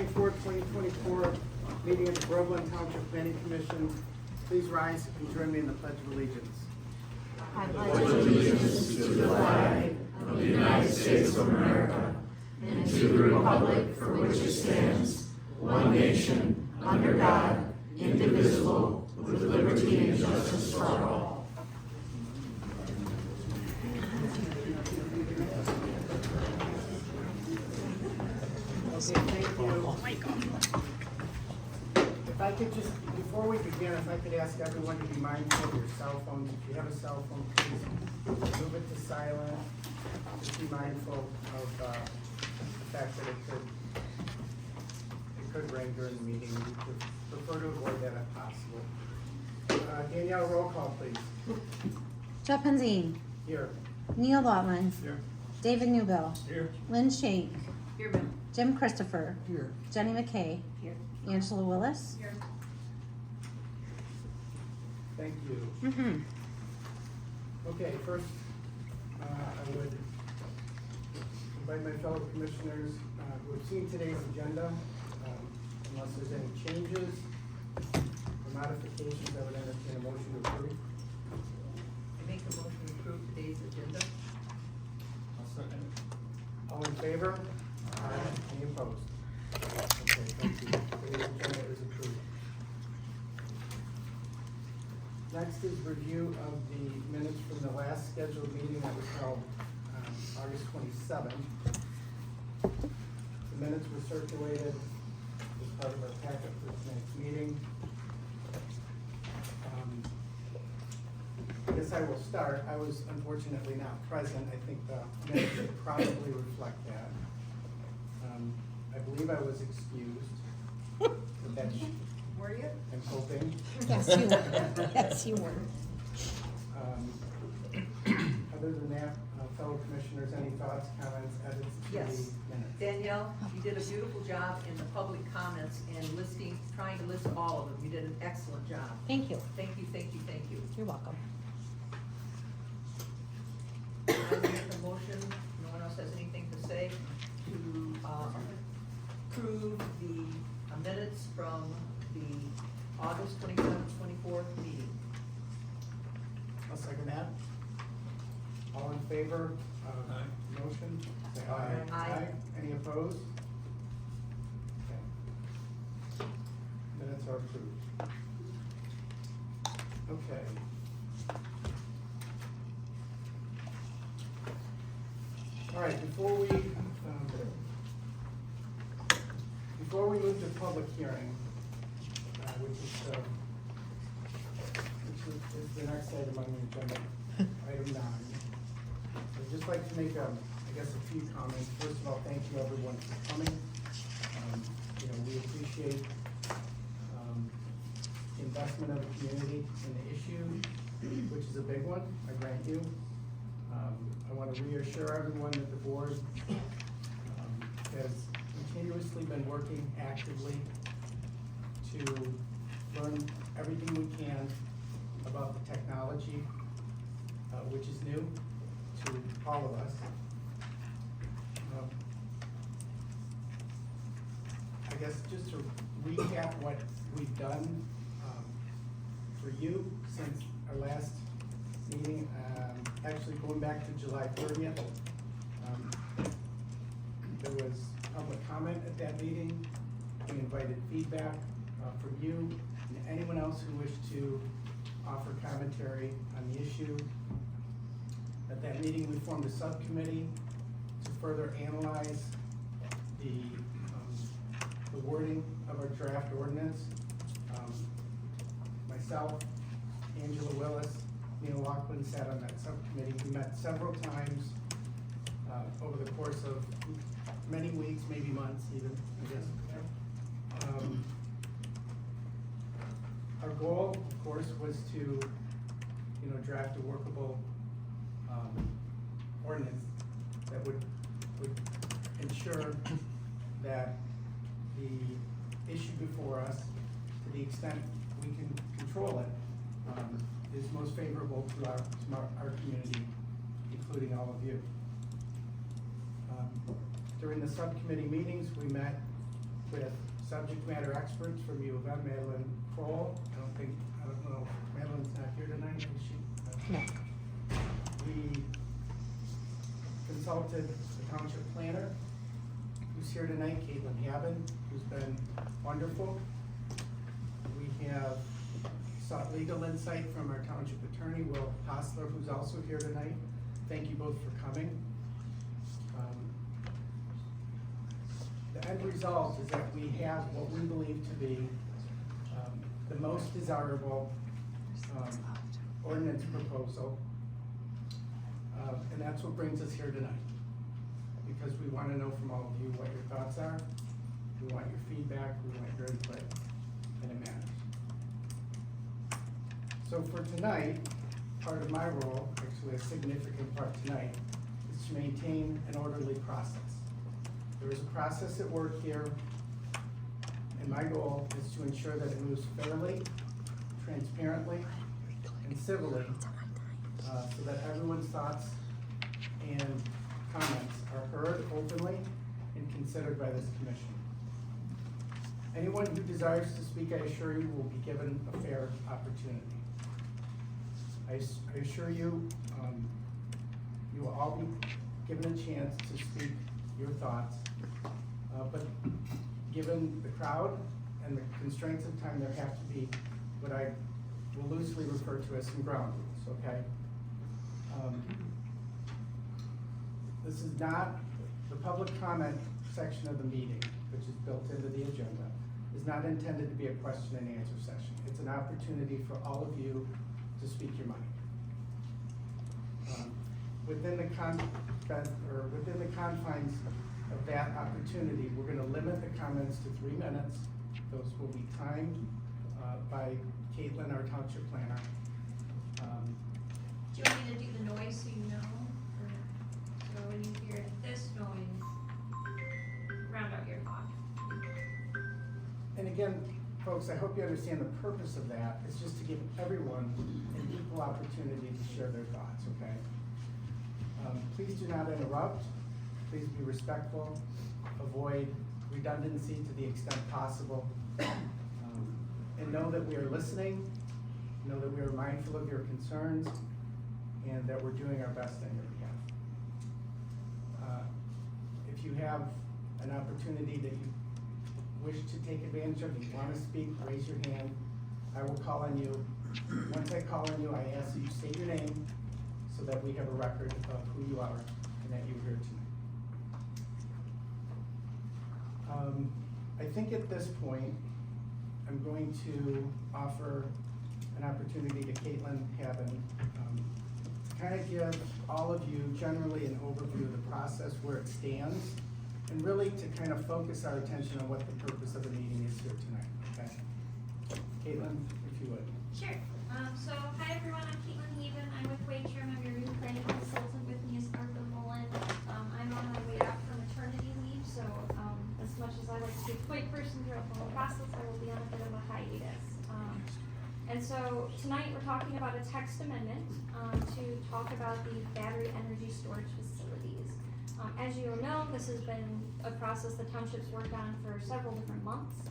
24th, 2024 meeting of the Groveland Township Planning Commission. Please rise and join me in the Pledge of Allegiance. I pledge allegiance to the flag of the United States of America and to the republic for which it stands, one nation, under God, indivisible, with liberty and justice for all. Okay, thank you. Oh my God. If I could just, before we begin, if I could ask everyone to be mindful of your cell phones. If you have a cell phone, please move it to silent. Just be mindful of the fact that it could ring during the meeting. We would prefer to avoid that if possible. Danielle, roll call, please. Jeff Penzine, Here. Neil Lautman, Here. David Newbill, Here. Lynn Shake, Here, Bill. Jim Christopher, Here. Jenny McKay, Here. Angela Willis. Here. Thank you. Okay, first, I would invite my fellow commissioners who have seen today's agenda, unless there's any changes or modifications, I would entertain a motion to approve. I make a motion to approve today's agenda. I'll second it. All in favor? Aye. Any opposed? Okay, thank you. Today's agenda is approved. Next is review of the minutes from the last scheduled meeting that was held August 27th. The minutes were circulated as part of our packet for tonight's meeting. I guess I will start. I was unfortunately not present. I think the minutes should probably reflect that. I believe I was excused. But that's, Were you? I'm hoping. Yes, you were. Yes, you were. Other than that, fellow commissioners, any thoughts, comments, edits to the Yes. minutes? Danielle, you did a beautiful job in the public comments and trying to list all of them. You did an excellent job. Thank you. Thank you, thank you, thank you. You're welcome. I make a motion, no one else has anything to say, to approve the minutes from the August 27th, 24th meeting. I'll second that. All in favor of the motion? Say aye. Aye. Any opposed? Okay. Minutes are approved. Okay. All right, before we move to public hearing, which is the next item on the agenda, item 9. I'd just like to make, I guess, a few comments. First of all, thank you everyone for coming. We appreciate the investment of the community in the issue, which is a big one, I grant you. I want to reassure everyone that the board has continuously been working actively to learn everything we can about the technology, which is new to all of us. I guess just to recap what we've done for you since our last meeting, actually going back to July 30th. There was public comment at that meeting. We invited feedback from you and anyone else who wished to offer commentary on the issue. At that meeting, we formed a subcommittee to further analyze the wording of our draft ordinance. Myself, Angela Willis, Neil Loughlin sat on that subcommittee. We met several times over the course of many weeks, maybe months even, I guess. Our goal, of course, was to, draft a workable ordinance that would ensure that the issue before us, to the extent we can control it, is most favorable to our community, including all of you. During the subcommittee meetings, we met with subject matter experts from U of M, Madeline Kroll. I don't know, Madeline's not here tonight, is she? No. We consulted the township planner, who's here tonight, Caitlin Haben, who's been wonderful. We have sought legal insight from our township attorney, Will Hostler, who's also here tonight. Thank you both for coming. The end result is that we have what we believe to be the most desirable ordinance proposal. And that's what brings us here tonight. Because we want to know from all of you what your thoughts are. We want your feedback, we want your input, and it matters. So for tonight, part of my role, actually a significant part tonight, is to maintain an orderly process. There is a process at work here, and my goal is to ensure that it moves fairly, transparently, and civilly, so that everyone's thoughts and comments are heard openly and considered by this commission. Anyone who desires to speak, I assure you, will be given a fair opportunity. I assure you, you will all be given a chance to speak your thoughts, but given the crowd and the constraints of time, there have to be what I will loosely refer to as some ground rules, okay? This is not, the public comment section of the meeting, which is built into the agenda, is not intended to be a question and answer session. It's an opportunity for all of you to speak your mind. Within the confines of that opportunity, we're gonna limit the comments to 3 minutes. Those will be timed by Caitlin, our township planner. Do you want me to do the noise so you know? Or, so when you hear this noise, round out your thought. And again, folks, I hope you understand the purpose of that is just to give everyone an equal opportunity to share their thoughts, okay? Please do not interrupt. Please be respectful. Avoid redundancy to the extent possible. And know that we are listening. Know that we are mindful of your concerns and that we're doing our best on your behalf. If you have an opportunity that you wish to take advantage of, you want to speak, raise your hand. I will call on you. Once I call on you, I ask that you state your name so that we have a record of who you are and that you're here tonight. I think at this point, I'm going to offer an opportunity to Caitlin Haben to kind of give all of you generally an overview of the process, where it stands, and really to kind of focus our attention on what the purpose of the meeting is here tonight, okay? Caitlin, if you would. Sure. So, hi everyone, I'm Caitlin Haven. I'm with Waitrim. I'm your new planning consultant. With me is Arthur Mullen. I'm on my way out for maternity leave, so as much as I like to be a point person throughout the whole process, I will be on a bit of a hiatus. And so tonight we're talking about a text amendment to talk about the battery energy storage facilities. As you know, this has been a process the township's worked on for several different months.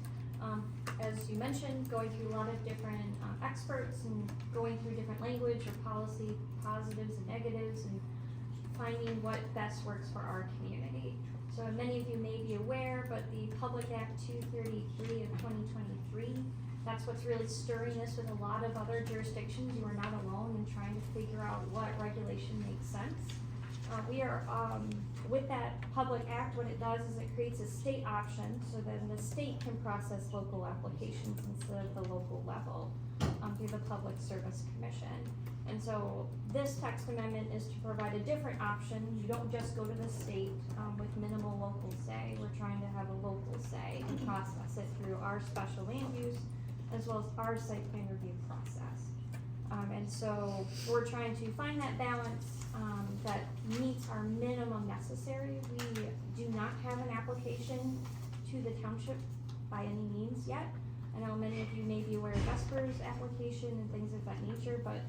As you mentioned, going through a lot of different experts and going through different language or policy positives and negatives and finding what best works for our community. So many of you may be aware, but the Public Act 233 of 2023, that's what's really stirring this with a lot of other jurisdictions. You are not alone in trying to figure out what regulation makes sense. We are, with that Public Act, what it does is it creates a state option, so then the state can process local applications instead of the local level through the Public Service Commission. And so this text amendment is to provide a different option. You don't just go to the state with minimal local say. We're trying to have a local say and process it through our special land use as well as our site plan review process. And so we're trying to find that balance that meets our minimum necessary. We do not have an application to the township by any means yet. I know many of you may be aware of Vesper's application and things of that nature, but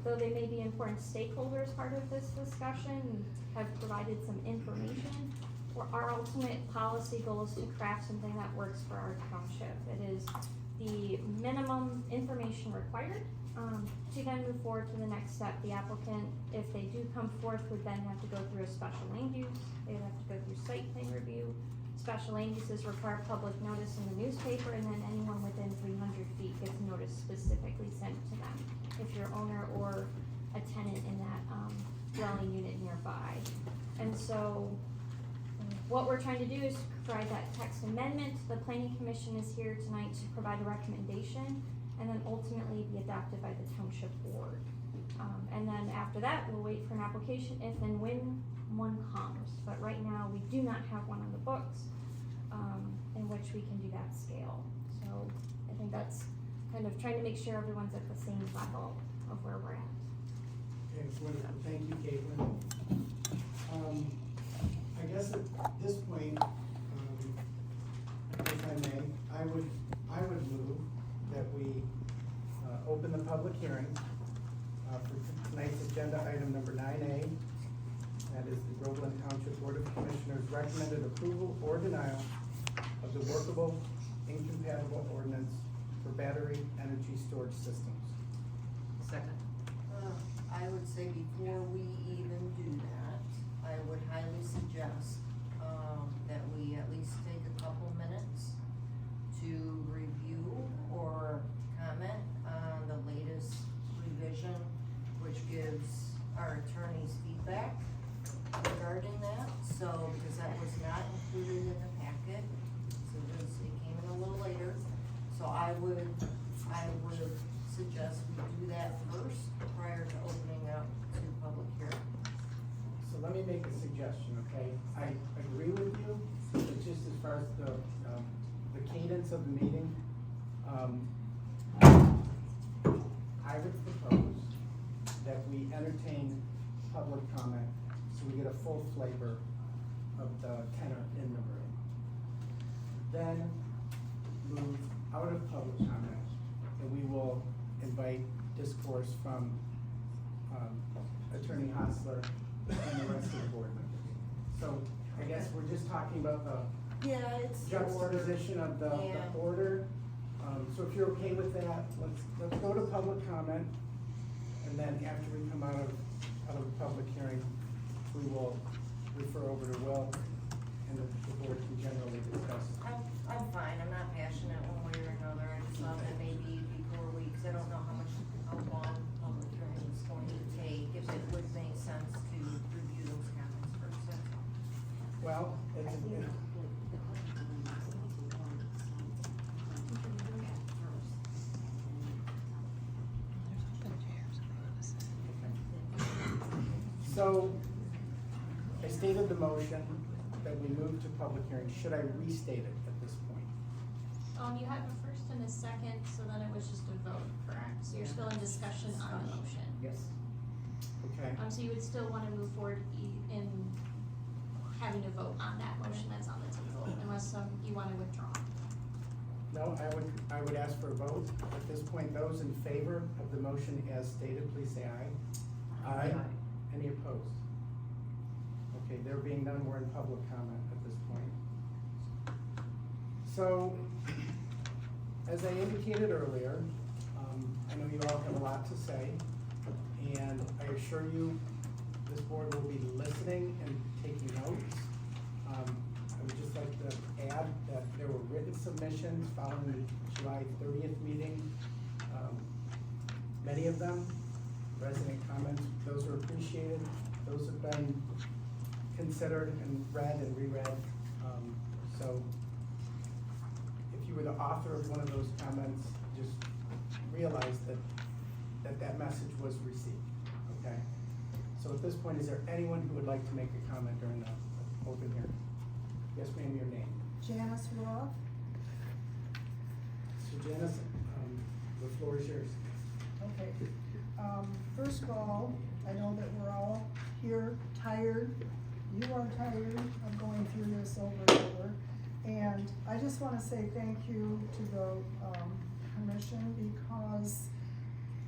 though they may be important stakeholders part of this discussion, have provided some information, our ultimate policy goal is to craft something that works for our township. It is the minimum information required, to then move forward to the next step. The applicant, if they do come forth, would then have to go through a special land use, they'd have to go through site plan review. Special land uses require public notice in the newspaper, and then anyone within 300 feet gets notice specifically sent to them, if you're owner or a tenant in that, dwelling unit nearby. And so, what we're trying to do is provide that text amendment. The planning commission is here tonight to provide a recommendation, and then ultimately be adopted by the township board. And then after that, we'll wait for an application if and when one comes. But right now, we do not have one on the books, in which we can do that scale. So I think that's kind of trying to make sure everyone's at the same level of where we're at. Okay, wonderful. Thank you, Caitlin. I guess at this point, if I may, I would move that we open the public hearing for tonight's agenda item number 9A. That is the Groveland Township Board of Commissioners recommended approval or denial of the workable incompatible ordinance for battery energy storage systems. Second. I would say before we even do that, I would highly suggest, that we at least take a couple minutes to review or comment on the latest revision, which gives our attorneys feedback regarding that. So, because that was not included in the packet, so it came in a little later. So I would suggest we do that first prior to opening up to public hearing. So let me make a suggestion, okay? I agree with you, but just as far as the cadence of the meeting, I would propose that we entertain public comment so we get a full flavor of the tenor in the room. Then move out of public comment, and we will invite discourse from Attorney Hostler and the rest of the board members. So I guess we're just talking about the Yeah, it's juxtaposition of the Yeah. order. So if you're okay with that, let's go to public comment, and then after we come out of the public hearing, we will refer over to Will, and the board can generally discuss. I'm fine, I'm not passionate one way or another, I just thought that maybe before we, cause I don't know how long public hearing is going to take, if it would make sense to review those comments first, that's all. Well, it's, so, I stated the motion that we move to public hearing. Should I restate it at this point? You have a first and a second, so then it was just a vote, correct? So you're still in discussion on the motion. Yes. Okay. So you would still wanna move forward in having a vote on that motion that's on the table, unless, you wanna withdraw. No, I would ask for a vote. At this point, those in favor of the motion as stated, please say aye. Aye. Any opposed? Okay, there being none, we're in public comment at this point. So, as I indicated earlier, I know you all have a lot to say, and I assure you, this board will be listening and taking notes. I would just like to add that there were written submissions following the July 30th meeting. Many of them, resident comments, those are appreciated. Those have been considered and read and reread. So if you were the author of one of those comments, just realize that message was received, okay? So at this point, is there anyone who would like to make a comment during the open hearing? Yes, ma'am, your name. Janice Roth. So Janice, the floor is yours. Okay. First of all, I know that we're all here tired. You are tired of going through this over and over. And I just want to say thank you to the commission, because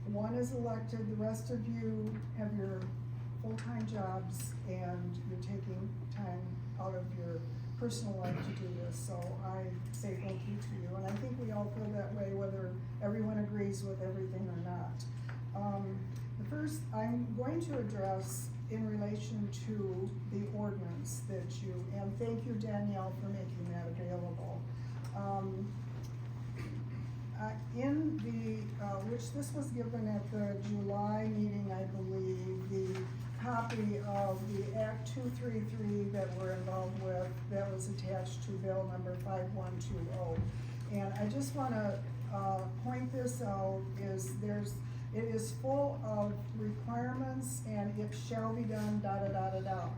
one is elected, the rest of you have your full-time jobs, and you're taking time out of your personal life to do this, so I say thank you to you, and I think we all feel that way, whether everyone agrees with everything or not. The first I'm going to address in relation to the ordinance that you, and thank you, Danielle, for making that available. In the, which this was given at the July meeting, I believe, the copy of the Act 233 that we're involved with, that was attached to bill number 5120. And I just wanna point this out, it is full of requirements and it shall be done, da da da da da.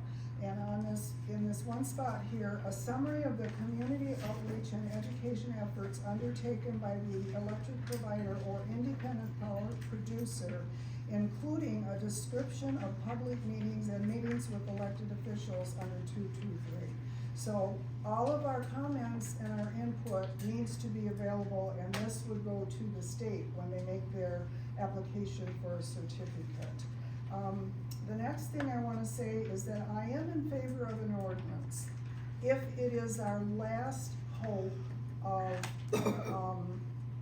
And on this, in this one spot here, a summary of the community outreach and education efforts undertaken by the electric provider or independent power producer, including a description of public meetings and meetings with elected officials under 223. So all of our comments and our input needs to be available, and this would go to the state when they make their application for a certificate. The next thing I wanna say is that I am in favor of an ordinance if it is our last hope of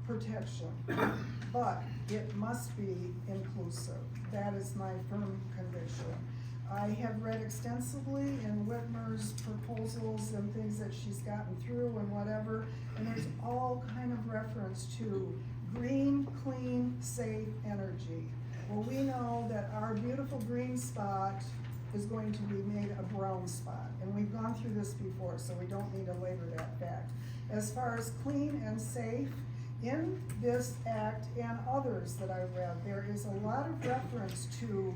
protection, but it must be inclusive. That is my firm conviction. I have read extensively in Whitmer's proposals and things that she's gotten through and whatever, and there's all kind of reference to green, clean, safe energy. Well, we know that our beautiful green spot is going to be made a brown spot, and we've gone through this before, so we don't need to labor that fact. As far as clean and safe, in this act and others that I read, there is a lot of reference to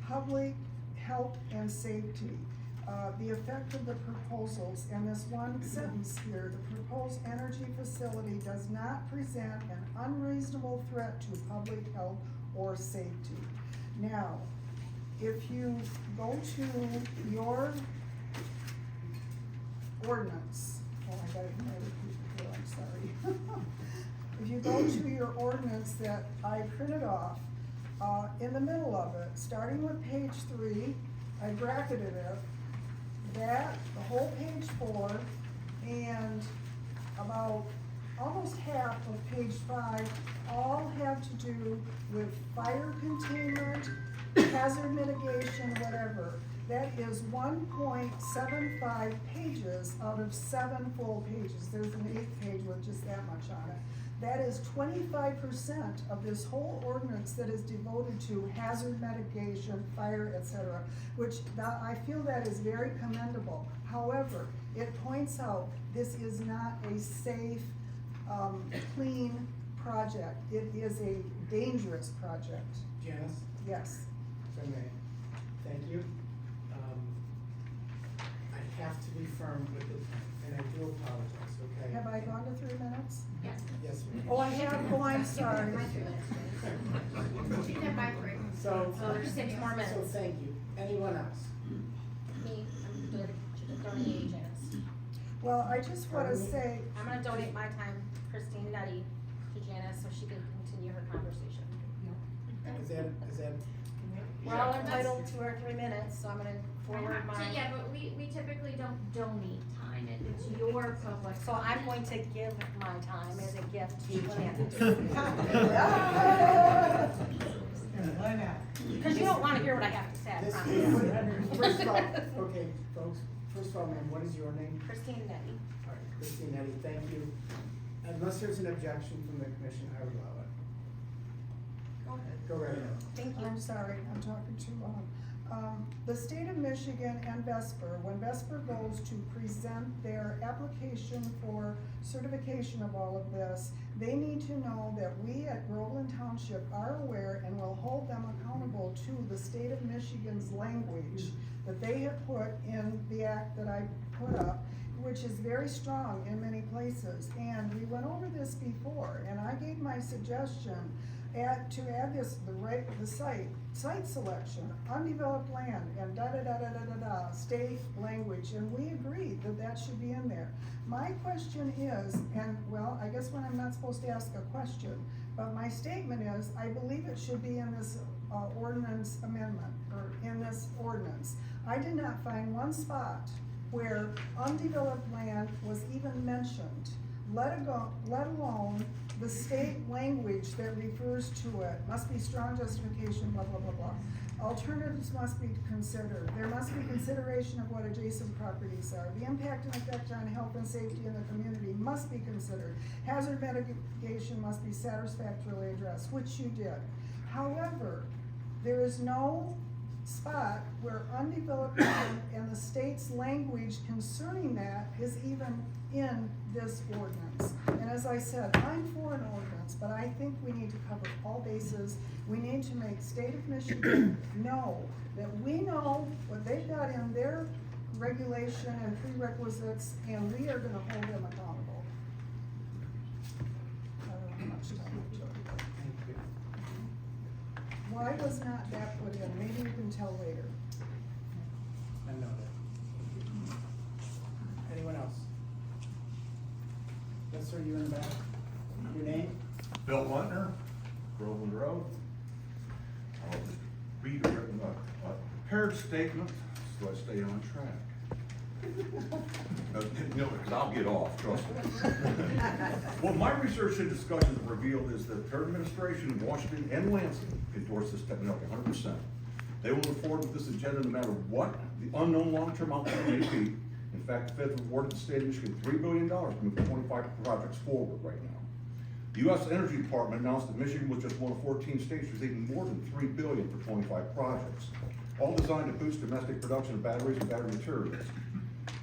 public health and safety, the effect of the proposals, and this one sentence here, the proposed energy facility does not present an unreasonable threat to public health or safety. Now, if you go to your ordinance, oh, I got it in my repeat here, I'm sorry. If you go to your ordinance that I printed off, in the middle of it, starting with page 3, I bracketed it, that, the whole page 4, and about almost half of page 5 all have to do with fire containment, hazard mitigation, whatever. That is 1.75 pages out of 7 full pages. There's an 8th page with just that much on it. That is 25% of this whole ordinance that is devoted to hazard mitigation, fire, etc., which I feel that is very commendable. However, it points out this is not a safe, clean project. It is a dangerous project. Janice, Yes. if I may, thank you. I have to be firm with the time, and I do apologize, okay? Have I gone to 3 minutes? Yes. Yes, ma'am. Oh, I have, oh, I'm sorry. She did by 3. So. So there's 6 more So minutes. thank you. Anyone else? Me, I'm good to donate Janice. Well, I just wanna say, I'm gonna donate my time, Christine Nutty, to Janice so she can continue her conversation. Is that? We're all entitled to our 3 minutes, so I'm gonna forward my. Yeah, but we typically don't donate time, it's your public. So I'm going to give my time as a gift to Janice. why not? Because you don't wanna hear what I have to say, I This promise. first of all, okay, folks, first of all, ma'am, what is your name? Christine Nutty. All right, Christine Eddy, thank you. Unless there's an objection from the commission, I would allow it. Go ahead. Go right ahead. Thank you. I'm sorry, I'm talking too long. The state of Michigan and Vesper, when Vesper goes to present their application for certification of all of this, they need to know that we at Groveland Township are aware and will hold them accountable to the state of Michigan's language that they have put in the act that I put up, which is very strong in many places. And we went over this before, and I gave my suggestion to add this, the site selection, undeveloped land, and da-da-da-da-da-da-da, state language, and we agreed that that should be in there. My question is, and well, I guess when I'm not supposed to ask a question, but my statement is, I believe it should be in this ordinance amendment, or in this ordinance. I did not find one spot where undeveloped land was even mentioned, let alone the state language that refers to it, must be strong justification, blah, blah, blah, blah. Alternatives must be considered. There must be consideration of what adjacent properties are. The impact and effect on health and safety in the community must be considered. Hazard mitigation must be satisfactorily addressed, which you did. However, there is no spot where undeveloped land and the state's language concerning that is even in this ordinance. And as I said, I'm for an ordinance, but I think we need to cover all bases. We need to make state of Michigan know that we know what they've got in their regulation and prerequisites, and we are gonna hold them accountable. I don't know how much time I took. Thank you. Why was not that put in? Maybe you can tell later. I know that. Anyone else? Yes, sir, you in the back. Your name? Bill Wantner, Groveland Road. I'll just read a written, prepared statement, so I stay on track. No, because I'll get off, trust me. What my research and discussions revealed is that her administration in Washington and Lansing endorse this technology 100%. They will move forward with this agenda no matter what the unknown long-term outcome may be. In fact, the feds awarded the state of Michigan $3 billion to move 25 projects forward right now. The U.S. Energy Department announced that Michigan was just one of 14 states receiving more than $3 billion for 25 projects, all designed to boost domestic production of batteries and battery materials.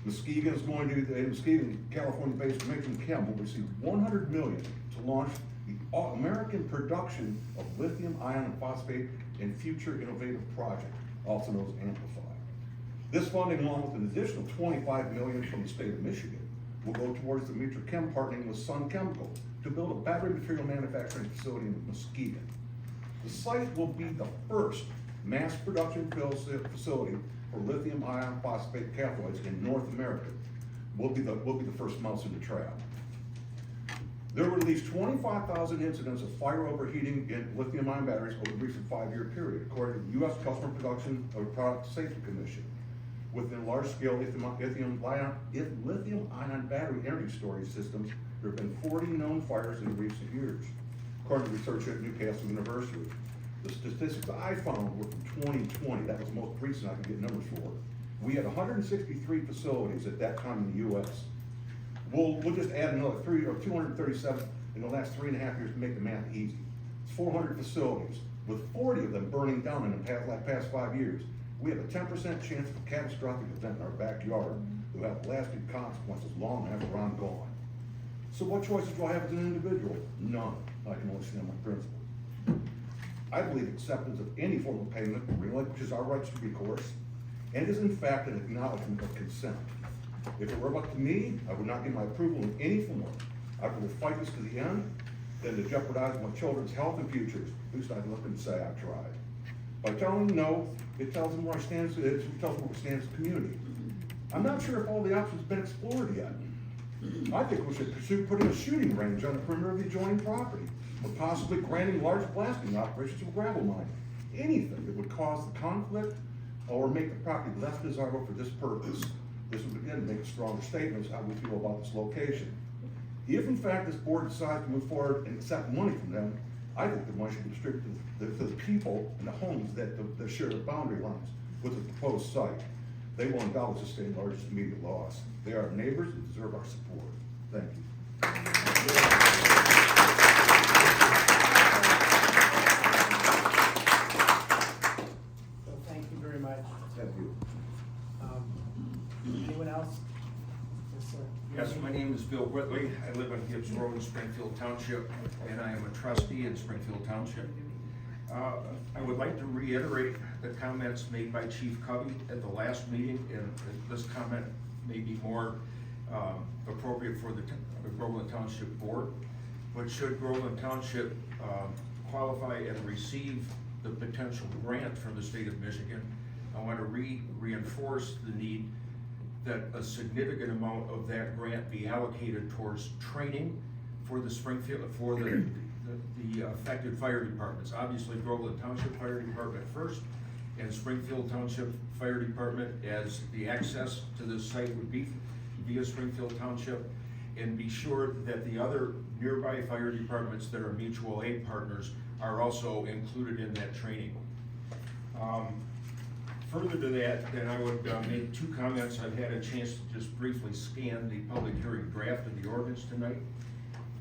Muskegon is going to, Muskegon, California-based Michigan Chem will receive $100 million to launch the American production of lithium iron phosphate and future innovative project, also known as Amplify. This funding, along with an additional $25 million from the state of Michigan, will go towards the Mitra Chem partnering with Sun Chemical to build a battery material manufacturing facility in Muskegon. The site will be the first mass production facility for lithium iron phosphate cathodes in North America. Will be the first mouse in the trap. There were at least 25,000 incidents of fire overheating in lithium-ion batteries over the recent 5-year period, according to the U.S. Customer Production of Product Safety Commission. Within large-scale lithium-ion battery energy storage systems, there have been 40 known fires in recent years, according to research at Newcastle University. The statistics I found were from 2020. That was the most recent I could get numbers for. We had 163 facilities at that time in the U.S. We'll just add another 237 in the last 3.5 years to make the math easy. It's 400 facilities, with 40 of them burning down in the past 5 years. We have a 10% chance of a catastrophic event in our backyard that will have lasting consequences long after I'm gone. So what choices do I have as an individual? None. I can only stand my principles. I believe acceptance of any form of payment relinquishes our rights to recourse, and is in fact an acknowledgement of consent. If it were up to me, I would not give my approval in any form. I would fight this to the end, than to jeopardize my children's health and futures. At least I'd look and say I tried. By telling them no, it tells them where I stand, it tells them where we stand as a community. I'm not sure if all the options have been explored yet. I think we should pursue putting a shooting range on the perimeter of the adjoining property, or possibly granting large blasting operations to a gravel mine. Anything that would cause the conflict or make the property less desirable for this purpose. This would again make a stronger statement as how we feel about this location. If in fact this board decides to move forward and accept money from them, I think the money should be distributed to the people and the homes that share the boundary lines with the proposed site. They will undoubtedly sustain the largest immediate loss. They are our neighbors and deserve our support. Thank you. So thank you very much. Thank you. Anyone else? Yes, sir. Yes, my name is Bill Whitley. I live on Gibbs Road in Springfield Township, and I am a trustee in Springfield Township. I would like to reiterate the comments made by Chief Covey at the last meeting, and this comment may be more appropriate for the Groveland Township Board. But should Groveland Township qualify and receive the potential grant from the state of Michigan, I want to reinforce the need that a significant amount of that grant be allocated towards training for the the affected fire departments. Obviously, Groveland Township Fire Department first, and Springfield Township Fire Department, as the access to this site would be via Springfield Township, and be sure that the other nearby fire departments that are mutual aid partners are also included in that training. Further to that, then I would make two comments. I've had a chance to just briefly scan the public hearing draft of the ordinance tonight.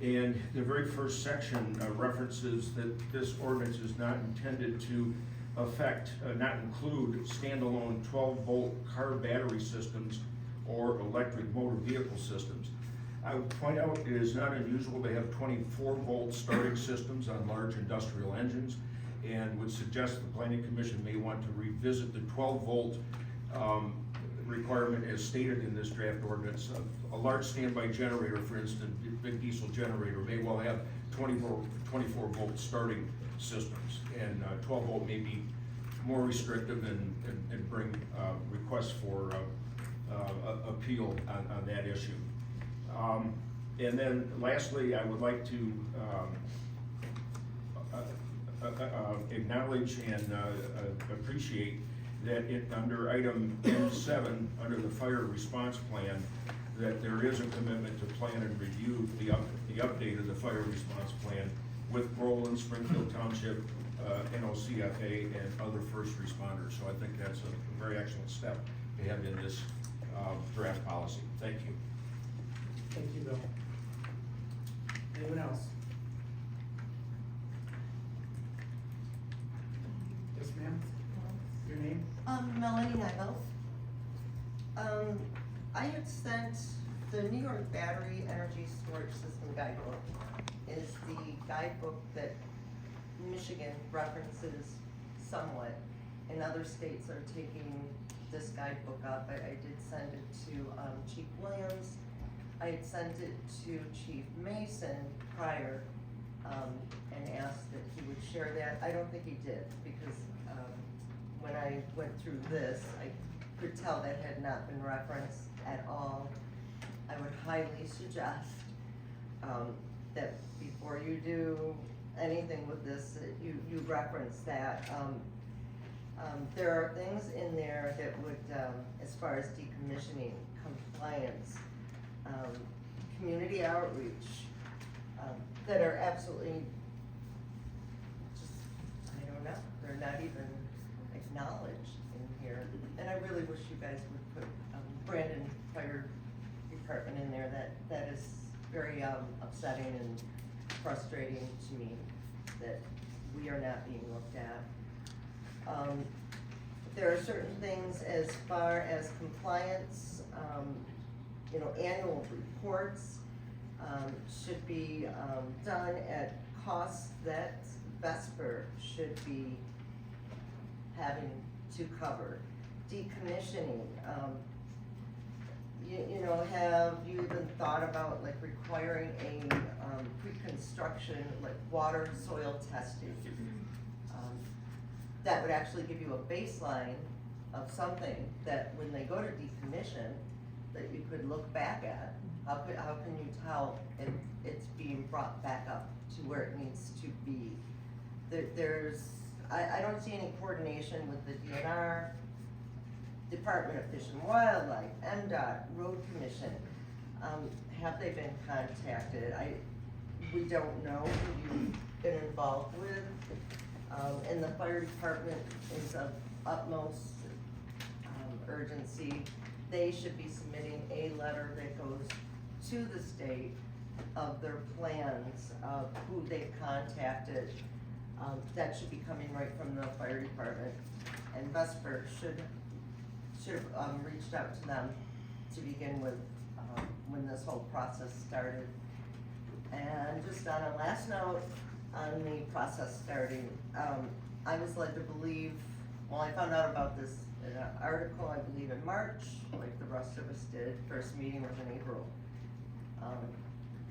And the very first section references that this ordinance is not intended to not include standalone 12-volt car battery systems or electric motor vehicle systems. I would point out it is not unusual to have 24-volt starting systems on large industrial engines, and would suggest the Planning Commission may want to revisit the 12-volt requirement as stated in this draft ordinance. A large standby generator, for instance, a big diesel generator, may well have 24-volt starting systems, and 12-volt may be more restrictive and bring requests for appeal on that issue. And then lastly, I would like to acknowledge and appreciate that under item M7, under the fire response plan, that there is a commitment to plan and review the update of the fire response plan with Groveland, Springfield Township, NOCFA, and other first responders. So I think that's a very excellent step to have in this draft policy. Thank you. Thank you, Bill. Anyone else? Yes, ma'am? Your name? Melanie Nagel. I had sent the New York Battery Energy Storage System Guidebook is the guidebook that Michigan references somewhat, and other states are taking this guidebook up. I did send it to Chief Williams. I had sent it to Chief Mason prior, and asked that he would share that. I don't think he did, because when I went through this, I could tell that had not been referenced at all. I would highly suggest that before you do anything with this, that you reference that. There are things in there that would, as far as decommissioning, compliance, community outreach, that are absolutely just, I don't know, they're not even acknowledged in here. And I really wish you guys would put Brandon Fire Department in there. That is very upsetting and frustrating to me that we are not being looked at. There are certain things as far as compliance, annual reports should be done at costs that Vesper should be having to cover. Decommissioning, have you even thought about like requiring a pre-construction, like water soil testing? That would actually give you a baseline of something that when they go to decommission, that you could look back at. How can you tell if it's being brought back up to where it needs to be? I don't see any coordination with the DNR, Department of Fish and Wildlife, MDOT, Road Commission. Have they been contacted? We don't know who you've been involved with. And the fire department is of utmost urgency. They should be submitting a letter that goes to the state of their plans, of who they've contacted. That should be coming right from the fire department. And Vesper should have reached out to them to begin with when this whole process started. And just on a last note, on the process starting, I was led to believe, I found out about this in an article, I believe in March, like the rest of us did. First meeting was in April.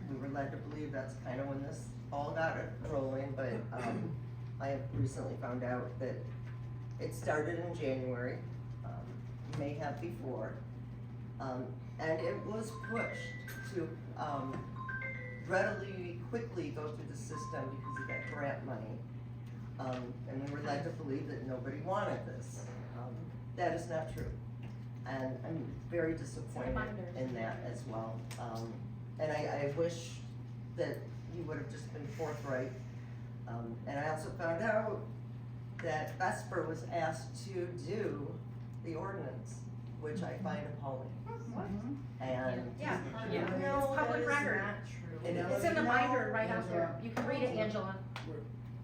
We were led to believe that's kind of when this all got it rolling, but I have recently found out that it started in January, may have before, and it was pushed to quickly go through the system because of that grant money. And we were led to believe that nobody wanted this. That is not true. And I'm very disappointed reminders. in that as well. And I wish that you would have just been forthright. And I also found out that Vesper was asked to do the ordinance, which I find appalling. And. Yeah, No, it's public that is record. not true. It is. It's in the No, binder right out those there. are- You can read it, Angela. We're-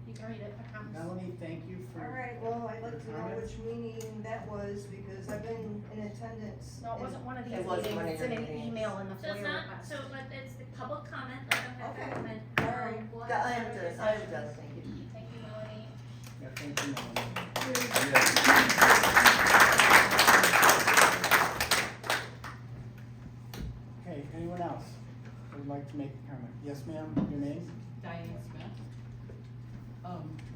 You can read it, I promise. Melanie, thank you for. All right, well, I'd like to know Comments? which meeting that was, because I've been in attendance. No, it wasn't one of these It wasn't one of meetings, it's in your an meetings. email in the So it's FOIA not, request. so, but it's the public comment, like, Okay. comment. All right. What- I am done, thank you. Thank you, Melanie. Yeah, thank you, Melanie. Okay, anyone else would like to make a comment? Yes, ma'am, your name? Diane Smith.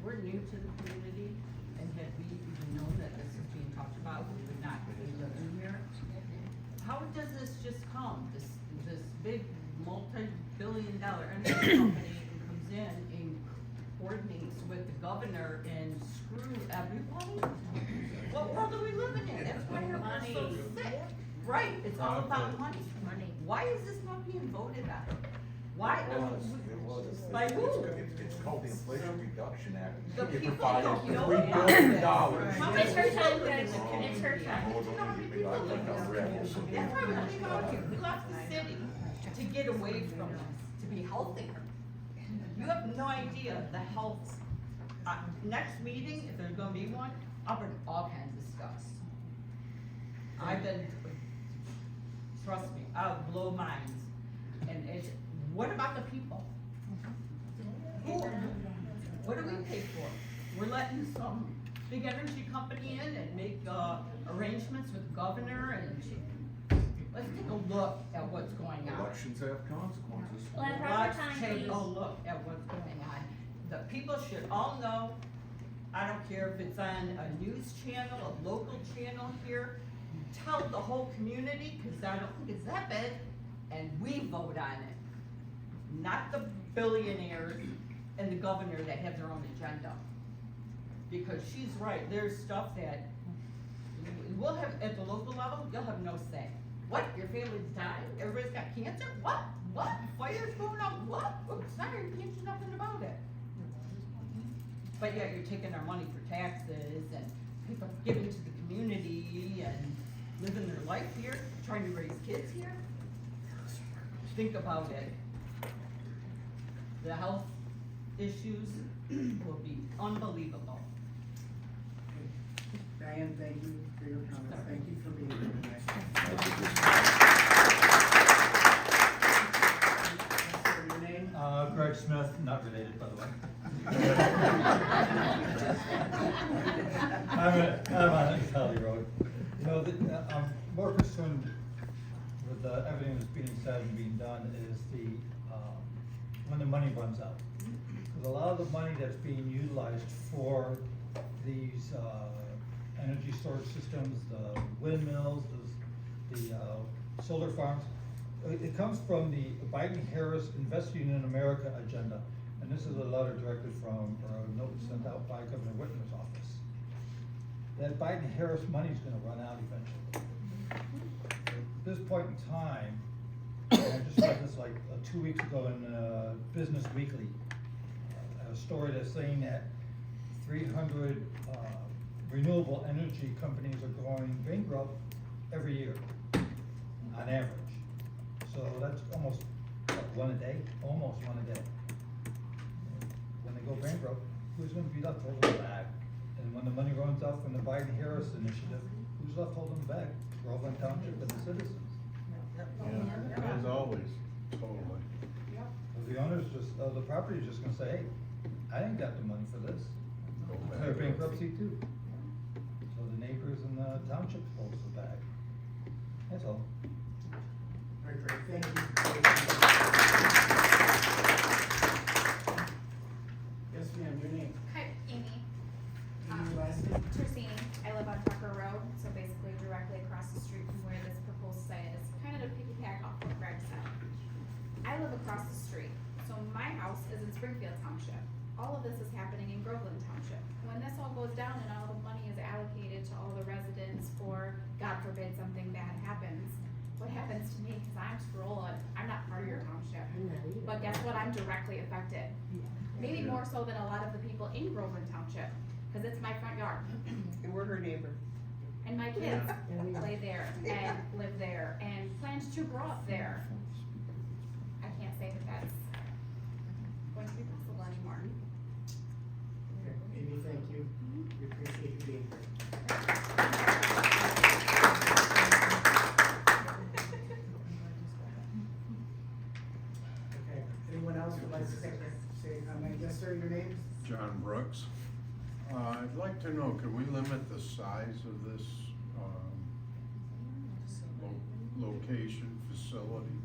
We're new to the community, and had we even known that this is being talked about, we would not be living here. How does this just come? This big multi-billion-dollar energy company comes in and coordinates with the governor and screw everybody? What world are we living in? That's why everyone's so sick. Right, it's all about money. Why is this not being voted on? Why? By who? It's called the Inflation Reduction Act. The It people provided don't know $3 about billion. this. How It's her many time, people guys. live in the It's her community? time. Oh, don't How get many me people like live that, in rebels. this? That's why we came out here. We left the city to get away from this, to be healthier. You have no idea the health. Next meeting, if there's gonna be one, I'll bring all kinds of stuff. I've been, trust me, I'll blow minds. And it's, what about the people? Who, what do we pay for? We're letting some big energy company in and make, arrangements with the governor and let's take a look at what's going on. Elections have consequences. Well, at proper Let's time, take please. a look at what's going on. The people should all know, I don't care if it's on a news channel, a local channel here, tell the whole community, cause I don't think it's that bad, and we vote on it. Not the billionaires and the governor that have their own agenda. Because she's right, there's stuff that we'll have, at the local level, you'll have no say. What, your family's dying, everybody's got cancer, what, fire's going up, what, oh, sorry, you can't do nothing about it. But yet you're taking our money for taxes and people giving to the community and living their life here, trying to raise kids here. Think about it. The health issues will be unbelievable. Diane, thank you for your comments. Thank you for being here tonight. Yes, sir, your name? Greg Smith, not related, by the way. I'm on East Valley Road. You know, I'm more concerned with everything that's being said and being done is when the money runs out. Because a lot of the money that's being utilized for these energy storage systems, the windmills, the solar farms, it comes from the Biden-Harris Investing in America agenda. And this is a letter directed from, or a note sent out by Governor Whitmer's office. That Biden-Harris money's gonna run out eventually. At this point in time, I just read this like 2 weeks ago in Business Weekly, a story that's saying that 300 renewable energy companies are going bankrupt every year, on average. So that's almost one a day, almost one a day. When they go bankrupt, who's gonna be left holding the bag? And when the money runs out from the Biden-Harris initiative, who's left holding the bag? Groveland Township and the citizens. Yeah, as always, totally. The owners just, the property is just gonna say, hey, I ain't got the money for this. They're bankruptcy too. So the neighbors in the township holds the bag. That's all. All right, great, thank you. Yes, ma'am, your name? Hi, Amy. Your last name? Tersini. I live on Tucker Road, so basically directly across the street from where this proposed site is, kind of to piggyback off what Greg said. I live across the street, so my house is in Springfield Township. all of this is happening in Groveland Township. When this all goes down and all the money is allocated to all the residents for, God forbid, something bad happens, what happens to me, cause I'm scrolling, I'm not part of your township, but guess what, I'm directly affected. Maybe more so than a lot of the people in Groveland Township, cause it's my front yard. And we're her neighbor. And my kids play there and live there and plans to grow up there. I can't say that that's going to be possible anymore. Okay, Amy, thank you. We appreciate you being here. Okay, anyone else would like to say a comment? Yes, sir, your name? John Brooks. I'd like to know, can we limit the size of this, location, facility?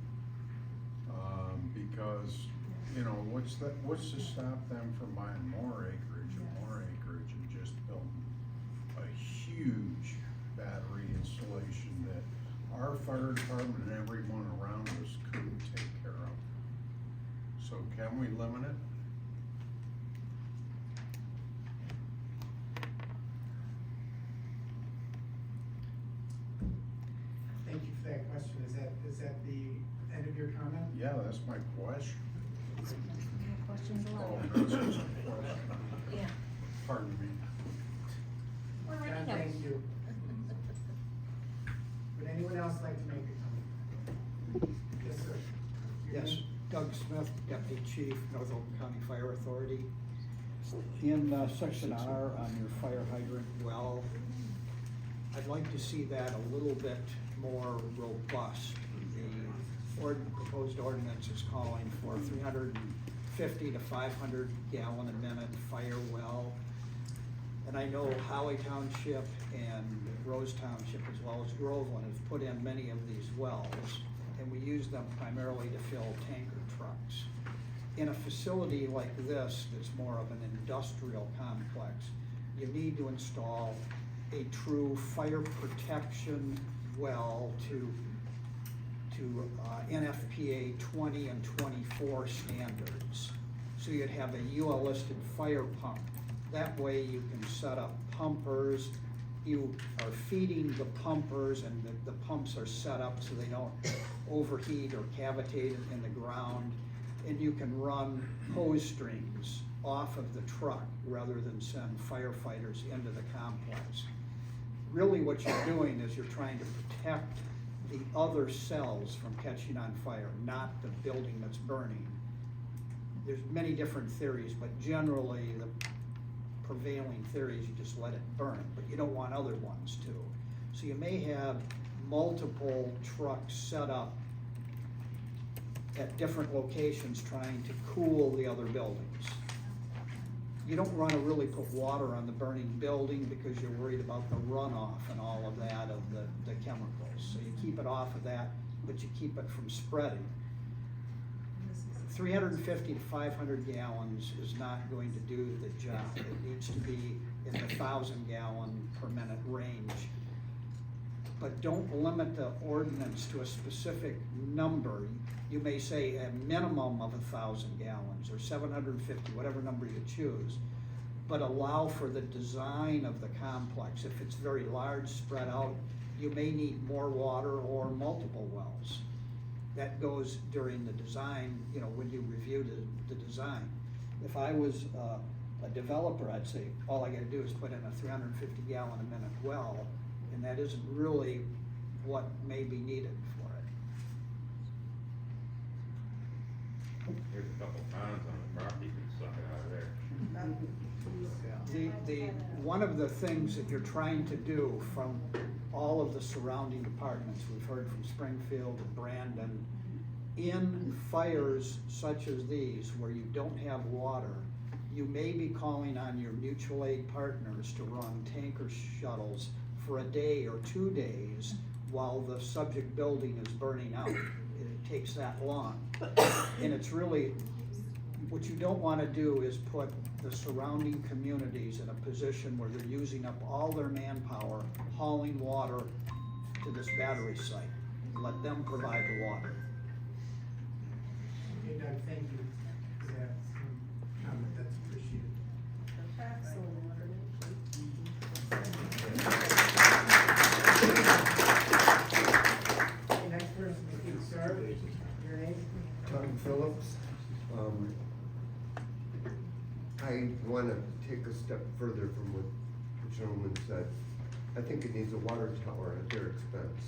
Because, you know, what's to stop them from buying more acreage and just building a huge battery installation that our fire department and everyone around us couldn't take care of? So can we limit it? Thank you for that question. Is that the end of your comment? Yeah, that's my question. Questions Oh, allowed. that's just a question. Yeah. Pardon me. We're John, ready thank to. you. Would anyone else like to make a comment? Yes, sir. Your Yes, name? Doug Smith, Deputy Chief, North Oakland County Fire Authority. In section R on your fire hydrant well, I'd like to see that a little bit more robust. The proposed ordinance is calling for 350 to 500 gallon a minute fire well. And I know Holly Township and Rose Township, as well as Groveland, have put in many of these wells, and we use them primarily to fill tanker trucks. In a facility like this, that's more of an industrial complex, you need to install a true fire protection well to NFPA 20 and 24 standards. So you'd have a UL listed fire pump. That way you can set up pumpers. You are feeding the pumpers, and the pumps are set up so they don't overheat or cavitate in the ground. And you can run hose strings off of the truck rather than send firefighters into the complex. Really what you're doing is you're trying to protect the other cells from catching on fire, not the building that's burning. There's many different theories, but generally the prevailing theory is you just let it burn, but you don't want other ones to. So you may have multiple trucks set up at different locations trying to cool the other buildings. You don't want to really put water on the burning building because you're worried about the runoff and all of that of the chemicals. So you keep it off of that, but you keep it from spreading. 350 to 500 gallons is not going to do the job. It needs to be in the 1,000 gallon per minute range. But don't limit the ordinance to a specific number. You may say a minimum of 1,000 gallons or 750, whatever number you choose, but allow for the design of the complex. If it's very large, spread out, you may need more water or multiple wells. That goes during the design, you know, when you review the design. If I was a developer, I'd say, all I gotta do is put in a 350 gallon a minute well, and that isn't really what may be needed for it. There's a couple ponds on the property that suck it out of there. One of the things that you're trying to do from all of the surrounding departments, we've heard from Springfield and Brandon, in fires such as these where you don't have water, you may be calling on your mutual aid partners to run tanker shuttles for a day or 2 days while the subject building is burning out. It takes that long. And it's really, what you don't want to do is put the surrounding communities in a position where they're using up all their manpower hauling water to this battery site. Let them provide the water. Okay, Doug, thank you for that comment. That's appreciated. The next person to be served, your name? Tom Phillips. I want to take a step further from what the gentleman said. I think it needs a water tower at their expense.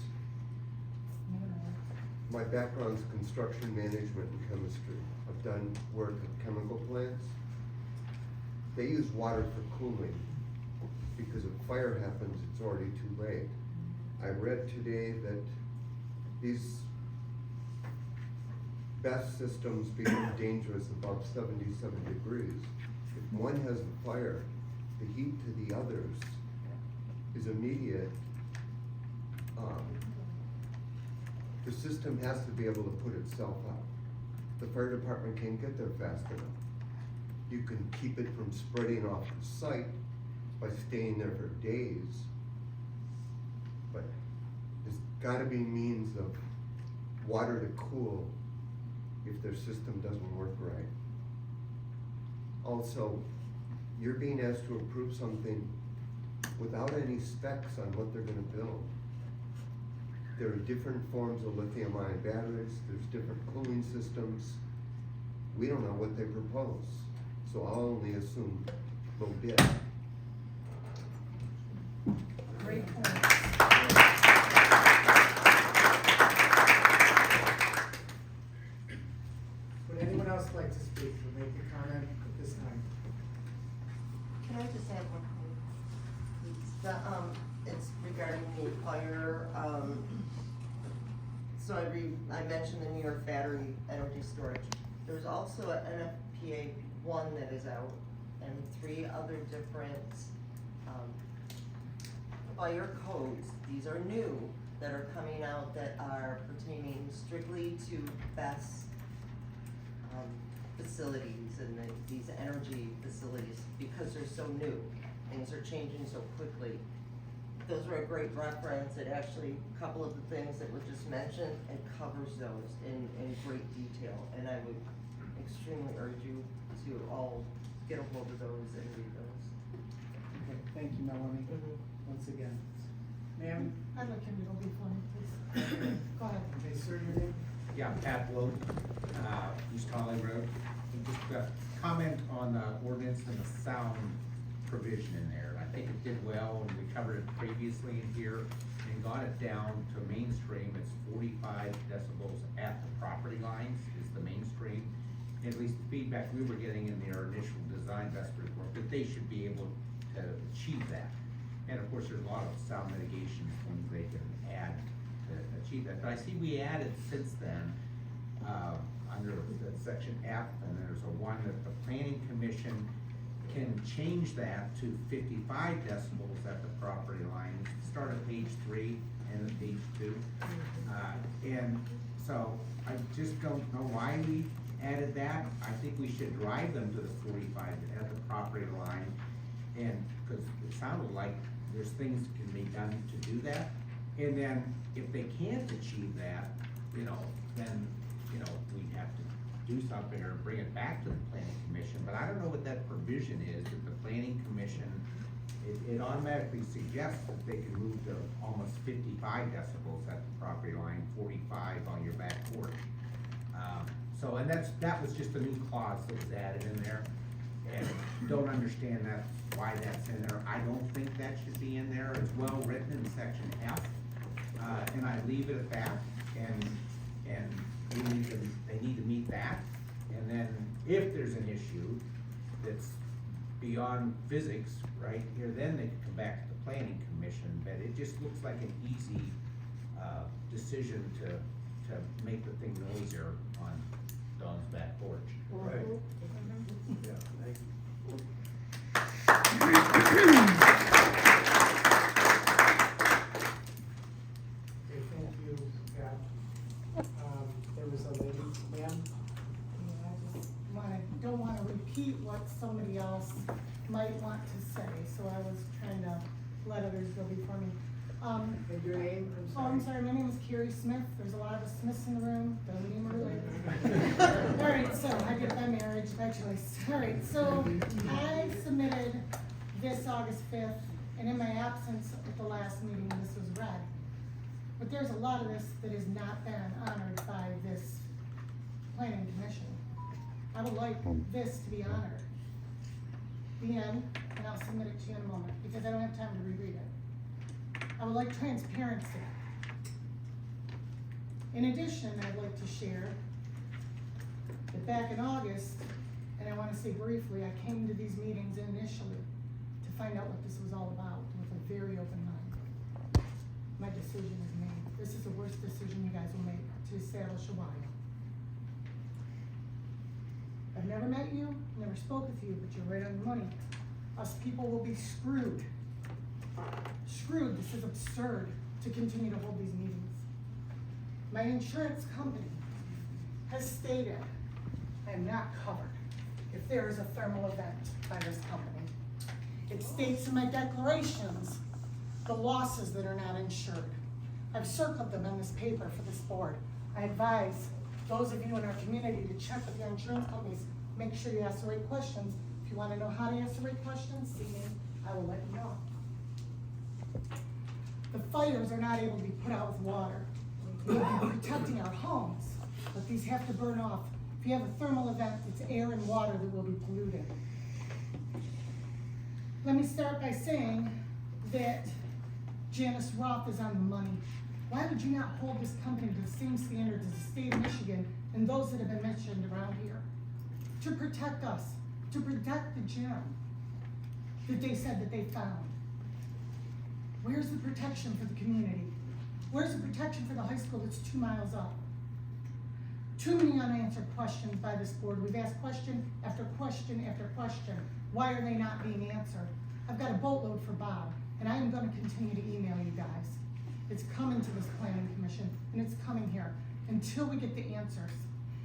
My background's construction management and chemistry. I've done work at chemical plants. They use water for cooling because if fire happens, it's already too late. I read today that these BESS systems become dangerous above 77 degrees. If one has a fire, the heat to the others is immediate. The system has to be able to put itself out. The fire department can't get there fast enough. You can keep it from spreading off the site by staying there for days. But there's gotta be means of water to cool if their system doesn't work right. Also, you're being asked to approve something without any specs on what they're gonna build. There are different forms of lithium-ion batteries, there's different cooling systems. We don't know what they propose, so I'll only assume low bid. Great point. Would anyone else like to speak or make a comment at this time? Can I just add one thing, please? It's regarding the fire, so I mentioned the New York Battery Energy Storage. There's also an NFPA 1 that is out, and 3 other different, fire codes. These are new, that are coming out that are pertaining strictly to BESS, facilities and these energy facilities, because they're so new. Things are changing so quickly. Those were a great reference. It actually, a couple of the things that were just mentioned, it covers those in great detail. And I would extremely urge you to all get a hold of those and read those. Okay, thank you, Melanie, once again. Ma'am? I'd like him to go before me, please. Go ahead. Okay, sir, your name? Yeah, Pat Blow, East Holly Road. And just a comment on the ordinance and the sound provision in there. I think it did well, and we covered it previously in here, and got it down to mainstream. It's 45 decibels at the property lines is the mainstream. At least the feedback we were getting in their initial design best report, that they should be able to achieve that. And of course, there's a lot of sound mitigation things they can add to achieve that. But I see we added since then, under the section F, and there's a one that the planning commission can change that to 55 decibels at the property line. Start at page 3 and at page 2. And so I just don't know why we added that. I think we should drive them to the 45 at the property line. And because it sounded like there's things that can be done to do that. And then if they can't achieve that, then, we'd have to do something or bring it back to the planning commission. But I don't know what that provision is that the planning commission, it automatically suggests that they can move to almost 55 decibels at the property line, 45 on your back porch. And that was just a new clause that was added in there. And don't understand why that's in there. I don't think that should be in there. It's well written in section F. And I leave it at that, and they need to meet that. And then if there's an issue that's beyond physics, right here, then they can come back to the planning commission. But it just looks like an easy decision to make the thing noisier on Dawn's back porch. Right. Yeah, thank you. Okay, thank you, Pat. There was a lady, ma'am? I don't wanna repeat what somebody else might want to say, so I was trying to let others go before me. And your name, I'm Oh, sorry? I'm sorry, my name is Carrie Smith, there's a lot of us Smiths in the room, doesn't mean we're related. Alright, so I get by marriage, by choice. Alright, so I submitted this August 5th, and in my absence at the last meeting, this was read. But there's a lot of this that has not been honored by this planning commission. I would like this to be honored. The end, and I'll submit it to you in a moment, because I don't have time to reread it. I would like transparency. In addition, I'd like to share that back in August, and I wanna say briefly, I came to these meetings initially to find out what this was all about with a very open mind. My decision is made. This is the worst decision you guys will make, to establish a Y. I've never met you, never spoke with you, but you're right on the money. Us people will be screwed. Screwed, this is absurd to continue to hold these meetings. My insurance company has stated I am not covered if there is a thermal event by this company. It states in my declarations the losses that are not insured. I've circled them in this paper for this board. I advise those of you in our community to check with your insurance companies, make sure you ask the right questions. If you wanna know how to ask the right questions, see me, I will let you know. The fires are not able to be put out with water. We'll be protecting our homes, but these have to burn off. If you have a thermal event, it's air and water that will be polluted. Let me start by saying that Janice Roth is on the money. Why would you not hold this company to the same standards as the state of Michigan and those that have been mentioned around here? To protect us, to protect the gym that they said that they found. Where's the protection for the community? Where's the protection for the high school that's 2 miles up? Too many unanswered questions by this board. We've asked question after question after question. Why are they not being answered? I've got a boatload for Bob, and I am gonna continue to email you guys. It's coming to this planning commission, and it's coming here until we get the answers.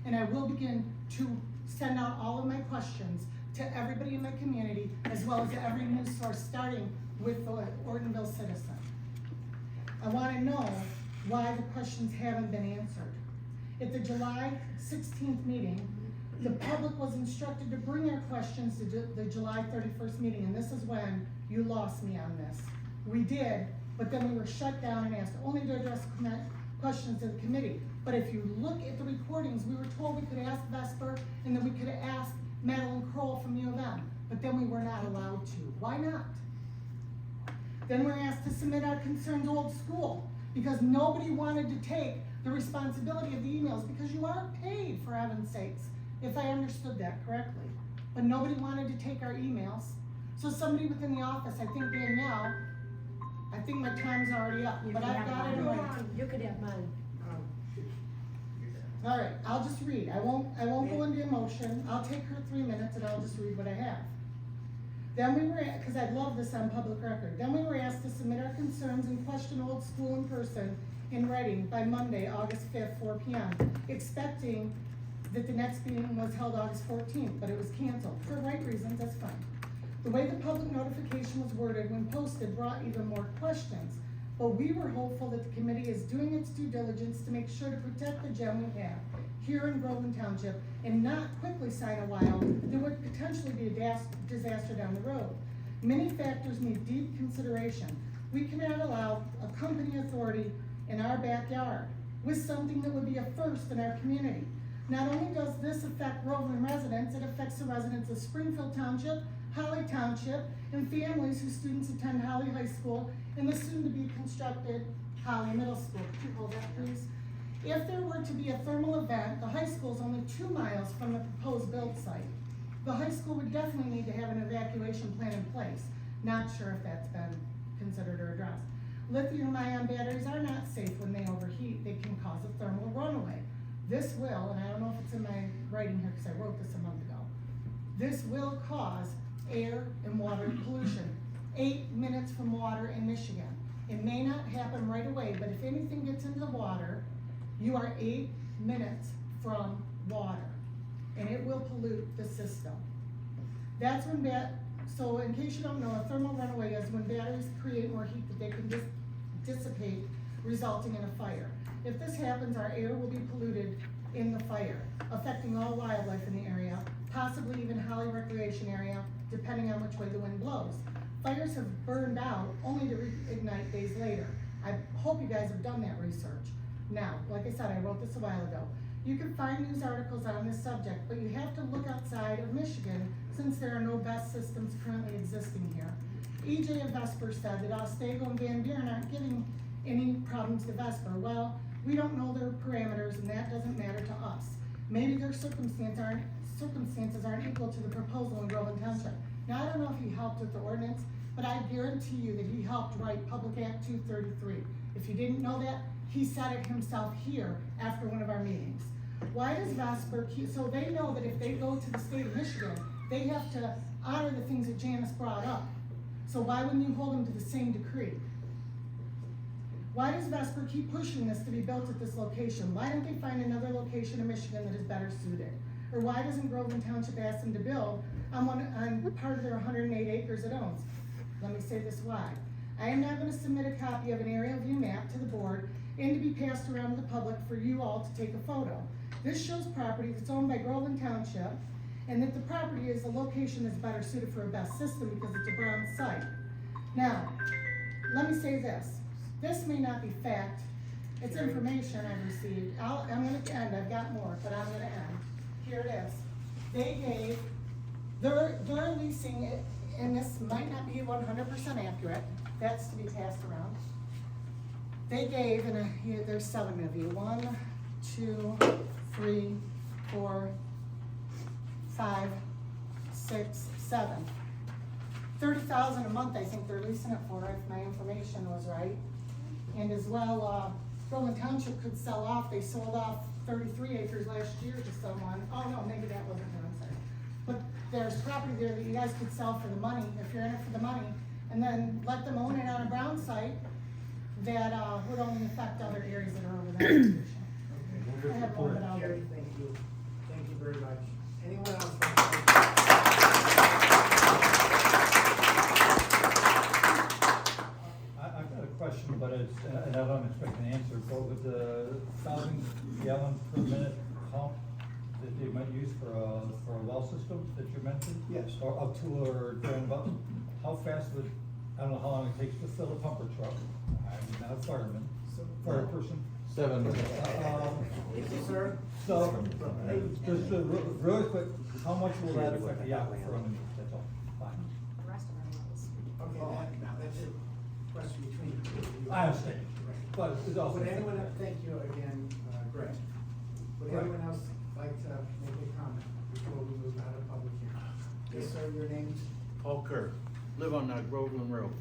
And I will begin to send out all of my questions to everybody in my community, as well as to every news source, starting with the Ortonville Citizen. I wanna know why the questions haven't been answered. At the July 16th meeting, the public was instructed to bring their questions to the July 31st meeting, and this is when you lost me on this. We did, but then we were shut down and asked only to address questions to the committee. But if you look at the recordings, we were told we could ask Vesper and that we could ask Madeline Kroll from U of M, but then we were not allowed to. Why not? Then we're asked to submit our concerns to Old School because nobody wanted to take the responsibility of the emails because you are paid, for heaven's sakes, if I understood that correctly. But nobody wanted to take our emails. So somebody within the office, I think Danielle, I think my time's already up, but I've got it right. You could have mine. All right, I'll just read. I won't go into emotion. I'll take her 3 minutes and I'll just read what I have. Then we were, because I love this on public record. Then we were asked to submit our concerns and question Old School in person in writing by Monday, August 5th, 4 p.m., expecting that the next meeting was held August 14th, but it was canceled. For right reasons, that's fine. The way the public notification was worded when posted brought even more questions, but we were hopeful that the committee is doing its due diligence to make sure to protect the gem we have here in Groveland Township and not quickly sign a WILE that would potentially be a disaster down the road. Many factors need deep consideration. We cannot allow a company authority in our backyard with something that would be a first in our community. Not only does this affect Groveland residents, it affects the residents of Springfield Township, Holly Township, and families whose students attend Holly High School and the soon-to-be constructed Holly Middle School. Could you hold that, please? If there were to be a thermal event, the high school is only 2 miles from the proposed build site. The high school would definitely need to have an evacuation plan in place. Not sure if that's been considered or addressed. Lithium-ion batteries are not safe when they overheat. They can cause a thermal runaway. This will, and I don't know if it's in my writing here because I wrote this a month ago, this will cause air and water pollution. 8 minutes from water in Michigan. It may not happen right away, but if anything gets into the water, you are 8 minutes from water, and it will pollute the system. That's when so in case you don't know, a thermal runaway is when batteries create more heat that they can just dissipate, resulting in a fire. If this happens, our air will be polluted in the fire, affecting all wildlife in the area, possibly even Holly Recreation Area, depending on which way the wind blows. Fires have burned out only to reignite days later. I hope you guys have done that research. Now, like I said, I wrote this a while ago. You can find news articles on this subject, but you have to look outside of Michigan since there are no BESS systems currently existing here. EJ of Vesper said that Otsego and Van Buren aren't giving any problems to Vesper. Well, we don't know their parameters and that doesn't matter to us. Maybe their circumstances aren't equal to the proposal in Groveland Township. Now, I don't know if he helped with the ordinance, but I guarantee you that he helped write Public Act 233. If you didn't know that, he said it himself here after one of our meetings. Why does Vesper keep, so they know that if they go to the state of Michigan, they have to honor the things that Janice brought up. So why wouldn't you hold them to the same decree? Why does Vesper keep pushing this to be built at this location? Why don't they find another location in Michigan that is better suited? Or why doesn't Groveland Township ask them to build on part of their 108 acres it owns? Let me say this why. I am now going to submit a copy of an aerial view map to the board and to be passed around to the public for you all to take a photo. This shows property that's owned by Groveland Township, and that the property is a location that's better suited for a BESS system because it's a brown site. Now, let me say this. This may not be fact, it's information I've received. I'm gonna end, I've got more, but I'm gonna end. Here it is. They gave, they're leasing it, and this might not be 100% accurate, that's to be passed around. They gave, and here, there's 7 of you. 1, 2, 3, 4, 5, 6, 7. $30,000 a month, I think they're leasing it for, if my information was right. And as well, Groveland Township could sell off, they sold off 33 acres last year to someone. Oh no, maybe that wasn't her, I'm sorry. But there's property there that you guys could sell for the money, if you're in it for the money, and then let them own it on a brown site that would only affect other areas that are over there. I have one, but I'll Gary, wait. thank you. Thank you very much. Anyone else? I've got a question, but it's, and I don't expect an answer, but with the 1,000 gallons per minute pump that they might use for a well system that you mentioned? Yes. Or up to or down about, how fast would, I don't know how long it takes to fill a pumper truck. I'm not a fireman, fire person. 7. Sir? So, just really quick, how much will that affect the aquifer underneath, that's all, fine. The rest of our wells. Okay, that's a question between the two of you. I understand, but it's also. Would anyone, thank you again, Greg. Would Right. anyone else like to make a comment before we move out of public hearing? Yes, sir, your name? Paul Kerr, live on Groveland Road.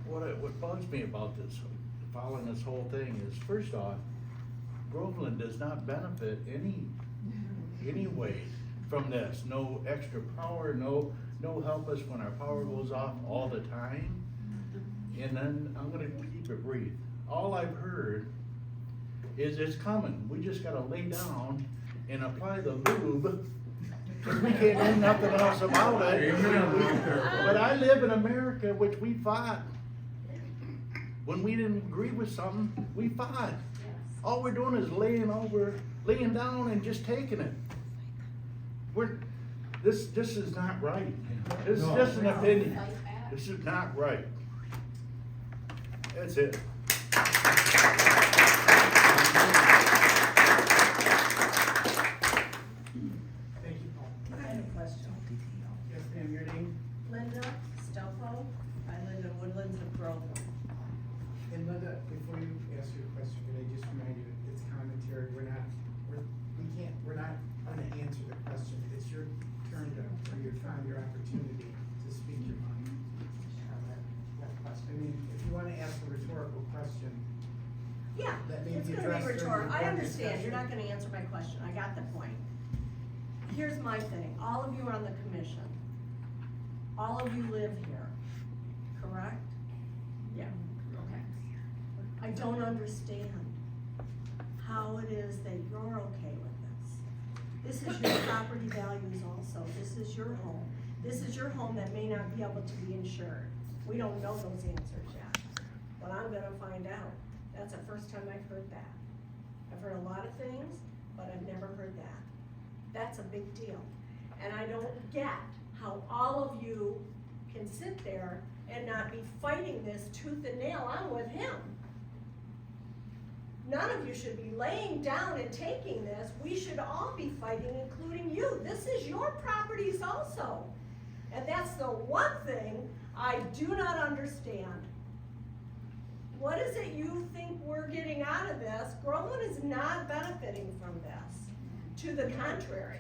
What bugs me about this, following this whole thing is, first off, Groveland does not benefit any way from this. No extra power, no help us when our power goes off all the time. And then I'm gonna keep it brief. All I've heard is it's coming. We just gotta lay down and apply the lube. Cause we can't do nothing else about it. But I live in America, which we fought. When we didn't agree with something, we fought. All we're doing is laying down and just taking it. This is not right. This is just an opinion. This is not right. That's it. Thank you, Paul. I have a question. Yes, ma'am, your name? Linda Stelpo, I live in Woodlands of Groveland. And Linda, before you ask your question, can I just remind you, it's commentary, we're not gonna answer the question. It's your turn to, or your time, your opportunity to speak your mind on that question. I mean, if you wanna ask a rhetorical question, Yeah, that may it's be gonna be addressed during rhetorical. the I board understand, you're discussion. not gonna answer my question, I got the point. Here's my thing, all of you are on the commission. All of you live here, correct? Yeah, okay. I don't understand how it is that you're okay with this. This is your property values also, this is your home. This is your home that may not be able to be insured. We don't know those answers yet. what I'm gonna find out. That's the first time I've heard that. I've heard a lot of things, but I've never heard that. That's a big deal. And I don't get how all of you can sit there and not be fighting this tooth and nail. I'm with him. None of you should be laying down and taking this. We should all be fighting, including you. This is your properties also. And that's the one thing I do not understand. What is it you think we're getting out of this? Groveland is not benefiting from this. To the contrary.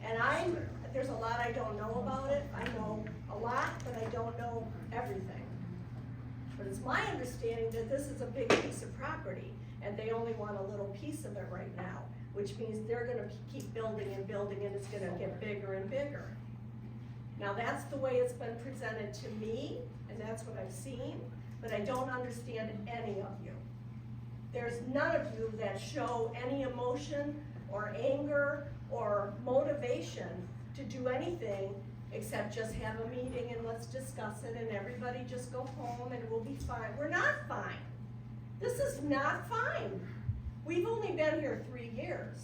And there's a lot I don't know about it. I know a lot, but I don't know everything. But it's my understanding that this is a big piece of property, and they only want a little piece of it right now, which means they're gonna keep building and building, and it's gonna get bigger and bigger. Now, that's the way it's been presented to me, and that's what I've seen, but I don't understand any of you. There's none of you that show any emotion or anger or motivation to do anything except just have a meeting and let's discuss it and everybody just go home and we'll be fine. We're not fine. This is not fine. We've only been here 3 years.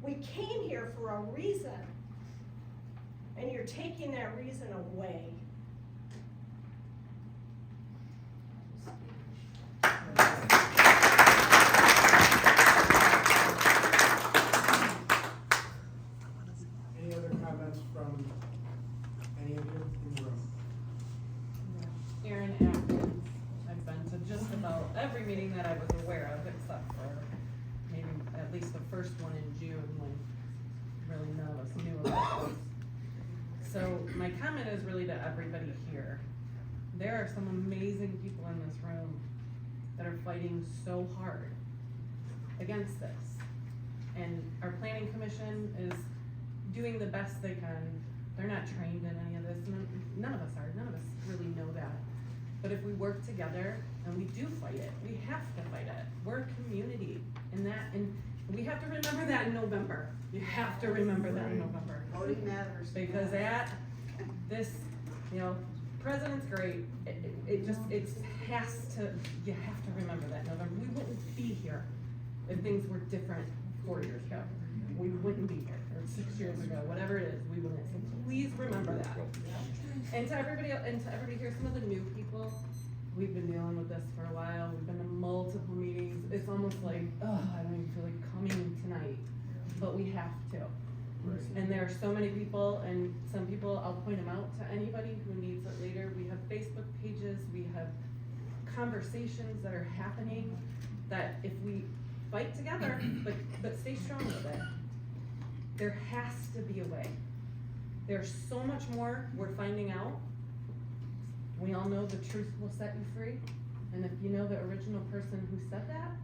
We came here for a reason. And you're taking that reason away. Any other comments from any of you in the room? Erin Atkins. I've been to just about every meeting that I was aware of, except for maybe at least the first one in June when really none of us knew about those. So my comment is really to everybody here. There are some amazing people in this room that are fighting so hard against this. And our planning commission is doing the best they can. They're not trained in any of this. None of us are. None of us really know that. But if we work together and we do fight it, we have to fight it. We're a community, and we have to remember that in November. You have to remember that in November. Voting matters. Because president's great. It has to, you have to remember that in November. We wouldn't be here if things were different 4 years ago. We wouldn't be here, or 6 years ago, whatever it is, we wouldn't. So please remember that. And to everybody here, some of the new people, we've been dealing with this for a while. We've been to multiple meetings. It's almost like, I don't even feel like coming tonight, but we have to. And there are so many people, and some people, I'll point them out to anybody who needs it later. We have Facebook pages, we have conversations that are happening, that if we fight together, but stay strong with it, there has to be a way. There's so much more we're finding out. We all know the truth will set you free, and if you know the original person who said that,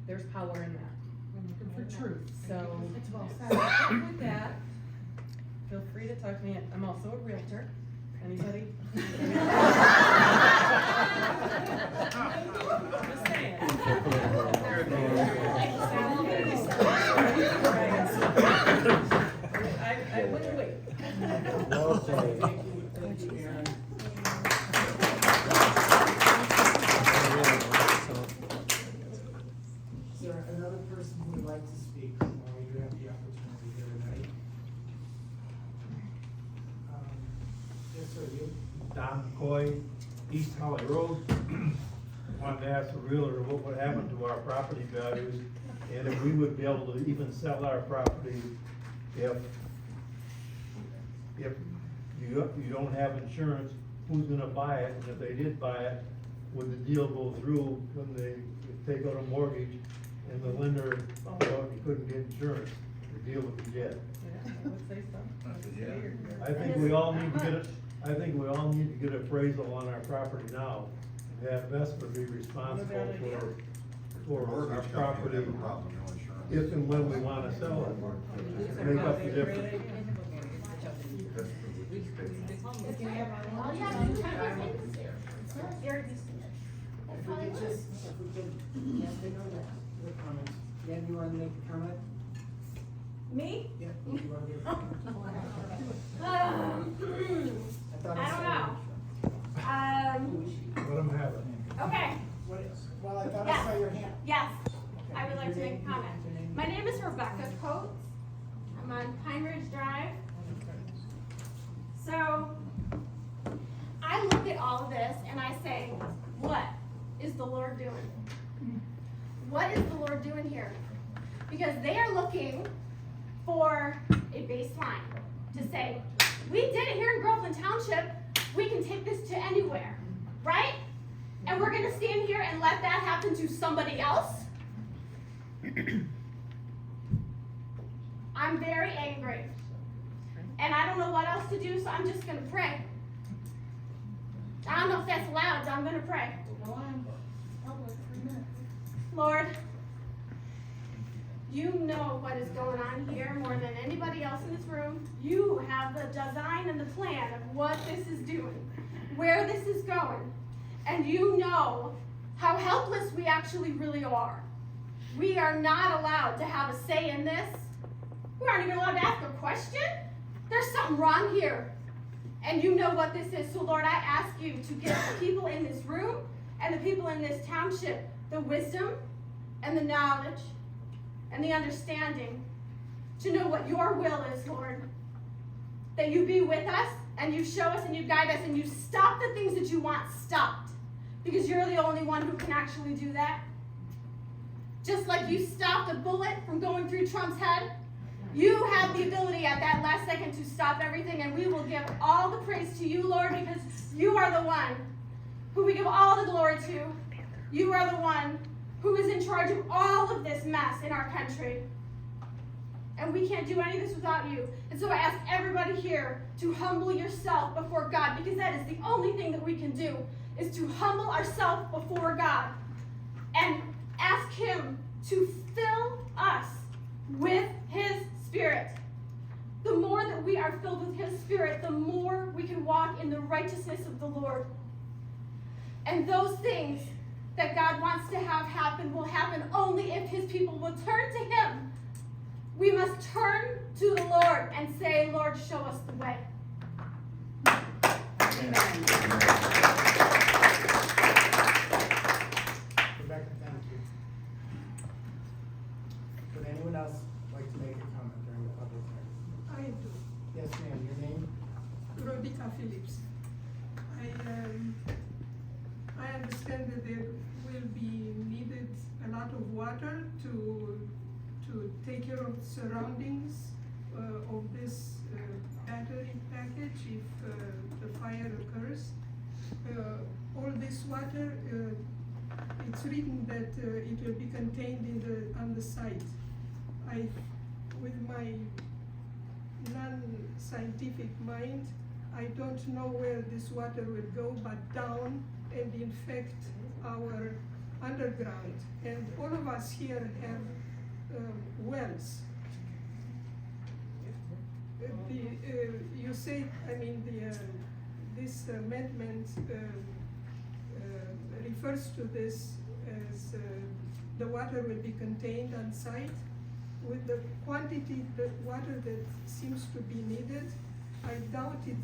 there's power in that. For truth. So with that, feel free to talk to me. I'm also a realtor. Anybody? Just saying. I wouldn't wait. Thank you, Aaron. Is there another person who would like to speak while we do have the opportunity here tonight? Yes, sir, you? Don McCoy, East Holly Road. Wanted to ask the realtor what would happen to our property values, and if we would be able to even sell our property if you don't have insurance, who's gonna buy it? And if they did buy it, would the deal go through when they take out a mortgage and the lender found out you couldn't get insurance? The deal would be dead. Yeah, I would say so. I think we all need to get appraisal on our property now. And have Vesper be responsible for our property if and when we wanna sell it. Make up the difference. Jen, you want to make a comment? Me? Yeah. You want to make a comment? I don't know. Let them have it. Okay, Well, I thought I Yes. saw your hand. yes, Okay. I would like to make a Your comment. name? My name is Rebecca Coates. I'm on Pine Ridge Drive. So, I look at all of this and I say, what is the Lord doing? What is the Lord doing here? Because they are looking for a baseline to say, we did it here in Groveland Township, we can take this to anywhere, right? And we're gonna stand here and let that happen to somebody else? I'm very angry. And I don't know what else to do, so I'm just gonna pray. I don't know if that's allowed, so I'm gonna pray. Lord, you know what is going on here more than anybody else in this room. You have the design and the plan of what this is doing, where this is going. And you know how helpless we actually really are. We are not allowed to have a say in this. We aren't even allowed to ask a question. There's something wrong here. And you know what this is. So Lord, I ask you to give the people in this room and the people in this township the wisdom and the knowledge and the understanding to know what your will is, Lord. That you be with us and you show us and you guide us and you stop the things that you want stopped. Because you're the only one who can actually do that. Just like you stopped a bullet from going through Trump's head, you have the ability at that last second to stop everything, and we will give all the praise to you, Lord, because you are the one who we give all the glory to. You are the one who is in charge of all of this mess in our country. And we can't do any of this without you. And so I ask everybody here to humble yourself before God, because that is the only thing that we can do, is to humble ourselves before God and ask him to fill us with his Spirit. The more that we are filled with his Spirit, the more we can walk in the righteousness of the Lord. And those things that God wants to have happen will happen only if his people will turn to him. We must turn to the Lord and say, Lord, show us the way. Rebecca, thank you. Would anyone else like to make a comment during the public hearing? I do. Yes, ma'am, your name? Rodica Phillips. I understand that there will be needed a lot of water to take care of surroundings of this battery package if the fire occurs. All this water, it's written that it will be contained on the site. With my non-scientific mind, I don't know where this water will go but down and infect our underground. And all of us here have wells. You say, this amendment refers to this as the water will be contained on site. With the quantity of water that seems to be needed, I doubt it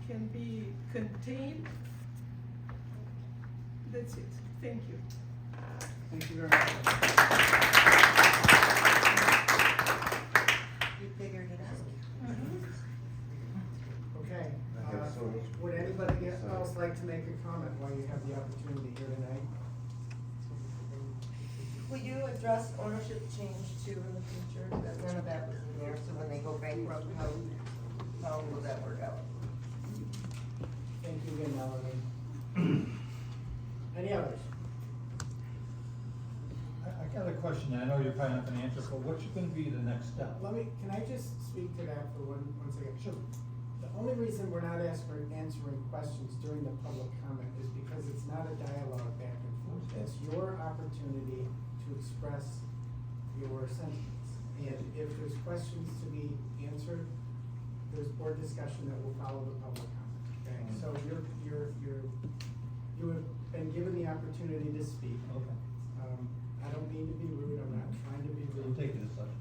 can be contained. That's it. Thank you. Thank you very much. You figured it out. Okay, Okay, so- would anybody else like to make a comment while you have the opportunity here tonight? Will you address ownership change too in the future? That none of that was in there, so when they go bankrupt, how will that work out? Thank you again, Melanie. Any others? I got a question, I know you're probably not gonna answer, but what's gonna be the next step? Can I just speak to that for one second? Sure. The only reason we're not answering questions during the public comment is because it's not a dialogue back and forth. It's your opportunity to express your sentiments. And if there's questions to be answered, there's board discussion that will follow the public comment. Okay, so you have been given the opportunity to speak. Okay. I don't mean to be rude, I'm not trying to be I'm rude. taking this up.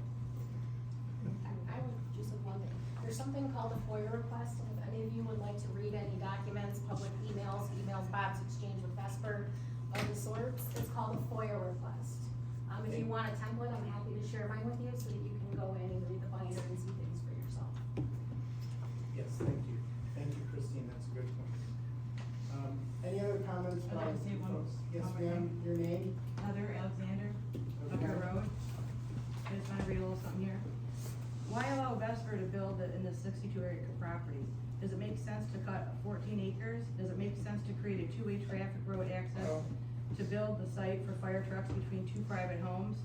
I would just have one thing. There's something called a FOIA request, and if any of you would like to read any documents, public emails Bob's exchanged with Vesper of the if you want a template, I'm happy to share mine with you so that you can go in and read the binder and see things for yourself. Yes, thank you. Thank you, Christine, that's a good point. Any other comments? I'd like to say one folks? Yes, comment. ma'am, your name? Heather Alexander, Upper Road. I just wanna read a little something here. Why allow Vesper to build in the 62-acre property? Does it make sense to cut 14 acres? Does it make sense to create a two-way traffic road access to build the site for fire trucks between two private homes?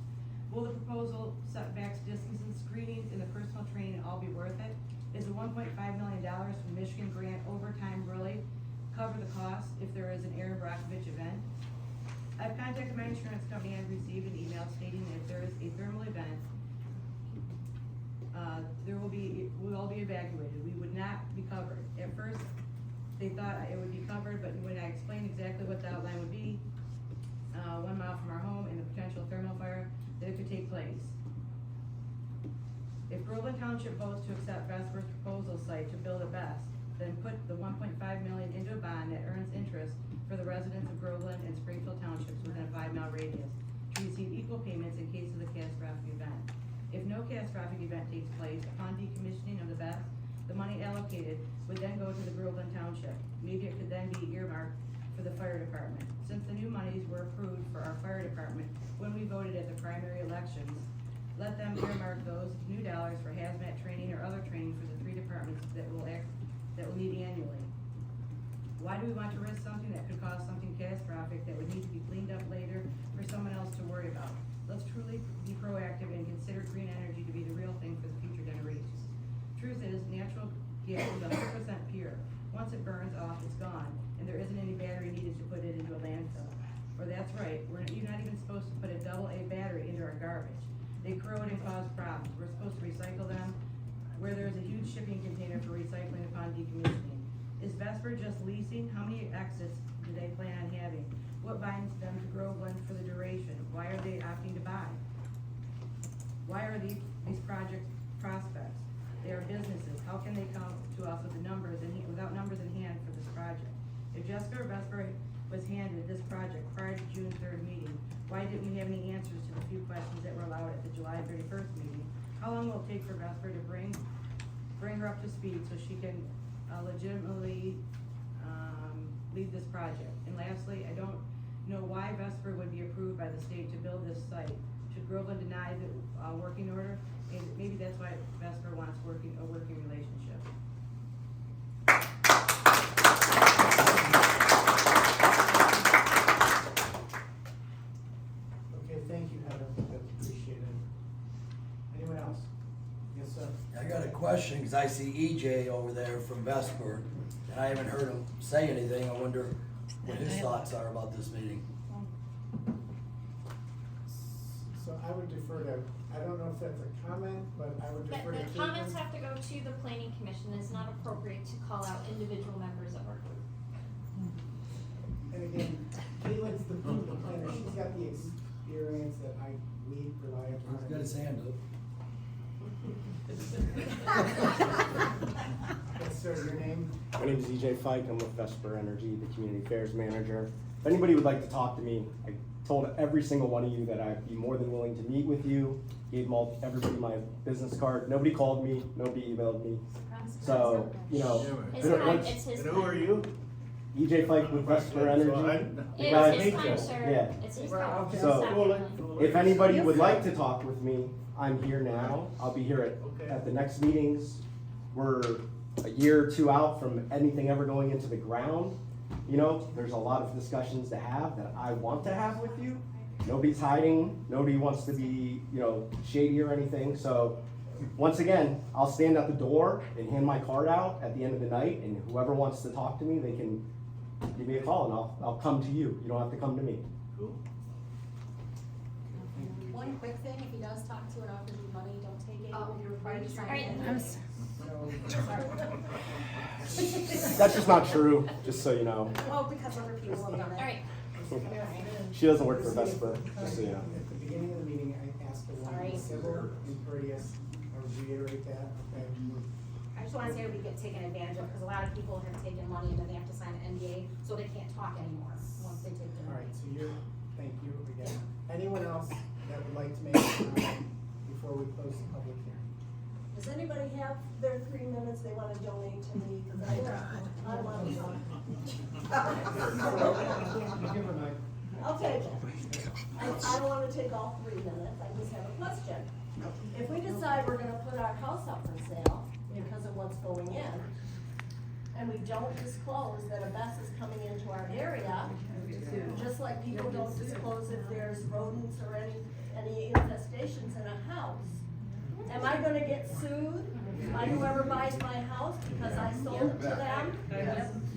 Will the proposal setbacks, distances, screenings, and the personal training all be worth it? Is the $1.5 million from Michigan grant overtime really cover the cost if there is an Aaron Brockovich event? I've contacted my insurance company and received an email stating that if there is a thermal event, we'll all be evacuated. We would not be covered. At first, they thought it would be covered, but when I explained exactly what the outline would be, 1 mile from our home and the potential thermal fire that it could take place. If Groveland Township votes to accept Vesper's proposal site to build a BESS, then put the $1.5 million into a bond that earns interest for the residents of Groveland and Springfield Townships within a 5-mile radius to receive equal payments in case of the catastrophic event. If no catastrophic event takes place upon decommissioning of the BESS, the money allocated would then go to the Groveland Township. Maybe it could then be earmarked for the fire department. Since the new monies were approved for our fire department when we voted at the primary elections, let them earmark those new dollars for hazmat training or other training for the 3 departments that will need annually. Why do we want to risk something that could cause something catastrophic that would need to be cleaned up later for someone else to worry about? Let's truly be proactive and consider green energy to be the real thing for the future generations. Truth is, natural gas is 100% pure. Once it burns off, it's gone, and there isn't any battery needed to put it into a landfill. Or that's right, you're not even supposed to put a AA battery into our garbage. They corrode and cause problems. We're supposed to recycle them where there's a huge shipping container for recycling upon decommissioning. Is Vesper just leasing? How many exits do they plan on having? What binds them to Groveland for the duration? Why are they opting to buy? Why are these projects prospects? They are businesses. How can they come to us with without numbers in hand for this project? If Jessica or Vesper was handed this project prior to June 3rd meeting, why didn't we have any answers to the few questions that were allowed at the July 31st meeting? How long will it take for Vesper to bring her up to speed so she can legitimately lead this project? And lastly, I don't know why Vesper would be approved by the state to build this site. Should Groveland deny the working order? Maybe that's why Vesper wants a working relationship. Okay, thank you, Heather, that's appreciated. Anyone else? Yes, sir. I got a question, because I see EJ over there from Vesper, and I haven't heard him say anything. I wonder what his thoughts are about this meeting. So I would defer to, I don't know if that's a comment, but I would defer to The Caitlin. comments have to go to the planning commission. It's not appropriate to call out individual members of our group. And again, Caitlin's the planner, she's got the experience that we rely upon. He's got his hand up. Yes, sir, your name? My name is EJ Fike. I'm with Vesper Energy, the Community Affairs Manager. If anybody would like to talk to me, I told every single one of you that I'd be more than willing to meet with you. Gave everybody my business card. Nobody called me. Nobody emailed me. So, you know. It's time, it's his And who are you? EJ Fike with Vesper Energy. It's his time, sir. Yeah. It's his time. So, if anybody would like to talk with me, I'm here now. I'll be here at the next meetings. We're a year or 2 out from anything ever going into the ground. You know, there's a lot of discussions to have that I want to have with you. Nobody's hiding. Nobody wants to be, you know, shady or anything. So, once again, I'll stand at the door and hand my card out at the end of the night, and whoever wants to talk to me, they can give me a call, and I'll come to you. You don't have to come to me. Cool. One quick thing, if he does talk to and offers you money, don't take it. You're required to sign Alright. it. That's just not true, just so you know. Well, because other people have done it. Alright. She doesn't work for Vesper, just so you know. At the beginning of the meeting, I asked her one Sorry. civil and courteous, I'll reiterate that, okay? I just wanna say we get taken advantage of, because a lot of people have taken money and then they have to sign an NDA, so they can't talk anymore once they take their All money. right, so thank you again. Anyone else that would like to make a comment before we close the public hearing? Does anybody have their 3 minutes they wanna donate to me, cause I want to talk. Give her a mic. I'll take it. I don't wanna take all 3 minutes, I just have a question. If we decide we're gonna put our house up for sale because of what's going in, and we don't disclose that a bus is coming into our area, just like people don't disclose if there's rodents or any infestations in a house, am I gonna get sued by whoever buys my house because I sold it to them?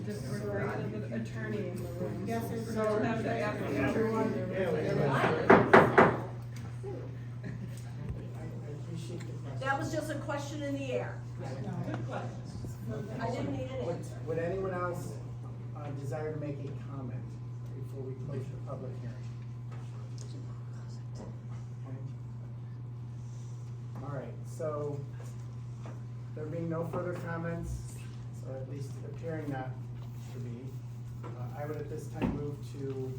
Just refer to the attorney in the room. Yes, So have the applicant. That was just a question in the air. Good question. I didn't need an answer. Would anyone else desire to make a comment before we close the public hearing? Okay. All right, so there being no further comments, or at least appearing not to be, I would at this time move to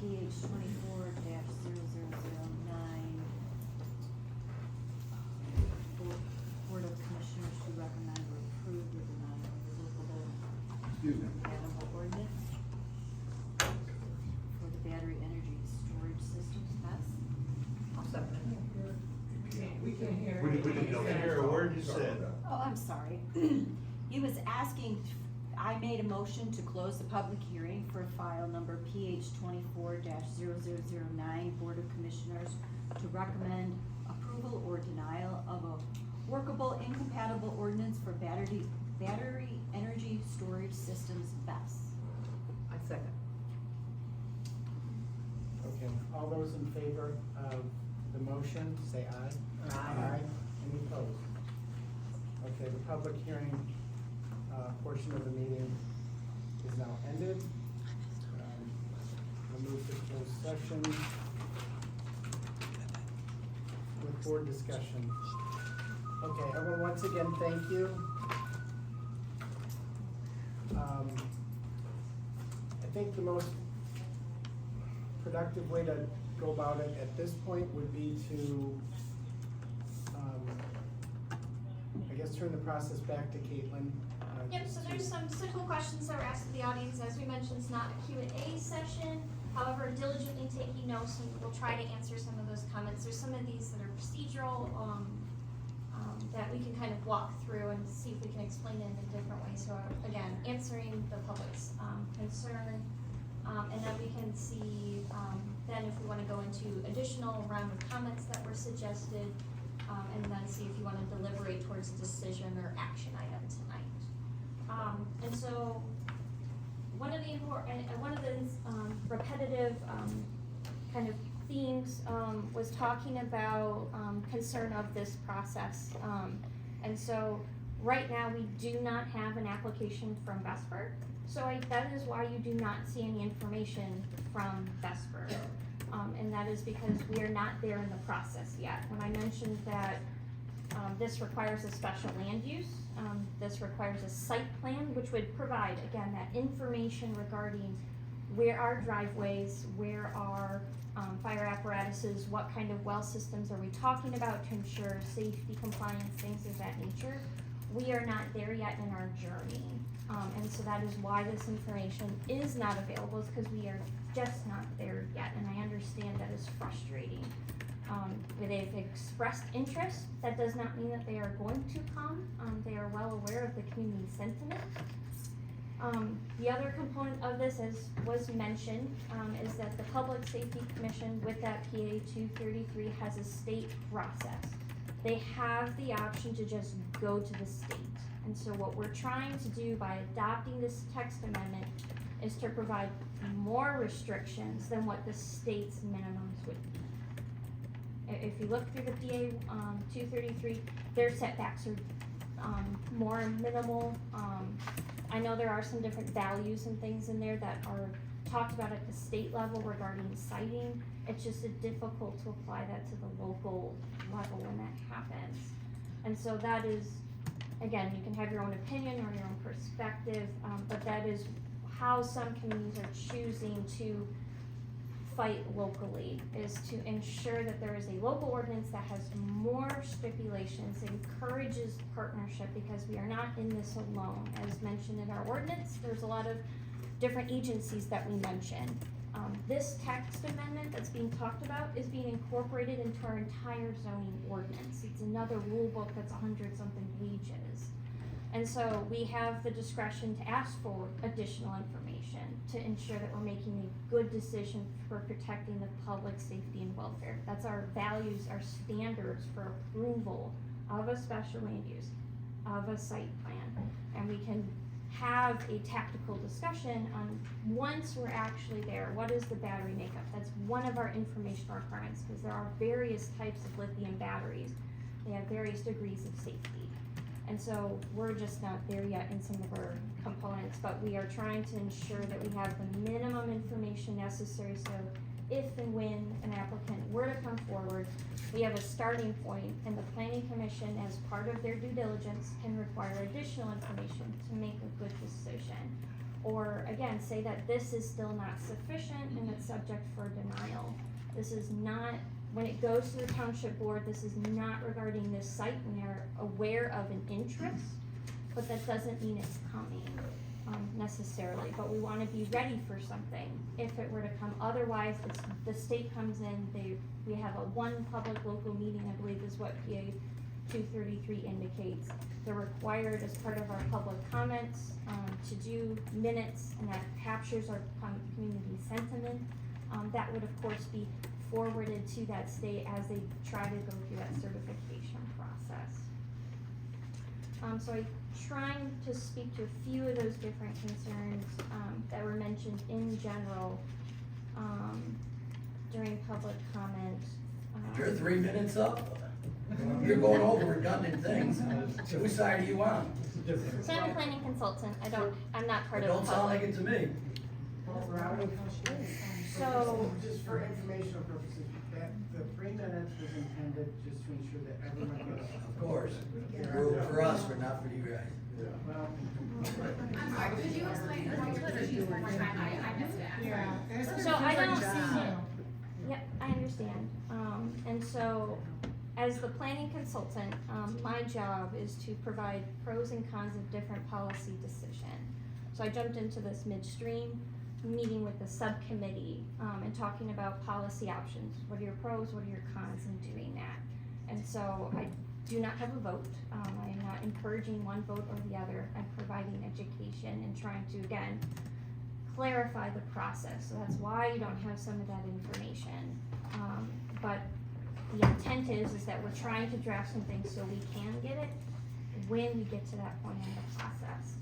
PH 24-0009. Board of Commissioners to recommend or approve or deny the revocable compatible ordinance for the battery energy storage systems test. I'll second it. We can hear a word you said. Oh, I'm sorry. He was asking, I made a motion to close the public hearing for file number PH 24-0009, Board of Commissioners to recommend approval or denial of a workable incompatible ordinance for battery energy storage systems BESS. I second. Okay, all those in favor of the motion, say aye. Aye. Any opposed? Okay, the public hearing, portion of the meeting is now ended. We'll move to closed session with board discussion. Okay, everyone, once again, thank you. I think the most productive way to go about it at this point would be to, I guess, turn the process back to Caitlin. Yep, so there's some simple questions that were asked of the audience. As we mentioned, it's not a Q&A session. However, diligently taking notes, and we'll try to answer some of those comments. There's some of these that are procedural, that we can kind of walk through and see if we can explain it in a different way. So again, answering the public's concern, and then we can see, then if we wanna go into additional round of comments that were suggested, and then see if you wanna deliberate towards a decision or action item tonight. And so, one of the repetitive, kind of themes, was talking about, concern of this process. And so, right now, we do not have an application from Vesper. So that is why you do not see any information from Vesper. And that is because we are not there in the process yet. When I mentioned that this requires a special land use, this requires a site plan, which would provide, again, that information regarding where are driveways, where are fire apparatuses, what kind of well systems are we talking about to ensure safety, compliance, things of that nature. We are not there yet in our journey. And so that is why this information is not available, is because we are just not there yet, and I understand that is frustrating. They've expressed interest. That does not mean that they are going to come. They are well aware of the community sentiment. The other component of this, as was mentioned, is that the Public Safety Commission with that PA 233 has a state process. They have the option to just go to the state. And so what we're trying to do by adopting this text amendment is to provide more restrictions than what the state's minimums would be. If you look through the PA 233, their setbacks are more minimal. I know there are some different values and things in there that are talked about at the state level regarding siting. It's just difficult to apply that to the local level when that happens. And so that is again, you can have your own opinion or your own perspective, but that is how some communities are choosing to fight locally, is to ensure that there is a local ordinance that has more stipulations, encourages partnership, because we are not in this alone. As mentioned in our ordinance, there's a lot of different agencies that we mention. This text amendment that's being talked about is being incorporated into our entire zoning ordinance. It's another rule book that's 100-something pages. And so we have the discretion to ask for additional information to ensure that we're making a good decision for protecting the public safety and welfare. That's our values, our standards for approval of a special land use, of a site plan. And we can have a tactical discussion on, once we're actually there, what is the battery makeup? That's one of our informational requirements, because there are various types of lithium batteries. They have various degrees of safety. And so we're just not there yet in some of our components, but we are trying to ensure that we have the minimum information necessary, so if and when an applicant were to come forward, we have a starting point, and the planning commission, as part of their due diligence, can require additional information to make a good decision. Or again, say that this is still not sufficient and it's subject for denial. This is not, when it goes to the township board, this is not regarding this site, and they're aware of an interest, but that doesn't mean it's coming necessarily. But we want to be ready for something if it were to come. Otherwise, the state comes in, we have a one public local meeting, I believe is what PA 233 indicates. They're required as part of our public comments to do minutes, and that captures our community sentiment. That would of course be forwarded to that state as they try to go through that certification process. So I'm trying to speak to a few of those different concerns that were mentioned in general during public comment. You're 3 minutes up. You're going over redundant things. Which side are you on? So I'm a planning consultant. I'm not part It of don't the sound public. like it to me. So, Just for informational purposes, that, the 3 minutes was intended just to ensure that everyone gets. Of course. For us, but not for you guys. Well. I'm sorry, could you explain the issues one more time? I missed it. Yeah. so I don't see, yep, I understand. And so, as the planning consultant, my job is to provide pros and cons of different policy decisions. So I jumped into this midstream, meeting with the subcommittee, and talking about policy options. What are your pros, what are your cons in doing that? And so I do not have a vote. I am not encouraging one vote or the other. I'm providing education and trying to, again, clarify the process. So that's why you don't have some of that information. But the intent is that we're trying to draft something so we can get it when we get to that point in the process.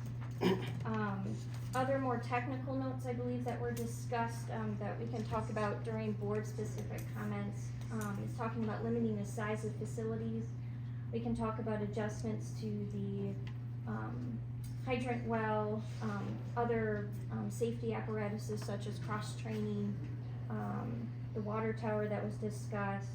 Other more technical notes, I believe, that were discussed, that we can talk about during board-specific comments, is talking about limiting the size of facilities. We can talk about adjustments to the hydrant well, other safety apparatuses such as cross-training, the water tower that was discussed.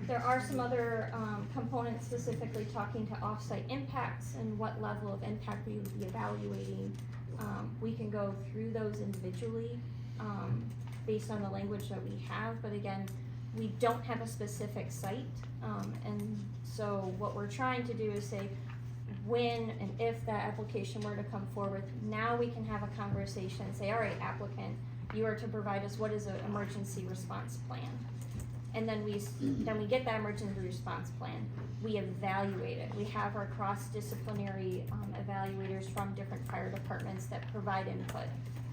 There are some other components specifically talking to off-site impacts and what level of impact we would be evaluating. We can go through those individually based on the language that we have, but again, we don't have a specific site. And so what we're trying to do is say, when and if that application were to come forward, now we can have a conversation and say, all right, applicant, you are to provide us what is an emergency response plan. And then we get that emergency response plan. We evaluate it. We have our cross-disciplinary evaluators from different fire departments that provide input.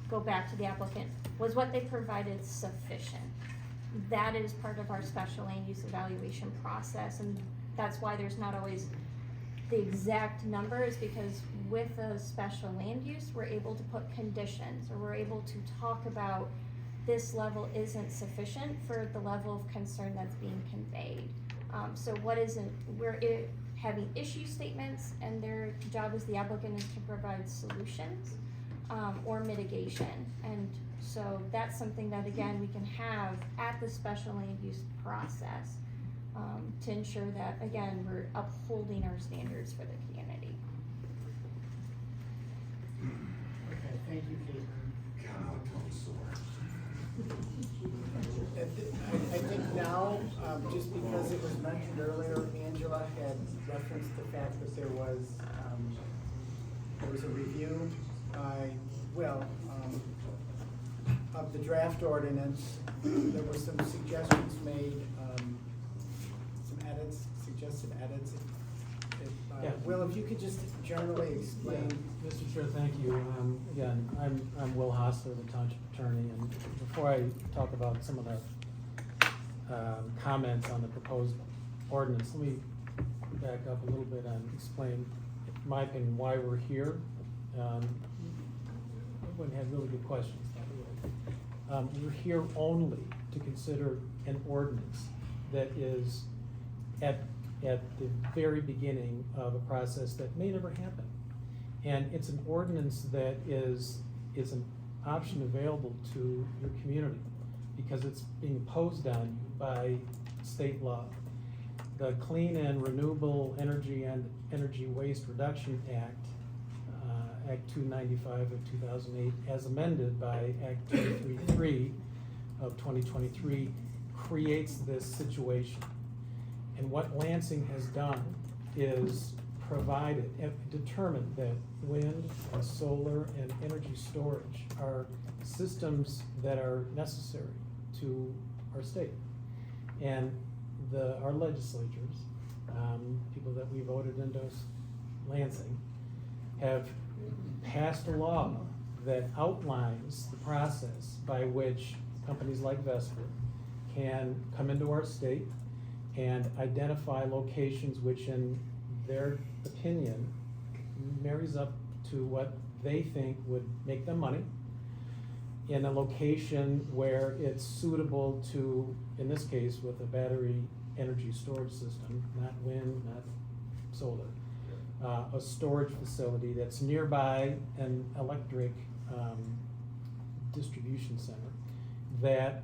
Go back to the applicant. Was what they provided sufficient? That is part of our special land use evaluation process, and that's why there's not always the exact numbers, because with a special land use, we're able to put conditions, or we're able to talk about this level isn't sufficient for the level of concern that's being conveyed. So what isn't, we're having issue statements, and their job as the applicant is to provide solutions. or mitigation. And so that's something that, again, we can have at the special land use process, to ensure that, again, we're upholding our standards for the community. Okay, thank you, Kate. I think now, just because it was mentioned earlier, Angela had referenced the fact that there was a review by Will, of the draft ordinance. There were some suggestions made, suggested edits. Yeah. Will, if you could just generally explain. Mr. Chair, thank you. Again, I'm Will Hostler, the Township Attorney, and before I talk about some of the comments on the proposed ordinance, let me back up a little bit and explain, in my opinion, why we're here. Everyone had really good questions, by the way. We're here only to consider an ordinance that is at the very beginning of a process that may never happen. And it's an ordinance that is an option available to your community because it's being imposed on you by state law. The Clean and Renewable Energy and Energy Waste Reduction Act, Act 295 of 2008, as amended by Act 233 of 2023, creates this situation. And what Lansing has done is provided and determined that wind and solar and energy storage are systems that are necessary to our state. And our legislatures, people that we voted into Lansing, have passed a law that outlines the process by which companies like Vesper can come into our state and identify locations which, in their opinion, marries up to what they think would make them money, in a location where it's suitable to, in this case, with a battery energy storage system, not wind, not solar, a storage facility that's nearby an electric distribution center that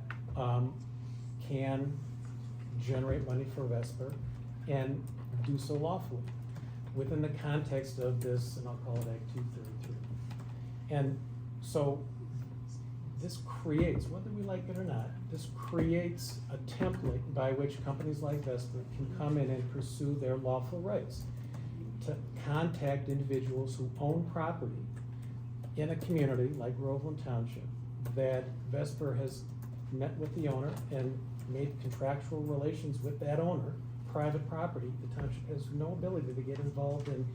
can generate money for Vesper and do so lawfully within the context of this, and I'll call it Act 233. And so this creates, whether we like it or not, this creates a template by which companies like Vesper can come in and pursue their lawful rights to contact individuals who own property in a community like Groveland Township that Vesper has met with the owner and made contractual relations with that owner, private property. The township has no ability to get involved in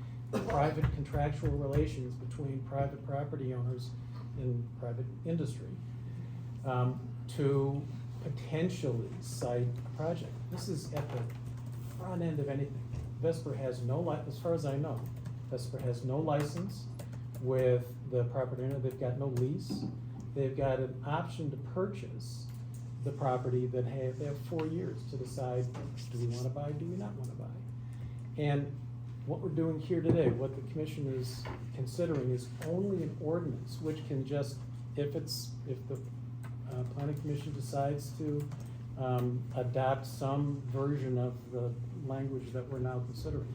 private contractual relations between private property owners and private industry to potentially cite a project. This is at the front end of anything. Vesper has no, as far as I know, Vesper has no license with the property owner. They've got no lease. They've got an option to purchase the property that they have 4 years to decide, do we want to buy, do we not want to buy? And what we're doing here today, what the commission is considering, is only an ordinance which can just, if the planning commission decides to adopt some version of the language that we're now considering,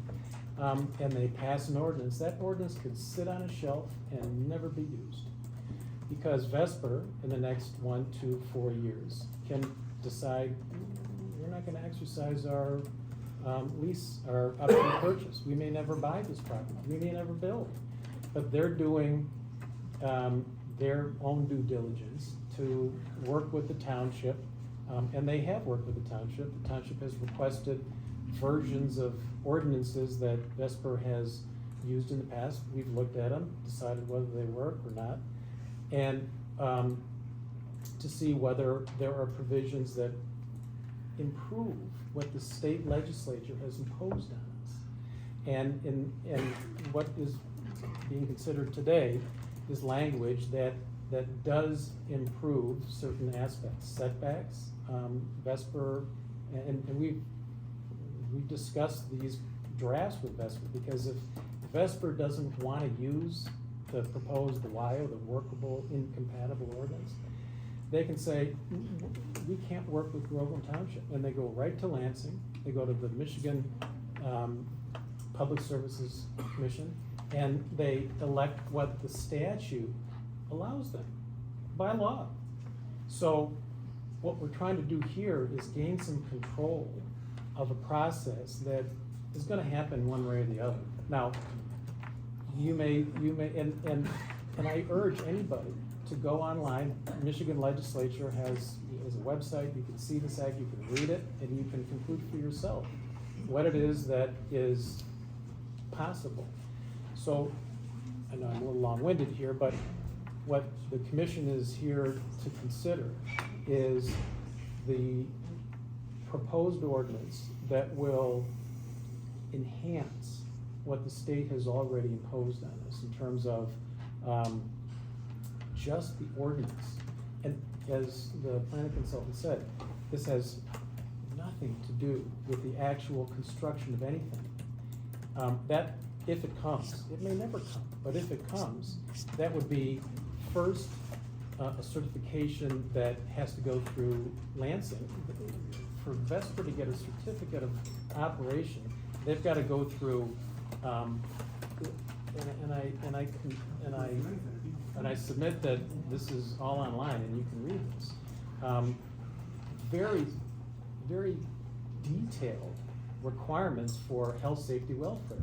and they pass an ordinance, that ordinance could sit on a shelf and never be used. Because Vesper, in the next 1, 2, 4 years, can decide, we're not gonna exercise our lease, our option to purchase. We may never buy this property, we may never build. But they're doing their own due diligence to work with the township, and they have worked with the township. The township has requested versions of ordinances that Vesper has used in the past. We've looked at them, decided whether they work or not, and to see whether there are provisions that improve what the state legislature has imposed on us. And what is being considered today is language that does improve certain aspects, setbacks. Vesper, and we've discussed these drafts with Vesper, because if Vesper doesn't want to use to propose the Y or the workable incompatible ordinance, they can say, we can't work with Groveland Township, and they go right to Lansing, they go to the Michigan, Public Services Commission, and they elect what the statute allows them, by law. So, what we're trying to do here is gain some control of a process that is gonna happen one way or the other. Now, you may, and I urge anybody to go online. Michigan legislature has a website, you can see this act, you can read it, and you can conclude for yourself what it is that is possible. So, I know I'm a little long-winded here, but what the commission is here to consider is the proposed ordinance that will enhance what the state has already imposed on us in terms of just the ordinance. And as the planning consultant said, this has nothing to do with the actual construction of anything. That, if it comes, it may never come, but if it comes, that would be first a certification that has to go through Lansing. For Vesper to get a certificate of operation, they've got to go through, and I submit that this is all online and you can read this. Very, very detailed requirements for health, safety, welfare,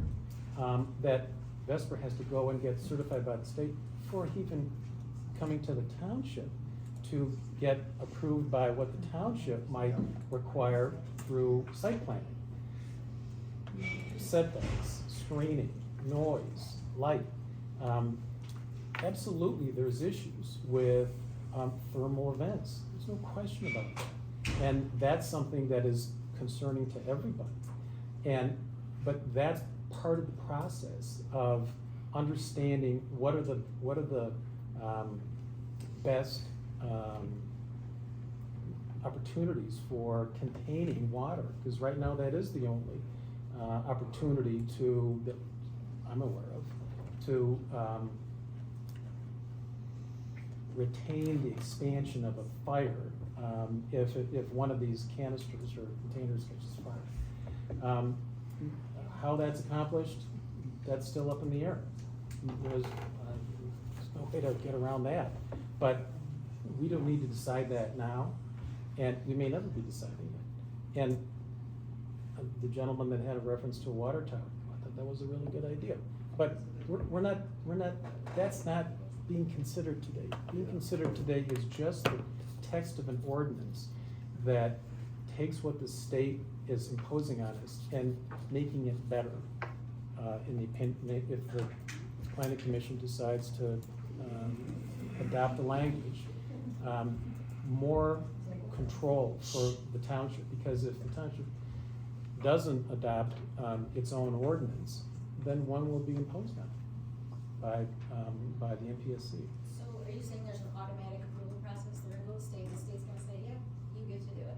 that Vesper has to go and get certified by the state before even coming to the township to get approved by what the township might require through site planning. Setbacks, screening, noise, light. Absolutely, there's issues with thermal events. There's no question about that. And that's something that is concerning to everybody. But that's part of the process of understanding what are the best opportunities for containing water, because right now that is the only opportunity that I'm aware of to retain the expansion of a fire if one of these canisters or containers catches fire. How that's accomplished, that's still up in the air. There's no way to get around that. But we don't need to decide that now, and we may never be deciding it. And the gentleman that had a reference to a water tower, I thought that was a really good idea. But we're not, that's not being considered today. Being considered today is just the text of an ordinance that takes what the state is imposing on us and making it better. In the opinion, if the planning commission decides to adopt the language, more control for the township, because if the township doesn't adopt its own ordinance, then one will be imposed on it by the MPSC. So are you saying there's an automatic approval process? They're gonna go to the state, the state's gonna say, yeah, you get to do it?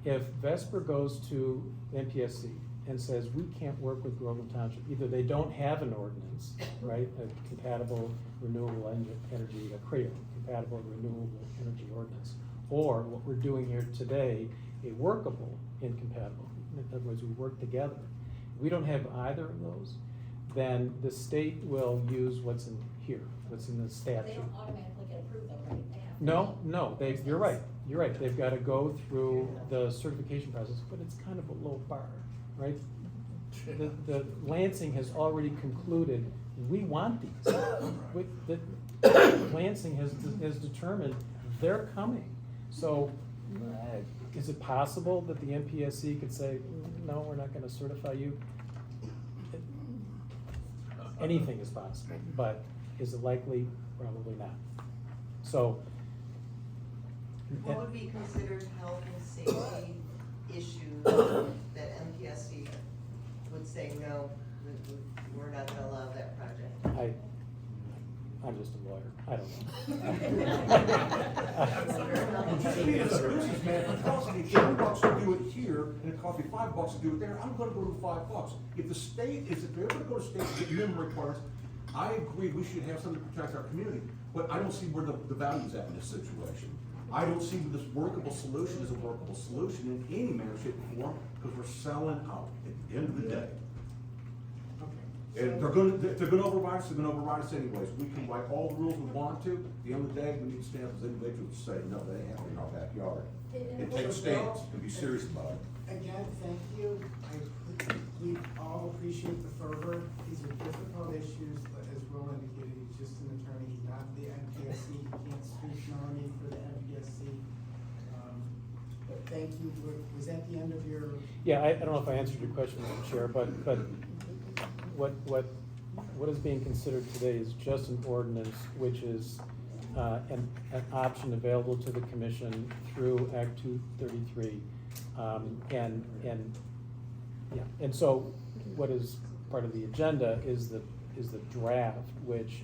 If Vesper goes to MPSC and says, we can't work with Groveland Township, either they don't have an ordinance, right, a compatible renewable energy, a CREO, compatible renewable energy ordinance, or what we're doing here today, a workable incompatible. In other words, we work together. If we don't have either of those, then the state will use what's in here, what's in the statute. They don't automatically get approved though, right? They have to. No, you're right, they've gotta go through the certification process, but it's kind of a low bar, right? The Lansing has already concluded, we want these. Lansing has determined they're coming. So, is it possible that the MPSC could say, no, we're not gonna certify you? Anything is possible, but is it likely? Probably not. So. What would be considered health and safety issues that MPSC would say, no, we're not gonna allow that project? I'm just a lawyer, I don't Services, man, it costs me $10 to do it here, and it costs me $5 to do it there, I'm gonna go to the $5. If the state, if they're gonna go to state and get minimum requirements, I agree, we should have something to protect our community, but I don't see where the value's at in this situation. I don't see where this workable solution is a workable solution in any manner, shape, or form, because we're selling out at the end of the day. And if they're gonna override us, they're gonna override us anyways. We can write all the rules we want to. At the end of the day, we need to stand as individuals and say, no, that ain't happening in our backyard. And take a stance and be serious about it. Again, thank you. We all appreciate the fervor. These are difficult issues, but as Will indicated, he's just an attorney, he's not the MPSC, he can't speak normally for the MPSC. But thank you. Was that the end of your? Yeah, I don't know if I answered your question, Madam Chair, but what is being considered today is just an ordinance, which is an option available to the commission through Act 233. And so what is part of the agenda is the draft, which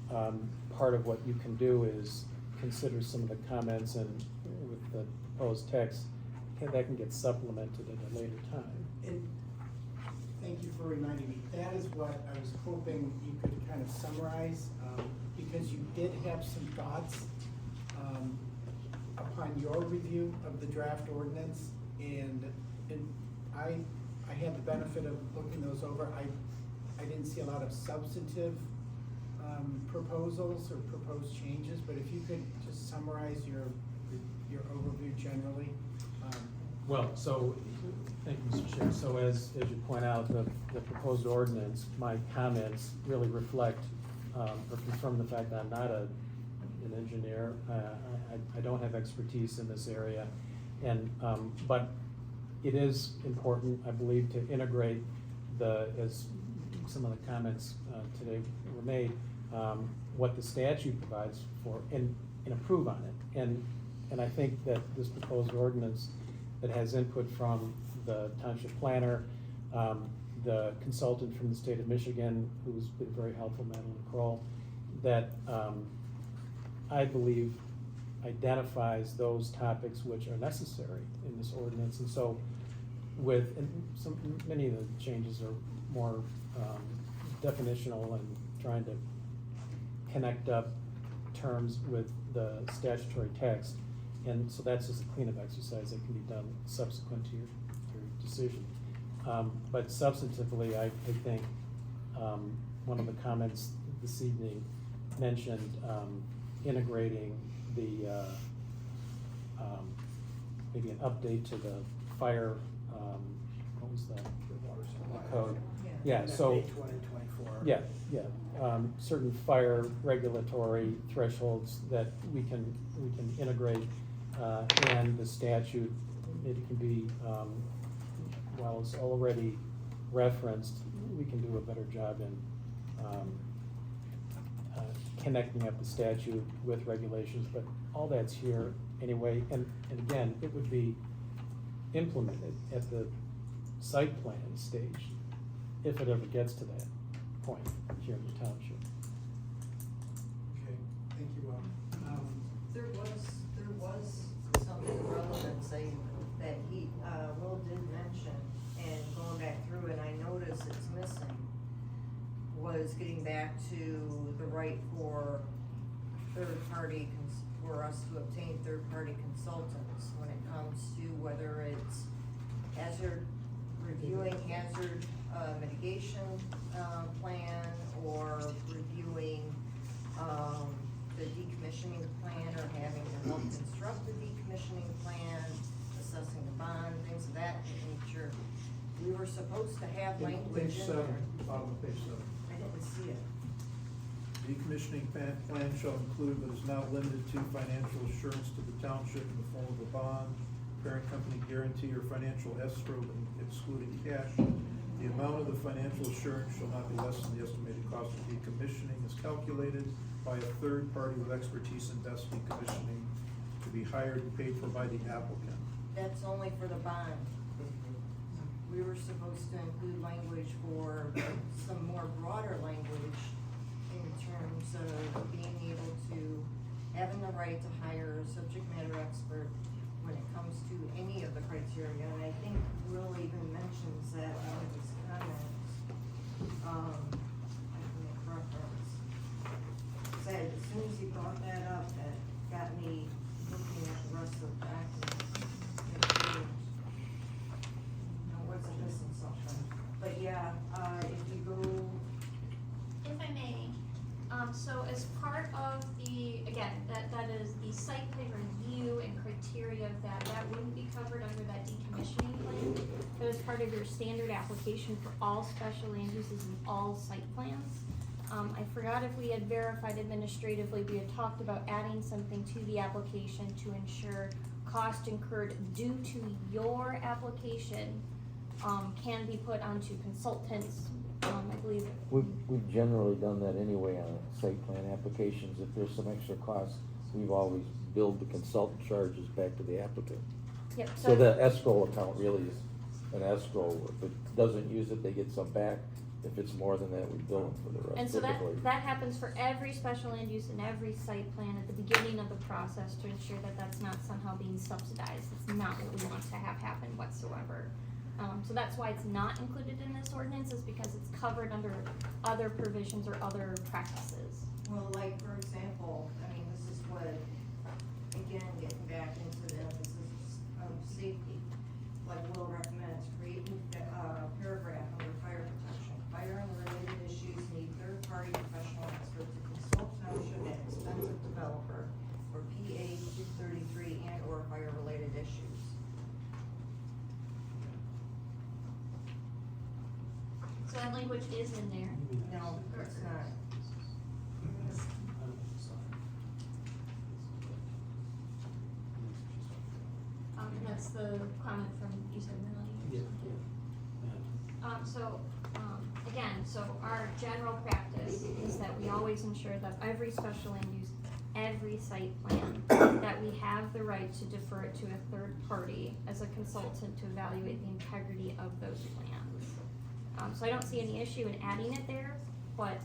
part of what you can do is consider some of the comments and with the proposed text, that can get supplemented at a later time. And thank you for reminding me. That is what I was hoping you could kind of summarize, because you did have some thoughts upon your review of the draft ordinance, and I had the benefit of looking those over. I didn't see a lot of substantive proposals or proposed changes, but if you could just summarize your overview generally. Well, so, thank you, Mr. Chair. So as you point out, the proposed ordinance, my comments really reflect or confirm the fact that I'm not an engineer. I don't have expertise in this area, and but it is important, I believe, to integrate as some of the comments today were made, what the statute provides for and improve on it. And I think that this proposed ordinance that has input from the township planner, the consultant from the state of Michigan, who's been very helpful, Madeline Kroll, that I believe identifies those topics which are necessary in this ordinance. And so many of the changes are more definitional and trying to connect up terms with the statutory text. And so that's just a cleanup exercise that can be done subsequent to your decision. But substantively, I think one of the comments this evening mentioned integrating the maybe an update to the fire, what was that? The code. Yeah, so. 2024. Yeah. Certain fire regulatory thresholds that we can integrate, and the statute, it can be, while it's already referenced, we can do a better job in connecting up the statute with regulations, but all that's here anyway, and again, it would be implemented at the site plan stage, if it ever gets to that point here in the township. Okay, thank you, Will. There was something relevant saying that Will did mention, and going back through and I noticed it's missing, was getting back to the right for for us to obtain third-party consultants when it comes to whether it's reviewing hazard mitigation plan, or reviewing the decommissioning plan, or having to help construct the decommissioning plan, assessing the bond, things of that nature. We were supposed to have language Page in there. 7, bottom of page 7. I didn't see it. Decommissioning plan shall include, but is not limited to, financial assurance to the township in the form of a bond, parent company guarantee, or financial escrow excluding cash. The amount of the financial assurance shall not be less than the estimated cost of decommissioning as calculated by a third party with expertise in best decommissioning, to be hired and paid for by the applicant. That's only for the bond. We were supposed to include language for some more broader language in terms of being able to, having the right to hire a subject matter expert when it comes to any of the criteria. And I think Will even mentions that in his comments. I can correct soon as he brought that up, that got me looking at the rest of the document. Now, what's missing something? But yeah, if you go, If I may, so as part of the, again, that is the site plan review and criteria of that wouldn't be covered under that decommissioning plan. But as part of your standard application for all special land uses and all site plans. I forgot if we had verified administratively, we had talked about adding something to the application to ensure cost incurred due to your application, can be put onto consultants, I believe. We've generally done that anyway on site plan applications. If there's some extra costs, we've always billed the consultant charges back to the applicant. Yep, So the escrow account really is an escrow. If it doesn't use it, they get some back. If it's more than that, we bill them for the rest. And so typically. that happens for every special land use and every site plan at the beginning of the process to ensure that that's not somehow being subsidized. It's not what we want to have happen whatsoever. So that's why it's not included in this ordinance, is because it's covered under other provisions or other practices. well, like, for example, I mean, this is what, again, getting back into the emphasis of safety. Like Will recommends, create a paragraph under fire protection. Fire and related issues need third-party professional expert to consult township and expensive developer for PA 233 and or fire-related issues. So that language is in there. No, it's not. And that's the comment from, you said Melanie? Again, so our general practice is that we always ensure that every special land use, every site plan, that we have the right to defer it to a third party as a consultant to evaluate the integrity of those plans. So I don't see any issue in adding it there, but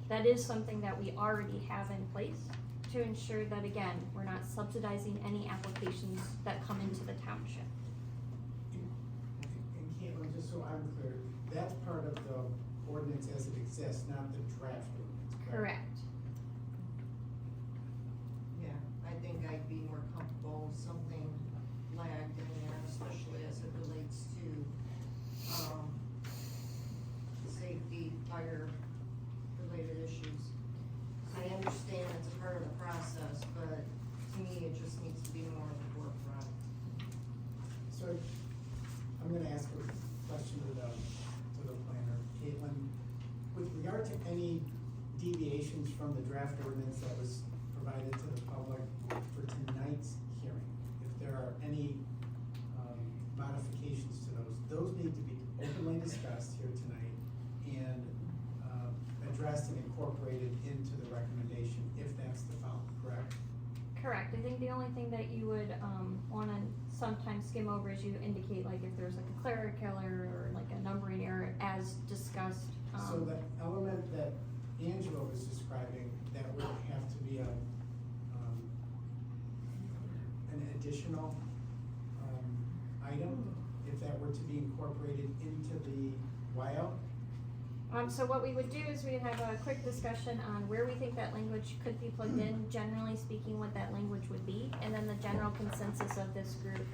that is something that we already have in place to ensure that, again, we're not subsidizing any applications that come into the township. And Caitlin, just so I'm clear, that's part of the ordinance as it exists, not the draft ordinance, correct? Correct. Yeah, I think I'd be more comfortable with something lagged in there, especially as it relates to, safety, fire-related issues. I understand it's a part of the process, but to me, it just needs to be more of the forefront. So, I'm gonna ask a question to the planner. Caitlin, with regard to any deviations from the draft ordinance that was provided to the public for tonight's hearing, if there are any modifications to those need to be openly discussed here tonight and addressed and incorporated into the recommendation, if that's the found, correct? Correct. I think the only thing that you would wanna sometimes skim over is you indicate, like, if there's like a clerical error or like a numbering error as discussed. So the element that Angela was describing, that would have to be an additional item, if that were to be incorporated into the WIO? So what we would do is we'd have a quick discussion on where we think that language could be plugged in, generally speaking, what that language would be, and then the general consensus of this group.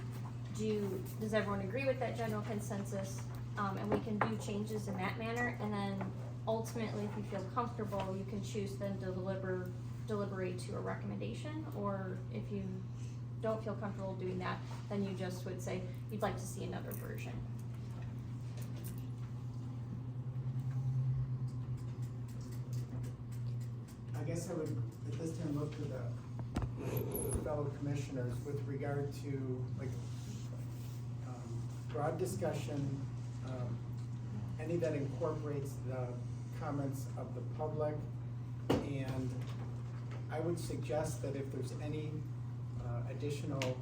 Does everyone agree with that general consensus? And we can do changes in that manner, and then ultimately, if you feel comfortable, you can choose then to deliberate to a recommendation, or if you don't feel comfortable doing that, then you just would say you'd like to see another version. I guess I would, at this time, look to the fellow commissioners with regard to, like, broad discussion, any that incorporates the comments of the public, and I would suggest that if there's any additional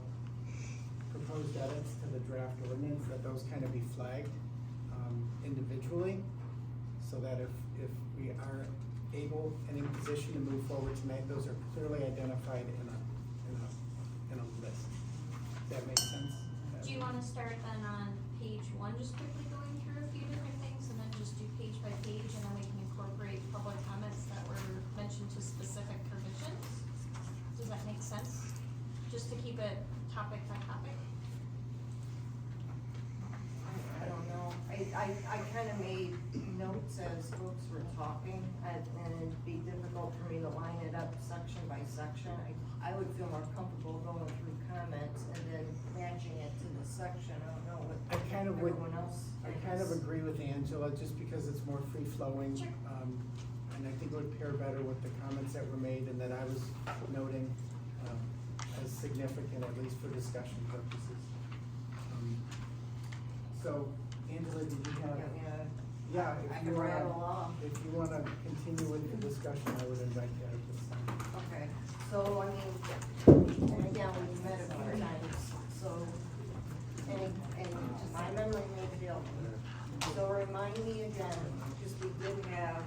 proposed edits to the draft ordinance, that those kind of be flagged individually, so that if we are able and in position to move forward tonight, those are clearly identified in a list. Does that make sense? Do you wanna start then on page one, just quickly going through a few different things, and then just do page by page, and then we can incorporate public comments that were mentioned to specific provisions? just to keep it topic by topic. I don't know, I kind of made notes as folks were talking, and it'd be difficult for me to line it up section by section. I would feel more comfortable going through comments and then matching it to the section. I don't know what I kind of would, everyone else I kind of thinks. agree with Angela, just because it's more free-flowing. Sure. And I think it would pair better with the comments that were made and that I was noting, as significant, at least for discussion purposes. So, Angela, did you have? Yeah, I if you can wanna, rattle off. if you wanna continue with the discussion, I would invite you at this time. Okay, so I mean, and again, we've met a few times, so, and my memory may fail me. So remind me again, because we did have,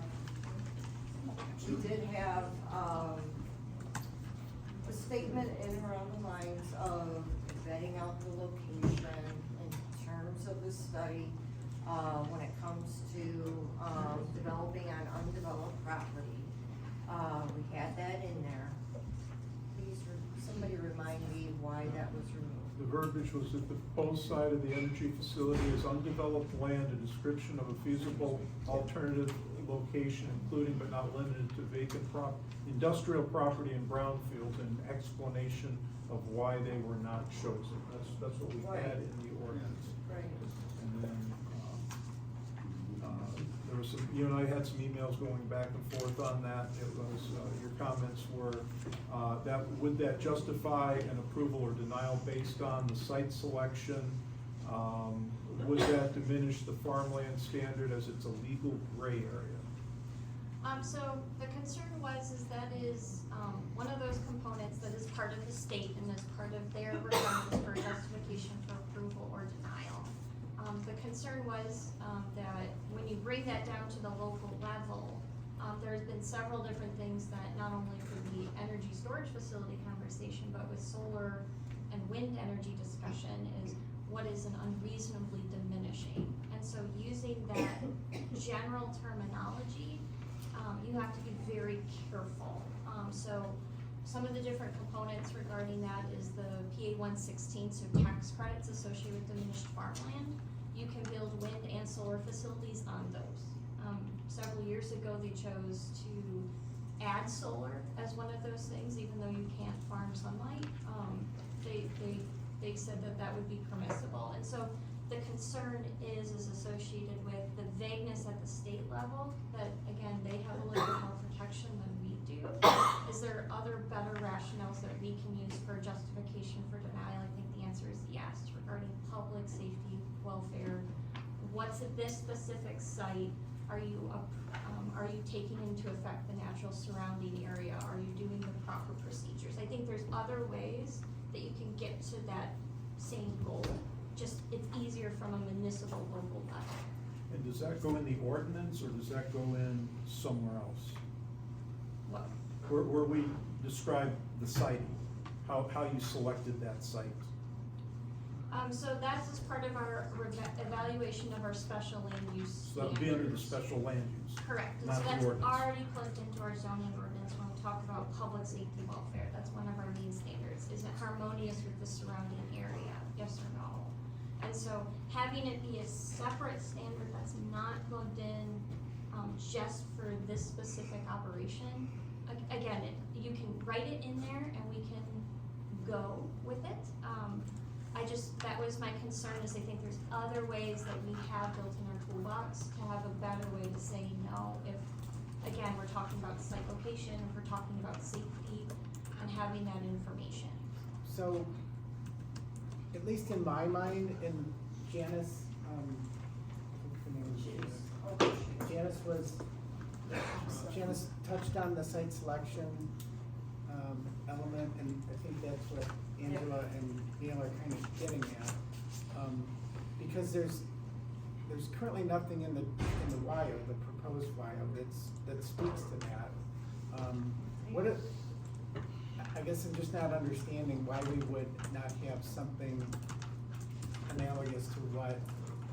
a statement in around the lines of vetting out the location in terms of the study, when it comes to, developing on undeveloped property. We had that in there. Please, somebody remind me why that was removed. The verbiage was that the proposed site of the energy facility is undeveloped land, a description of a feasible alternative location, including but not limited to vacant industrial property and brownfields, and explanation of why they were not chosen. That's what we had in the ordinance. Right. And then, there was some, you and I had some emails going back and forth on that. It was, your comments were, would that justify an approval or denial based on the site selection? Would that diminish the farmland standard as it's a legal gray area? So the concern is that is, one of those components that is part of the state and is part of their requirements for justification for approval or denial. The concern was, that when you bring that down to the local level, there's been several different things that not only for the energy storage facility conversation, but with solar and wind energy discussion is what is an unreasonably diminishing. And so using that general terminology, you have to be very careful. So some of the different components regarding that is the PA 116, so tax credits associated with diminished farmland. You can build wind and solar facilities on those. Several years ago, they chose to add solar as one of those things, even though you can't farm sunlight. They said that that would be permissible. And so the concern is associated with the vagueness at the state level, that again, they have a little bit more protection than we do. Is there other better rationales that we can use for justification for denial? I think the answer is yes, regarding public safety, welfare. What's at this specific site? Are you taking into effect the natural surrounding area? Are you doing the proper procedures? I think there's other ways that you can get to that same goal. Just, it's easier from a municipal local level. And does that go in the ordinance, or does that go in somewhere else? What? Where we describe the site, how you selected that site? So that's as part of our evaluation of our special land use So that would be under the standards. special land use. Correct, and not so the that's ordinance. already plugged into our zoning ordinance when we talk about public safety welfare. That's one of our main standards. Is it harmonious with the surrounding area, yes or no? And so having it be a separate standard that's not plugged in, just for this specific operation, again, you can write it in there and we can go with it. That was my concern, is I think there's other ways that we have built in our toolbox to have a better way to say no if, again, we're talking about site location, if we're talking about safety and having that information. So, at least in my mind, and Janice, Janice touched on the site selection, element, and I think that's what Angela and Neil are kind of getting at. Because there's currently nothing in the WIO, the proposed WIO, that speaks to that. I guess I'm just not understanding why we would not have something analogous to what,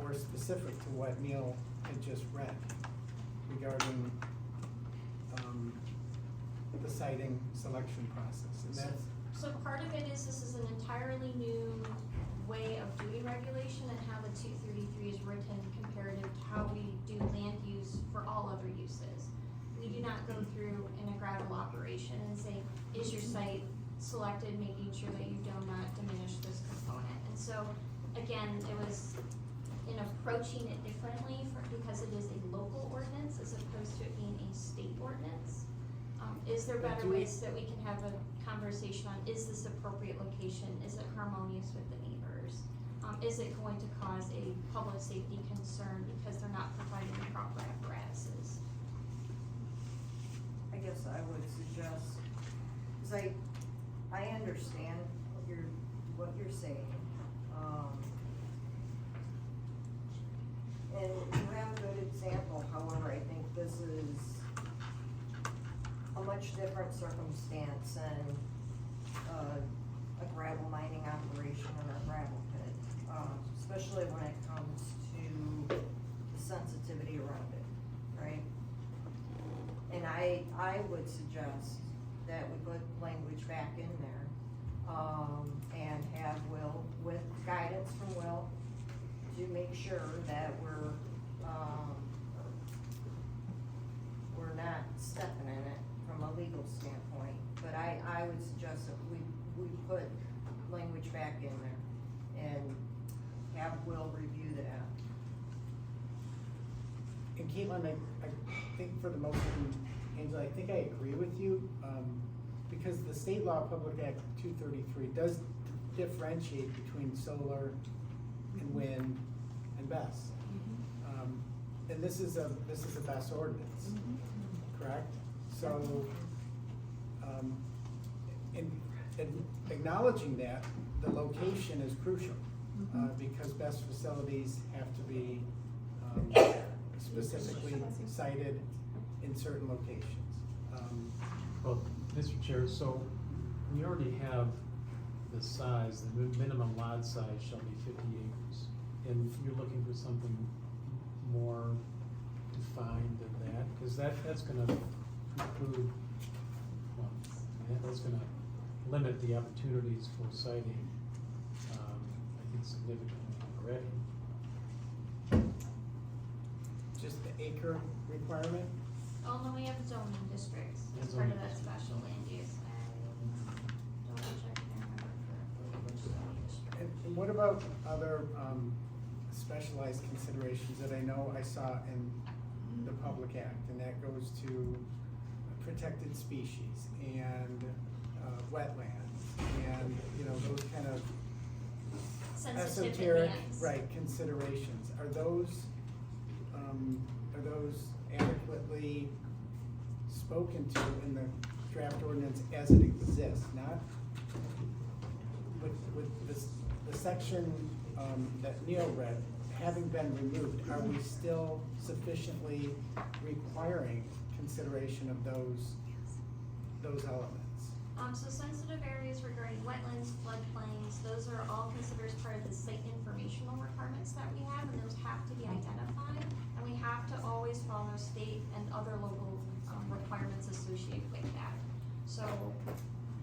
or specific to what Neil had just read regarding the siting selection process. And that's, So part of it is this is an entirely new way of doing regulation and how the 233 is written comparative to how we do land use for all other uses. We do not go through in a gravel operation and say, is your site selected, making sure that you do not diminish this component. And so, again, it was in approaching it differently because it is a local ordinance as opposed to it being a state ordinance. Is there But better do we- ways that we can have a conversation on, is this appropriate location? Is it harmonious with the neighbors? Is it going to cause a public safety concern because they're not providing the proper apparatuses? I guess I would suggest, cause I understand what you're saying. And you have a good example, however, I think this is a much different circumstance than a gravel mining operation or a gravel pit, especially when it comes to the sensitivity around it, right? And I would suggest that we put language back in there, and have Will, with guidance from Will, to make sure that we're not stepping in it from a legal standpoint. But I would suggest that we put language back in there and have Will review that. And Caitlin, I think for the most part, Angela, I think I agree with you, because the state law Public Act 233 does differentiate between solar and wind and BESS. And this is a BESS ordinance, correct? So, in acknowledging that, the location is crucial, because BESS facilities have to be specifically cited in certain locations. Well, Mr. Chair, so we already have the size, the minimum lot size shall be 50 acres. And you're looking for something more defined than that? Because that's gonna preclude, well, that's gonna limit the opportunities for siting, I think significantly already. Just the acre requirement? Oh, no, we have zoning districts as part of that special land use. Double check, I can't remember correctly which zoning district. And what about other specialized considerations that I know I saw in the Public Act, and that goes to protected species and wetlands and, those kind of Sensitive esoteric, lands. right, considerations. Are those adequately spoken to in the draft ordinance as it exists? Not with this, the section that Neil read having been removed, are we still sufficiently requiring consideration of those elements? So sensitive areas regarding wetlands, floodplains, those are all considered as part of the site informational requirements that we have, and those have to be identified. And we have to always follow state and other local requirements associated with that. So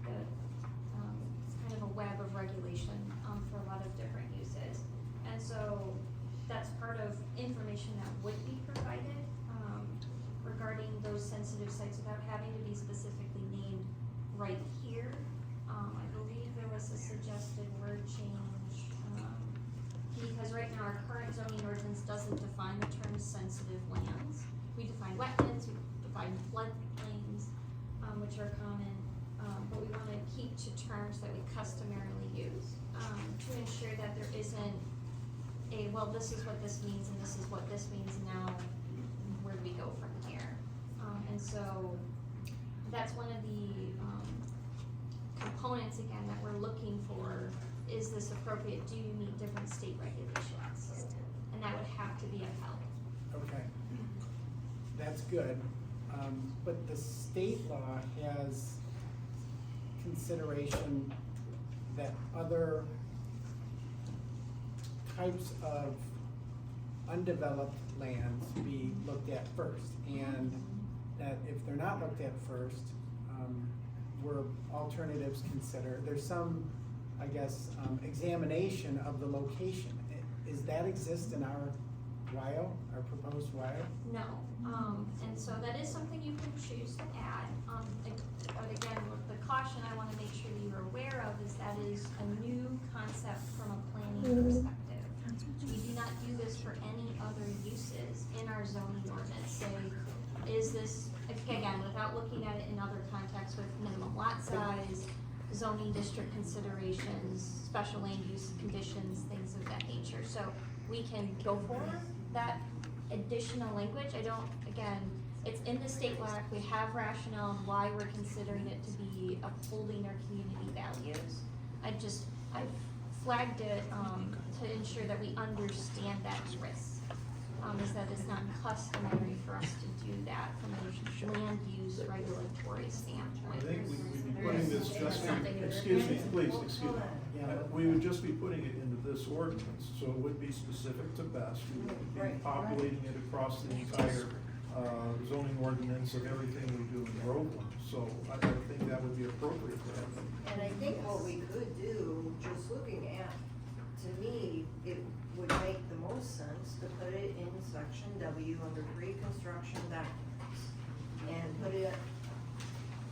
it's kind of a web of regulation for a lot of different uses. And so that's part of information that would be provided regarding those sensitive sites without having to be specifically named right here. I believe there was a suggested word change, because right now our current zoning ordinance doesn't define the term sensitive lands. We define wetlands, we define floodplains, which are common, but we wanna keep to terms that we customarily use, to ensure that there isn't well, this is what this means and this is what this means, now where do we go from here? And so that's one of the components, again, that we're looking for. Is this appropriate? Do you meet different state regulations? And that would have to be upheld. Okay, that's good, but the state law has consideration that other types of undeveloped lands be looked at first, and that if they're not looked at first, were alternatives considered. There's some, I guess, examination of the location. Is that exist in our WIO, our proposed WIO? No, and so that is something you can choose to add, but again, with the caution I wanna make sure that you're aware of is that is a new concept from a planning perspective. We do not do this for any other uses in our zoning ordinance, say, is this, again, without looking at it in other contexts with minimum lot size, zoning district considerations, special land use conditions, things of that nature, so we can go for that additional language. I don't, again, it's in the state law, we have rationale on why we're considering it to be upholding our community values. I've flagged it, to ensure that we understand that risk, is that it's not customary for us to do that from a land use regulatory standpoint. I think we'd be putting this just, excuse me, we would just be putting it into this ordinance, so it would be specific to Best. We would be populating it across the entire zoning ordinance of everything we do in Groveland, so I think that would be appropriate to have. And I think what we could do, just looking at, to me, it would make the most sense to put it in section W under pre-construction documents. And put it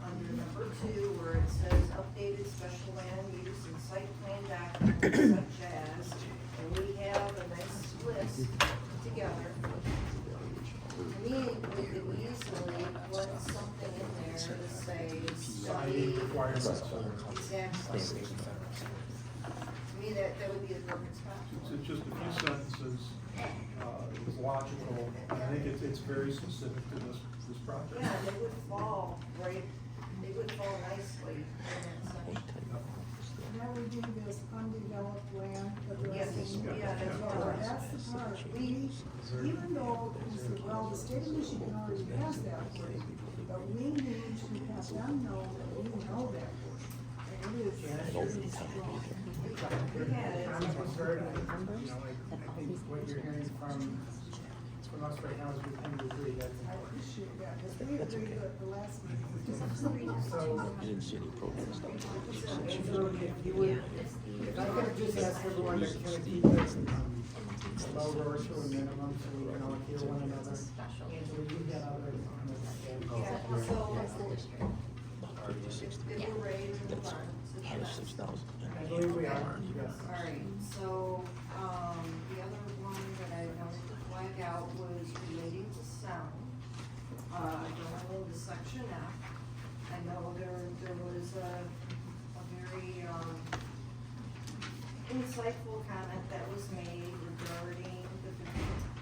under number 2 where it says updated special land use and site plan documents such as, and we have a nice list together. To me, we could easily put something in there to say study. Exactly. To me, that would be the perfect spot. It's just a few sentences, it's logical, and I think it's very specific to this project. Yeah, they would fall nicely in that section. Now we do this undeveloped land addressing. Yeah, that's right. That's the part, we, even though, well, the state of Michigan already has that word, but we need to have them know that we know that word. And it is very strong. Comment was heard, you know, I think what you're hearing from us right now is we tend to agree that's I important. appreciate that, because we agreed at the last meeting. So, Andrew, if you would, if I could just ask everyone to kind of keep this, lower or to a minimum, so we can all hear one another. Angela, you had other comments. Yeah, so, if we're ready to move on to the next. I believe we are, yes. Alright, so, the other one that I wanted to flag out was relating to sound. Going into section F, I know there was a very, insightful comment that was made regarding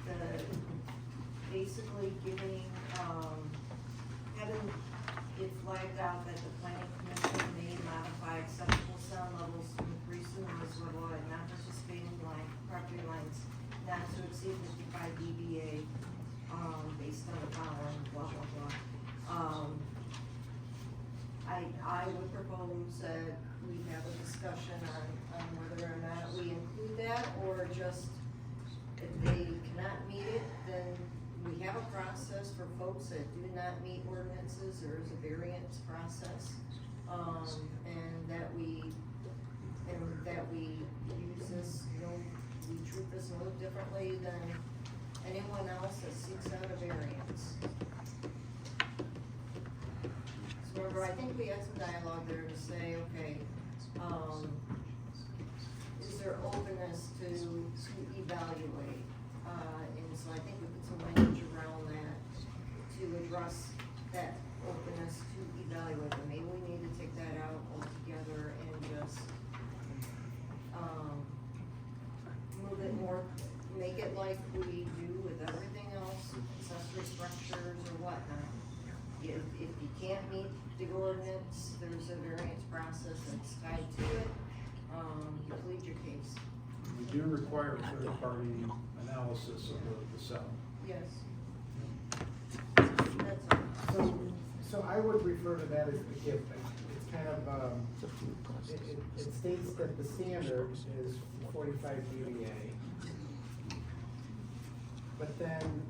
the basically giving, having it flagged out that the planning commission may modify acceptable sound levels to increase the noise level at non-participating property lines not to exceed 55 dBA, based on the following, blah, blah, blah. I would propose that we have a discussion on whether or not we include that, or just, if they cannot meet it, then we have a process for folks that do not meet ordinances. There is a variance process, and that we use this, we treat this no differently than anyone else that seeks out a variance. So remember, I think we had some dialogue there to say, okay, is there openness to evaluate? And so I think we put some language around that to address that openness to evaluate. But maybe we need to take that out altogether and just, move it more, make it like we do with everything else, accessory structures or whatnot. If you can't meet the ordinance, there's a variance process that's tied to it, you plead your case. We do require third-party analysis of the sound. Yes. That's all. So I would refer to that as the gift. It's kind of, it states that the standard is 45 dBA. But then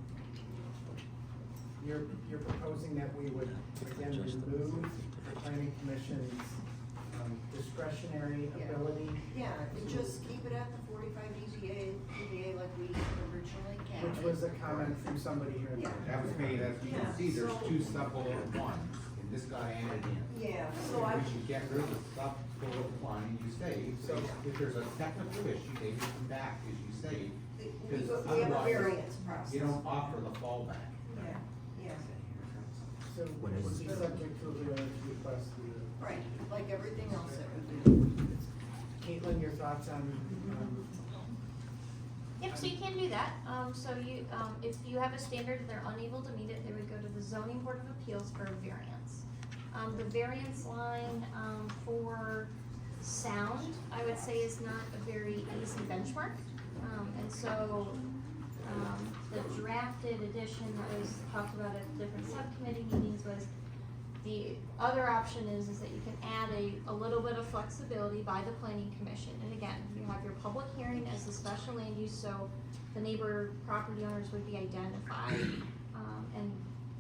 you're proposing that we would, again, remove the planning planning commission's discretionary Yeah. ability, Yeah, and just keep it at the 45 dBA like we originally which counted. was a comment from somebody here. Yeah. That was made, as you Yeah, can see, there's so- two sub-bullet ones, and this got added in. Yeah, so I, We should get rid of the sub-bullet one, you say, so if there's a technical issue, they will come back, as you say. we Because have a otherwise, variance process. you don't offer the fallback. Yeah, yeah, So it would be subject to the request. right, like everything else that we do. Caitlin, your thoughts on, Yep, so you can do that. So you, if you have a standard and they're unable to meet it, they would go to the zoning board of appeals for a variance. The variance line, for sound, I would say is not a very easy benchmark. And so, the drafted edition that was talked about at different subcommittee meetings was the other option is that you can add a little bit of flexibility by the planning commission. And again, you have your public hearing as the special land use, so the neighbor property owners would be identified. And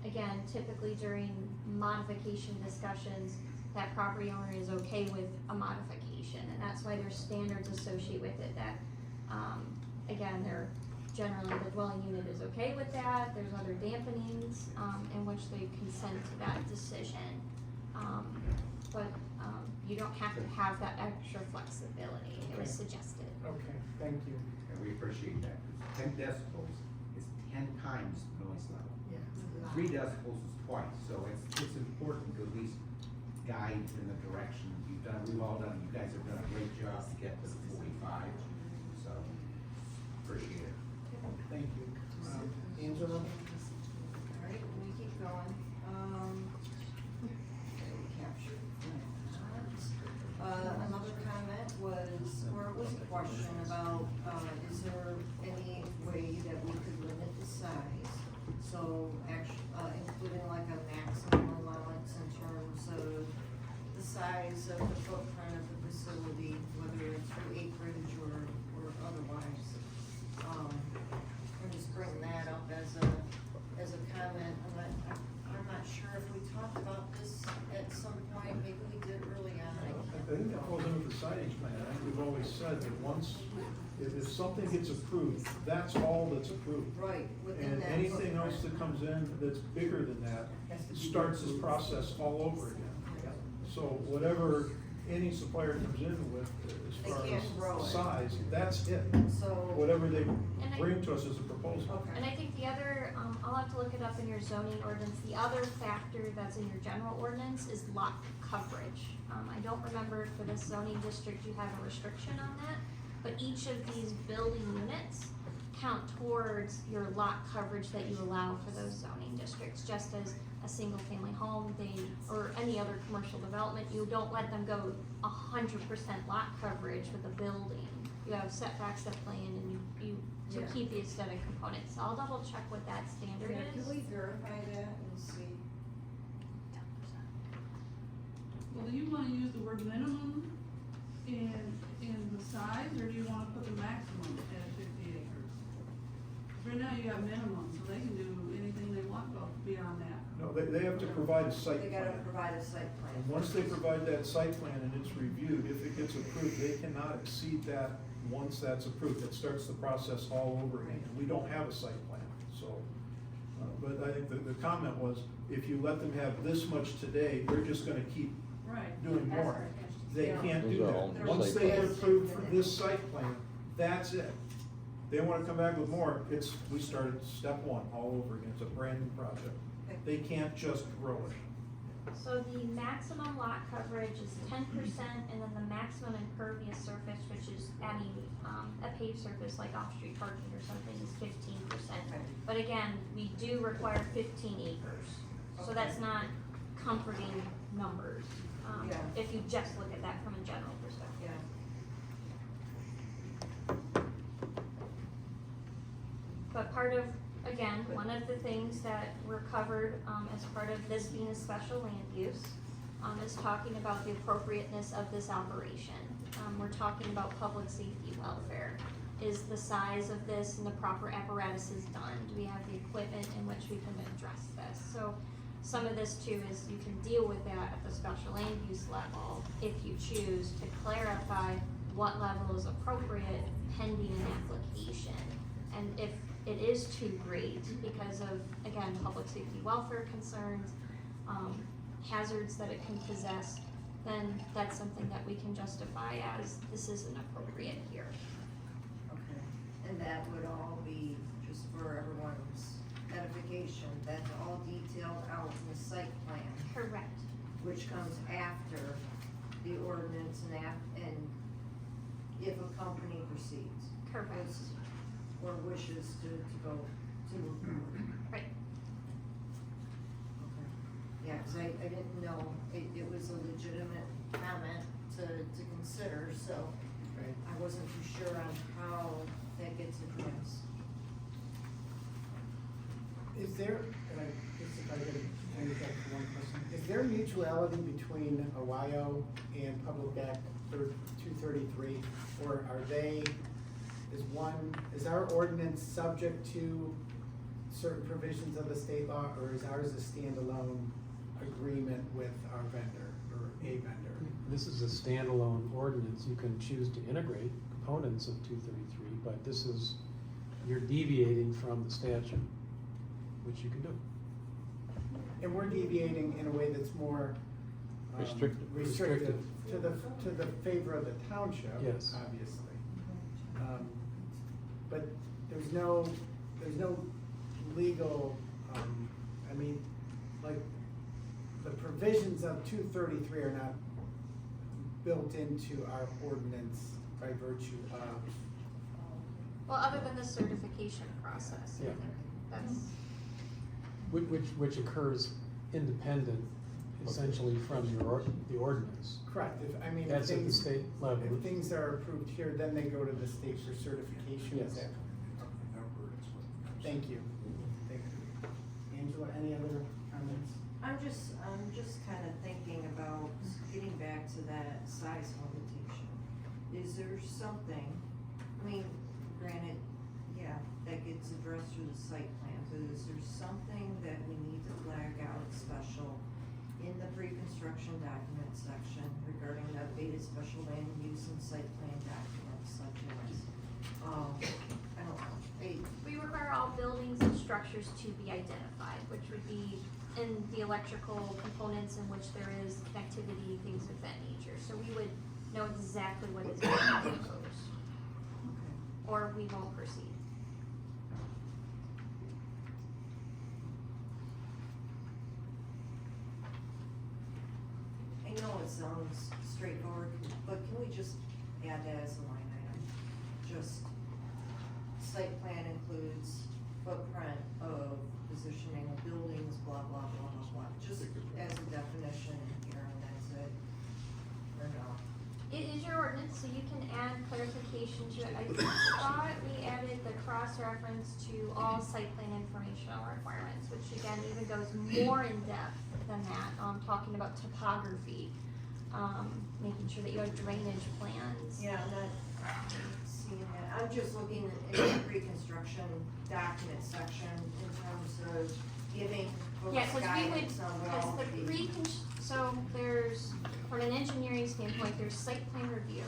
again, typically during modification discussions, that property owner is okay with a modification. And that's why there's standards associated with it that, again, they're generally the dwelling unit is okay with that. There's other dampenings, in which they consent to that decision. But you don't have to have that extra flexibility. It was suggested. okay, thank you. And we appreciate that, because 10 decibels is 10 times noise level. Yeah. 3 decibels is twice, so it's important to at least guide in the direction we've all done, you guys have done a great job to get to the 45, so appreciate it. Thank you. Angela? Alright, we keep going. Captured. Another comment was, or it was a question about, is there any way that we could limit the size? So including like a maximum allowance in terms of the size of the footprint of the facility, whether it's through acreage or otherwise. I'm just bringing that up as a comment. I'm not sure if we talked about this at some point, maybe we did early on. I think that falls under the signage plan. I think we've always said that once, if something gets approved, that's all that's approved. Right, within And that anything footprint. else that comes in that's bigger than that starts this process all over again. So whatever any supplier comes in with as They far can't grow it. as size, that's it. So. Whatever they And bring to us as a proposal. And I think the other, I'll have to look it up in your zoning ordinance, the other factor that's in your general ordinance is lot coverage. I don't remember if for this zoning district you have a restriction on that, but each of these building units count towards your lot coverage that you allow for those zoning districts, just as a single family home, or any other commercial development, you don't let them go 100% lot coverage with a building. You have setbacks that play in and you to Yeah. keep the aesthetic component. So I'll double check what that standard Yeah, is. can we verify that and see? Well, do you wanna use the word minimum in the size, or do you wanna put the maximum at 50 acres? 'Cause right now you have minimum, so they can do anything they want beyond that. No, they have to provide a site They plan. gotta provide a site plan. And once they provide that site plan and it's reviewed, if it gets approved, they cannot exceed that once that's approved. It starts the process all over again. And we don't have a site plan, so. But I think the comment was, if you let them have this much today, they're just gonna keep Right. doing more. They can't do Those are all that. Once site they get plans. approved for this site plan, that's it. They wanna come back with more, we started step one all over again. It's a brand new project. They can't just grow it. So the maximum lot coverage is 10%, and then the maximum impervious surface, which is adding, a paved surface like off-street parking or something, is 15%. But again, we do require 15 acres, so that's not comforting numbers, Yeah. if you just look at that from a general perspective. Yeah. But part of, again, one of the things that were covered, as part of this being a special land use, is talking about the appropriateness of this operation. We're talking about public safety welfare. Is the size of this and the proper apparatus is done? Do we have the equipment in which we can address this? So, some of this too is you can deal with that at the special land use level if you choose to clarify what level is appropriate pending an application. And if it is too great because of, again, public safety welfare concerns, hazards that it can possess, then that's something that we can justify as this isn't appropriate here. Okay, and that would all be, just for everyone's edification, that's all detailed out in the site plan, Correct. which comes after the ordinance and if a company proceeds. Correct. Or wishes to go, to move forward. Right. Okay. Yeah, cause I didn't know, it was a legitimate comment to consider, so Right. I wasn't too sure on how that gets addressed. Is there, and I, just if I could interject for one question, is there mutuality between Ohio and Public Act 233, or are they, is our ordinance subject to certain provisions of the state law, or is ours a standalone agreement with our vendor, or a vendor? This is a standalone ordinance. You can choose to integrate components of 233, but this is, you're deviating from the statute, which you can do. And we're deviating in a way that's more restrictive to the favor of the township, Yes. obviously. But there's no legal, I mean, like, the provisions of 233 are not built into our ordinance by virtue of. Well, other than the certification process, I Yeah. think that's, Which occurs independent, essentially, from the ordinance. Correct, if That's at the things, state level. if things are approved here, then they go to the state for certification, is Yes. that? Thank you. Thank you. Angela, any other comments? I'm just kind of thinking about getting back to that size limitation. Is there something, I mean, granted, yeah, that gets addressed through the site plan, but is there something that we need to flag out special in the pre-construction document section regarding the updated special land use and site plan documents such as, I don't know, we require all buildings and structures to be identified, which would be in the electrical components in which there is connectivity, things of that nature. So we would know exactly what is being proposed, or we won't proceed. I know it sounds straightforward, but can we just add that as a line item? Just site plan includes footprint of positioning of buildings, blah, blah, blah, blah, blah, just as a definition here, and that's it, or no? It is your ordinance, so you can add clarification to it. I thought we added the cross-reference to all site plan informational requirements, which again even goes more in depth than that, talking about topography, making sure that you have drainage plans. Yeah, I'm not seeing that, I'm just looking in the pre-construction document section in terms of giving Yeah, folks because we would, guidance on what because all the so there's, from an engineering standpoint, there's site plan review,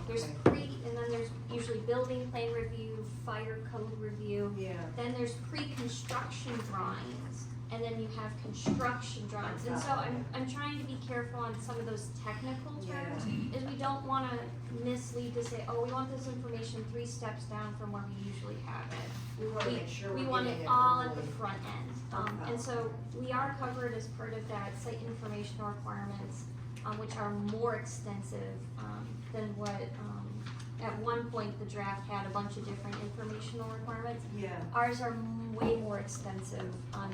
there's and then there's usually building plan review, fire code review. Yeah. Then there's pre-construction drawings, and then you have construction drawings. And so I'm trying to be careful on some of those technical terms, is we don't wanna mislead to say, oh, we want this information 3 steps down from where we usually have it. We wanna make sure We we're want getting it it all at early. the front end. And so we are covered as part of that site information requirements, which are more extensive, than what, at one point the draft had a bunch of different informational requirements. Yeah. Ours are way more extensive on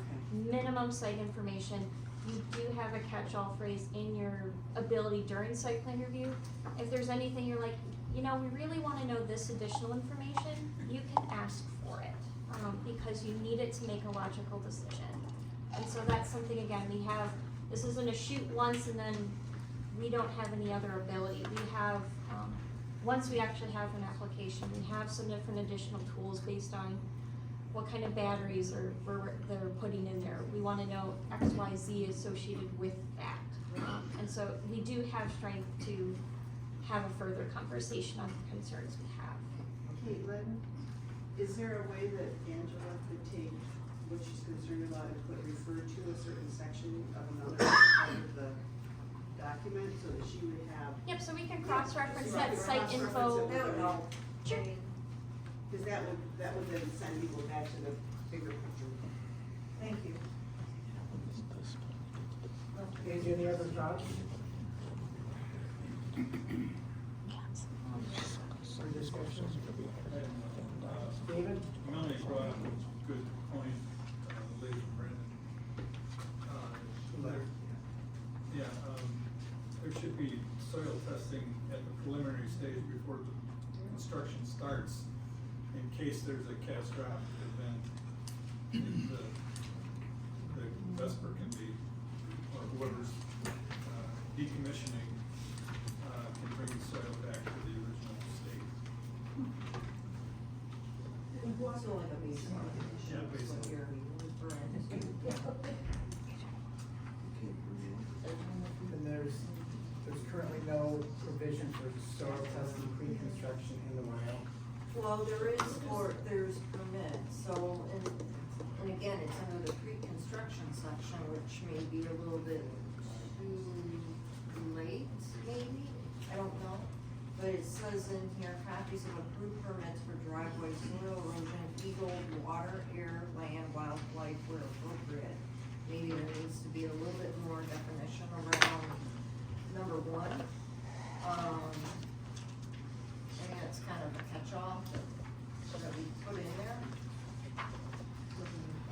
minimum site information. You do have a catch-all phrase in your ability during site plan review. If there's anything you're like, you know, we really wanna know this additional information, you can ask for it, because you need it to make a logical decision. And so that's something, again, we have, this isn't a shoot once and then we don't have any other ability. We have, once we actually have an application, we have some different additional tools based on what kind of batteries they're putting in there. We wanna know X, Y, Z associated with that. And so we do have strength to have a further conversation on the concerns we have. Caitlin, is there a way that Angela could take what she's concerned about and put refer to a certain section of another part of the document so that she would have? Yep, so we can cross-reference So that we site cross-reference info. it with the- Sure. Because that would then send people back to the bigger picture. Thank you. Okay, any other thoughts? Or discussion? David? Melanie brought up a good point, later, Brandon. There should be soil testing at the preliminary stage before the construction starts, in case there's a catastrophic event. The Vesper can be, or whoever's decommissioning, can bring the soil back to the original state. So like a baseline. Yeah, basically. And there's currently no provision for soil testing pre-construction in the WIO. Well, there's permits, so, and again, it's under the pre-construction section, which may be a little bit too late, maybe, I don't know. But it says in here, copies of approved permits for driveway, soil erosion, eagle, water, air, land, wildlife where appropriate. Maybe there needs to be a little bit more definition around number one. And it's kind of a catch-all that we put in there.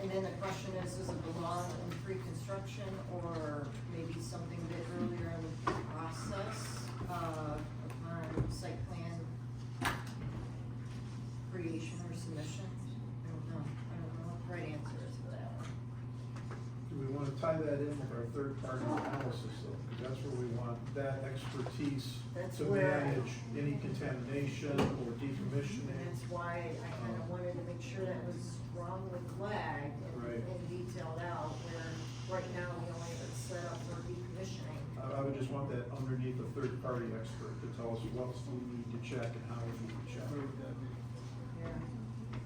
And then the question is, does it belong in pre-construction or maybe something a bit earlier in the process, upon site plan creation or submission? I don't know what the right answer is for that one. Do we wanna tie that in with our third-party analysis though? Because that's where we want that expertise That's to where manage any contamination or decommissioning. That's why I kind of wanted to make sure that was strongly flagged Right. and detailed out, where right now we only have it set up for decommissioning. I would just want that underneath a third-party expert to tell us what we need to check and how we need to check. Where would that be? Yeah,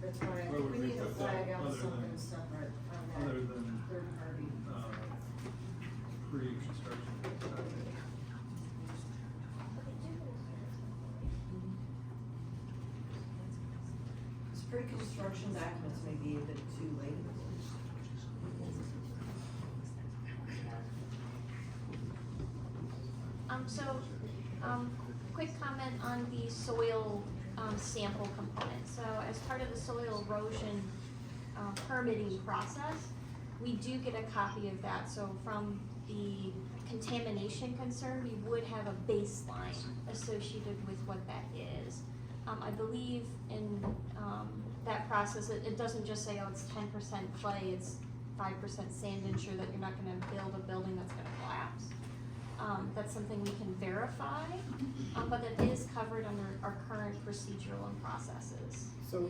that's why I Where think would we we need to put that flag out other something than- separate on other that than, third party. Pre-construction. Because pre-construction documents may be a bit too late. Quick comment on the soil, sample component. So as part of the soil erosion, permitting process, we do get a copy of that. So from the contamination concern, we would have a baseline associated with what that is. I believe in, that process, it doesn't just say, oh, it's 10% clay, it's 5% sand, ensure that you're not gonna build a building that's gonna collapse. That's something we can verify, but that is covered under our current procedural and processes. So,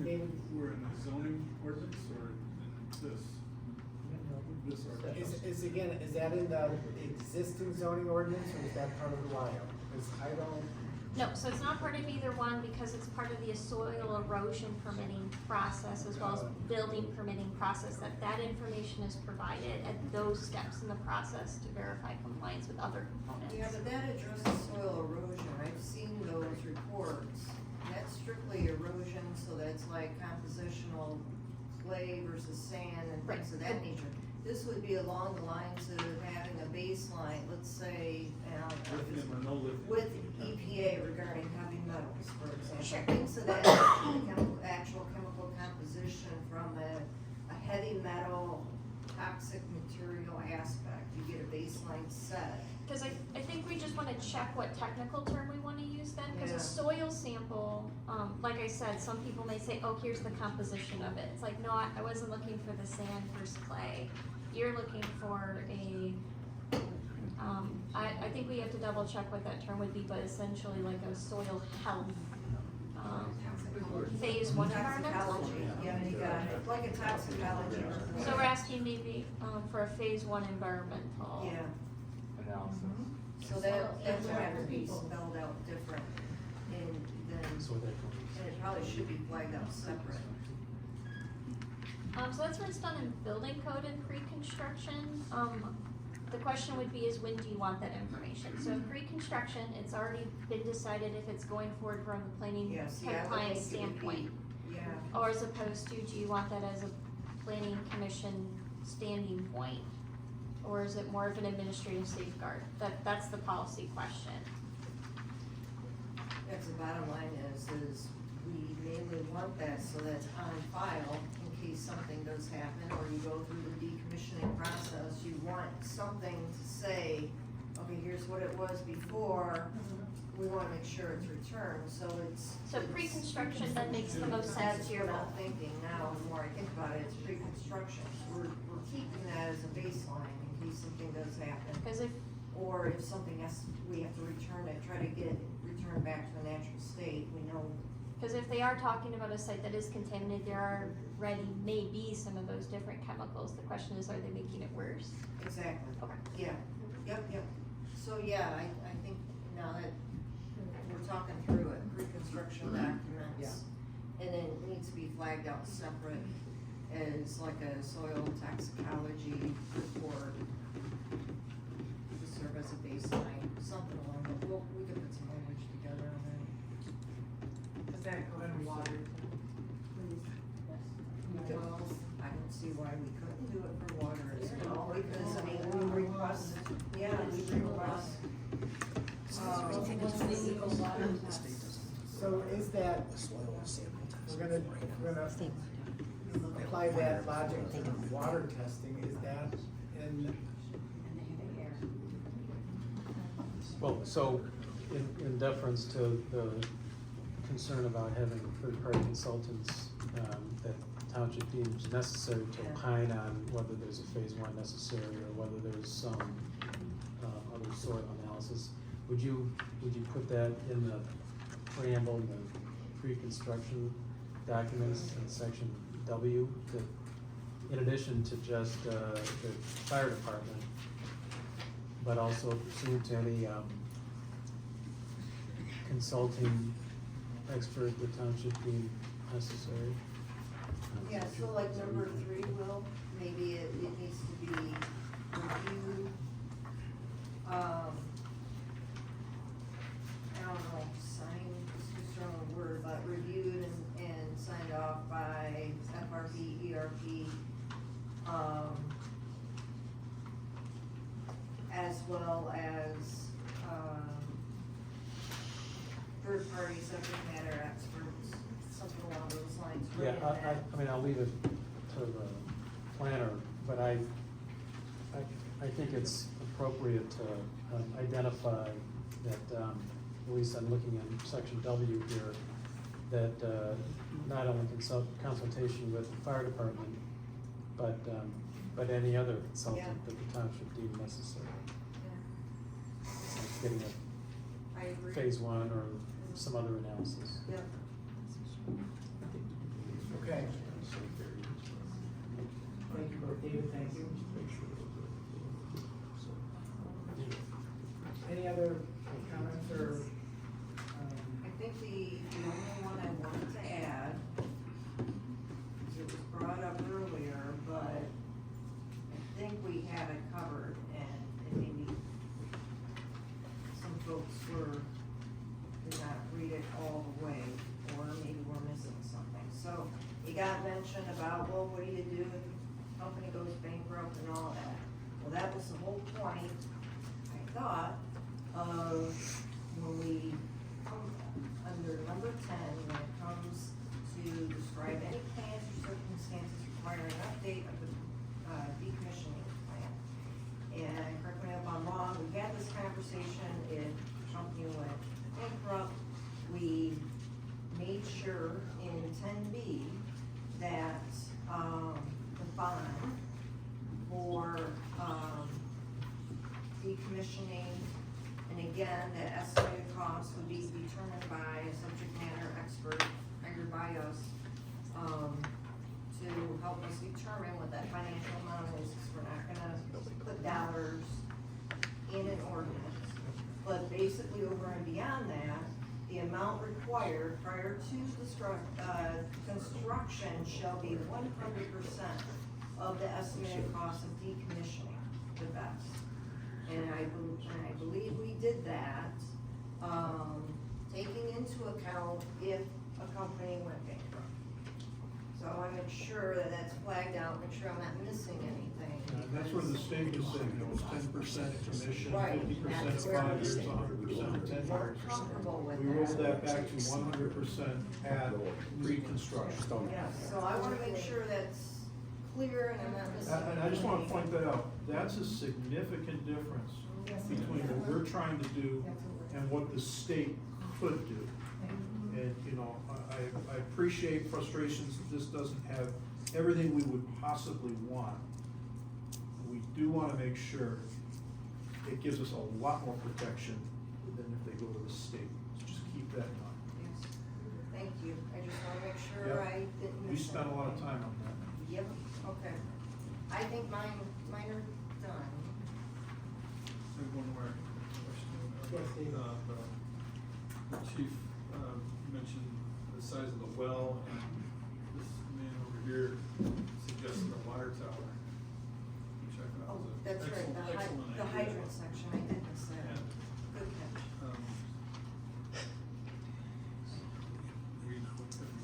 David, We're in the zoning ordinance or in this? This ordinance? is that in the existing zoning ordinance or is that part of the WIO? Because I don't. No, so it's not part of either one because it's part of the soil erosion permitting process as well as building permitting process, that information is provided at those steps in the process to verify compliance with other components. Yeah, but that addresses soil erosion. I've seen those reports. That's strictly erosion, so that's like compositional clay versus sand and things of that nature. This would be along the lines of having a baseline, let's say, Lithium or no lithium? with EPA regarding heavy metals, for example. Sure. Things of that, actual chemical composition from a heavy metal toxic material aspect. You get a baseline set. Because I think we just want to check what technical term we want to use then, because Yeah. a soil sample, like I said, some people may say, oh, here's the composition of it. It's like, no, I wasn't looking for the sand versus clay. You're looking for a, I think we have to double check what that term would be, but essentially like a soil health. phase one environmental? Toxicology, yeah, you got it, like a toxicology. So we're asking maybe, for a phase one environmental. Yeah, Analysis. so that would have to be spelled out different So that and it probably should be flagged out separate. So that's where it's done in building code and pre-construction. The question would be is when do you want that information? So pre-construction, it's already been decided if it's going forward from the planning Yes, compliance standpoint. Yeah. Or as opposed to, do you want that as a planning commission standing point? Or is it more of an administrative safeguard? That's the policy question. That's the bottom line is we mainly want that so that's on file in case something does happen or you go through the decommissioning process, you want something to say, okay, here's what it was before, we wanna make sure it's returned, so it's. So pre-construction then makes the most sense to your That's what I'm thinking now, the more I think about it, it's pre-construction, so we're keeping that as a baseline in case something does happen. Because if, Or if something else, we have to return it, try to get it returned back to the natural state, we know. because if they are talking about a site that is contaminated, there are already may be some of those different chemicals. The question is, are they making it worse? Exactly. Okay. Yeah, yep. So, yeah, I think now that we're talking through it, pre-construction documents. And then it needs to be flagged out separate as like a soil toxicology report to serve as a baseline, something along that, we could put some language together on that. Does that go in water? Well, I don't see why we couldn't do it for water as well, because, I mean, we request, So is that, we're gonna apply that logic to water testing, is that in? Well, so in deference to the concern about having third-party consultants, that township deems necessary to opine on whether there's a phase one necessary or whether there's some, other sort of analysis, would you put that in the preamble, in the pre-construction documents in section W, that in addition to just, the fire department, but also pursuant to any, consulting expert the township deemed necessary? Yeah, so like number 3, Will, maybe it needs to be reviewed, I don't know, signed, is too strong a word, but reviewed and signed off by FRP, ERP, as well as, third-party subject matter experts, something along those lines. Yeah, written in that. I mean, I'll leave it to the planner, but I think it's appropriate to identify that, at least I'm looking at section W here, that not only consultation with the fire department, but any other consultant that the township deemed necessary. Like getting I agree. a phase one or some other analysis. Yep. Okay. Thank you, David, thank you. Any other comments or, I think the only one I wanted to add, is it was brought up earlier, but I think we have it covered, and maybe some folks did not read it all the way, or maybe we're missing something. So, it got mentioned about, well, what do you do if the company goes bankrupt and all that? Well, that was the whole point, I thought, of when we come under number 10, when it comes to describe any plans or circumstances requiring an update of the decommissioning plan. And correct me if I'm wrong, we had this conversation, if the company went bankrupt, we made sure in 10B that the bond for decommissioning, and again, the estimated cost would be determined by a subject matter expert. I hired by us, to help us determine what that financial amount is, 'cause we're not gonna put dollars in an ordinance. But basically, over and beyond that, the amount required prior to construction shall be 100% of the estimated cost of decommissioning the vest. And I believe we did that, taking into account if a company went bankrupt. So I wanna make sure that that's flagged out, make sure I'm not missing anything. And that's where the state was saying, it was 10% commission, Right, 50% that's of where 5 we years, said 100% of 10 we're years. comfortable with We rolled that back to 100% at pre-construction. Yeah, so I wanna make sure that's clear and I'm not missing. And I just wanna point that out, that's a significant difference between what we're trying to do and what the state could do. And, you know, I appreciate frustrations that this doesn't have everything we would possibly want. We do wanna make sure it gives us a lot more protection than if they go to the state. So just keep that in mind. Yes. Thank you, I just wanna make sure Yep. I didn't We miss spent a lot of anything. time on that. Yep, okay. I think mine are done. I have one more question. Yes, Steve. The chief, mentioned the size of the well, and this man over here suggested a water tower, which I thought Oh, was a that's right, excellent the idea. hydrant section, I did miss that. Yeah. Good catch. We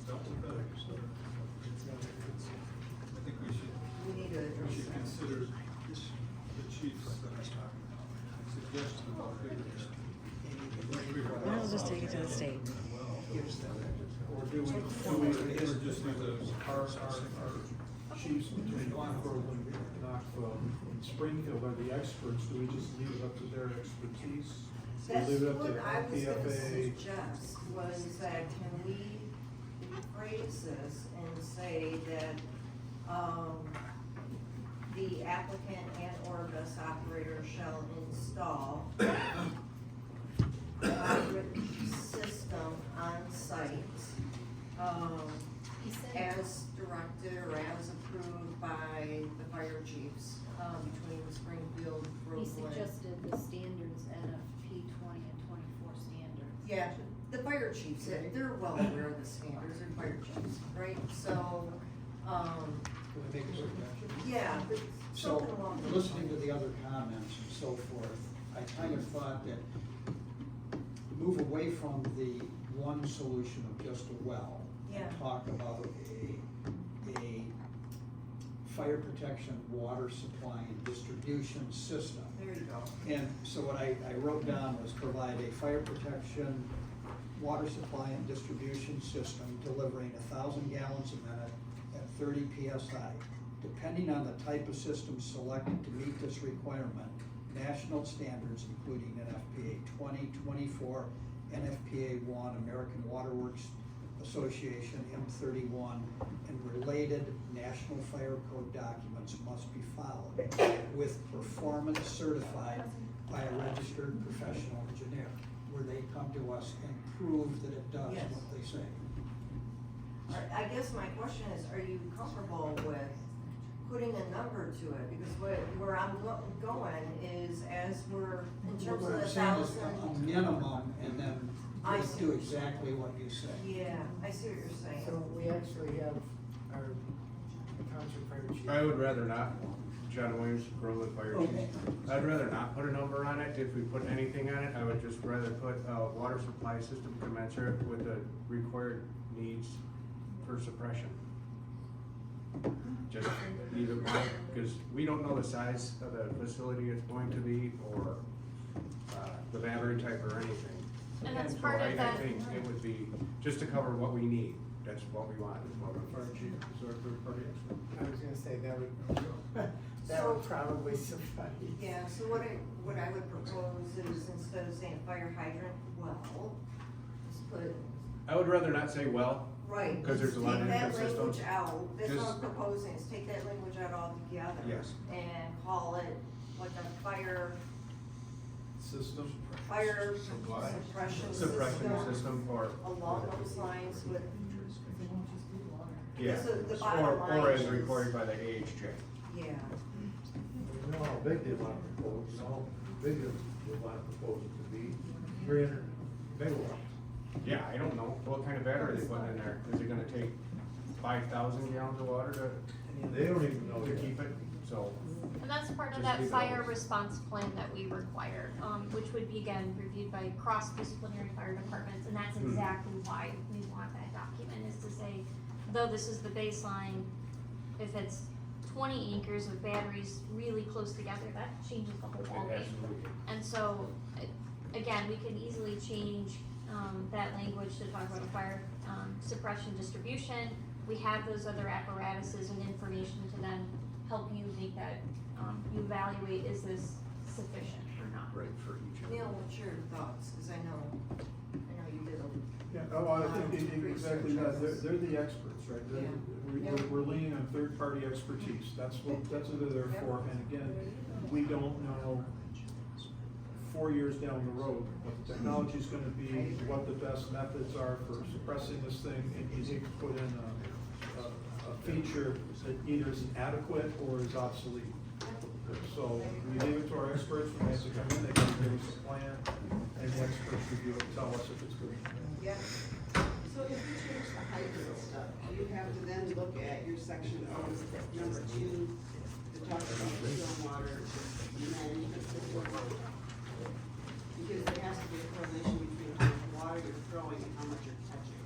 dealt with that, so I think we should. We need to address that. consider the chief's suggestion about bigger. We'll just take it to the state. Or do we just need our chiefs between Groveland, Knoxville, and Springfield are the experts, do we just leave it up to their expertise? Do we That's leave it up to what I was gonna NPFA? suggest, was that can we rephrase this and say that, the applicant and or bus operator shall install a hydrant system on site, as directed or as approved by the fire chiefs, between Springfield, He Groveland. suggested the standards, NFP 20 and 24 standards. Yeah, the fire chiefs, they're well aware of the standards, they're fire chiefs, right? So, yeah, but So, something along those listening lines. to the other comments and so forth, I kind of thought that move away from the one solution of just a well. Yeah. And talk about a fire protection, water supply and distribution system. There you go. And so what I wrote down was provide a fire protection, water supply and distribution system delivering 1,000 gallons a minute at 30 PSI. Depending on the type of system selected to meet this requirement, national standards including NFPA 20, 24, NFPA 1, American Water Works Association, M31, and related National Fire Code documents must be followed with performance certified by a registered professional engineer, where they come to us and prove that it does Yes. what they say. I guess my question is, are you comfortable with putting a number to it? Because where I'm going is, as we're, in terms of What the I'm saying is 1,000. a minimum, and then I let's see. do exactly what you say. Yeah, I see what you're saying. So we actually have our township fire chief. I would rather not, John Williams, Groveland Fire Okay. Chief. I'd rather not put a number on it. If we put anything on it, I would just rather put a water supply system commensurate with the required needs for suppression. Just leave it blank, because we don't know the size of the facility it's going to be, or, the battery type or anything. And that's So part of that. I think it would be, just to cover what we need, that's what we want, is what we Fire chief is our third party expert. I was gonna say, that would, that So- would probably suffice. Yeah, so what I would propose is, instead of saying fire hydrant, well, just put, I would rather not say well. right. Because there's a lot of Take that inconsistencies. language out, that's what I'm Just- proposing, is take that language out altogether. Yes. And call it like a fire System. suppression Suppression system or. along those lines with Yeah, So the bottom or line as is- recorded by the AHJ. Yeah. You know how big they want to propose, you know how big they want to propose it to be, 300 megawatts. Yeah, I don't know, what kind of battery they put in there, is it gonna take 5,000 gallons of water They don't even know to yet. keep it, so. And that's part of Just that leave it fire alone. response plan that we require, which would be again reviewed by cross-disciplinary fire departments, and that's Hmm. exactly why we want that document, is to say, though this is the baseline, if it's 20 acres with batteries really close together, that changes the whole ballgame. Absolutely. And so, again, we can easily change, that language to talk about fire, suppression distribution. We have those other apparatuses and information to then help you make that, you evaluate, is this sufficient or not? Right, for each of them. Neil, what's your thoughts? Cause I know you did Yeah, oh, I think exactly that, they're the experts, right? We're leaning on third-party expertise, that's what they're there for, and again, we don't know 4 years down the road what the technology's gonna be, what the best methods are for suppressing this thing, and you need to put in a feature that either is inadequate or is obsolete. So we leave it to our experts, when they have to come in, they can give us a plan, and the experts review it, and tell us if it's good. Yeah. So if you change the height and stuff, you have to then look at your section of number 2, that talks about the stormwater management system. Because there has to be a correlation between how much water you're throwing and how much you're catching.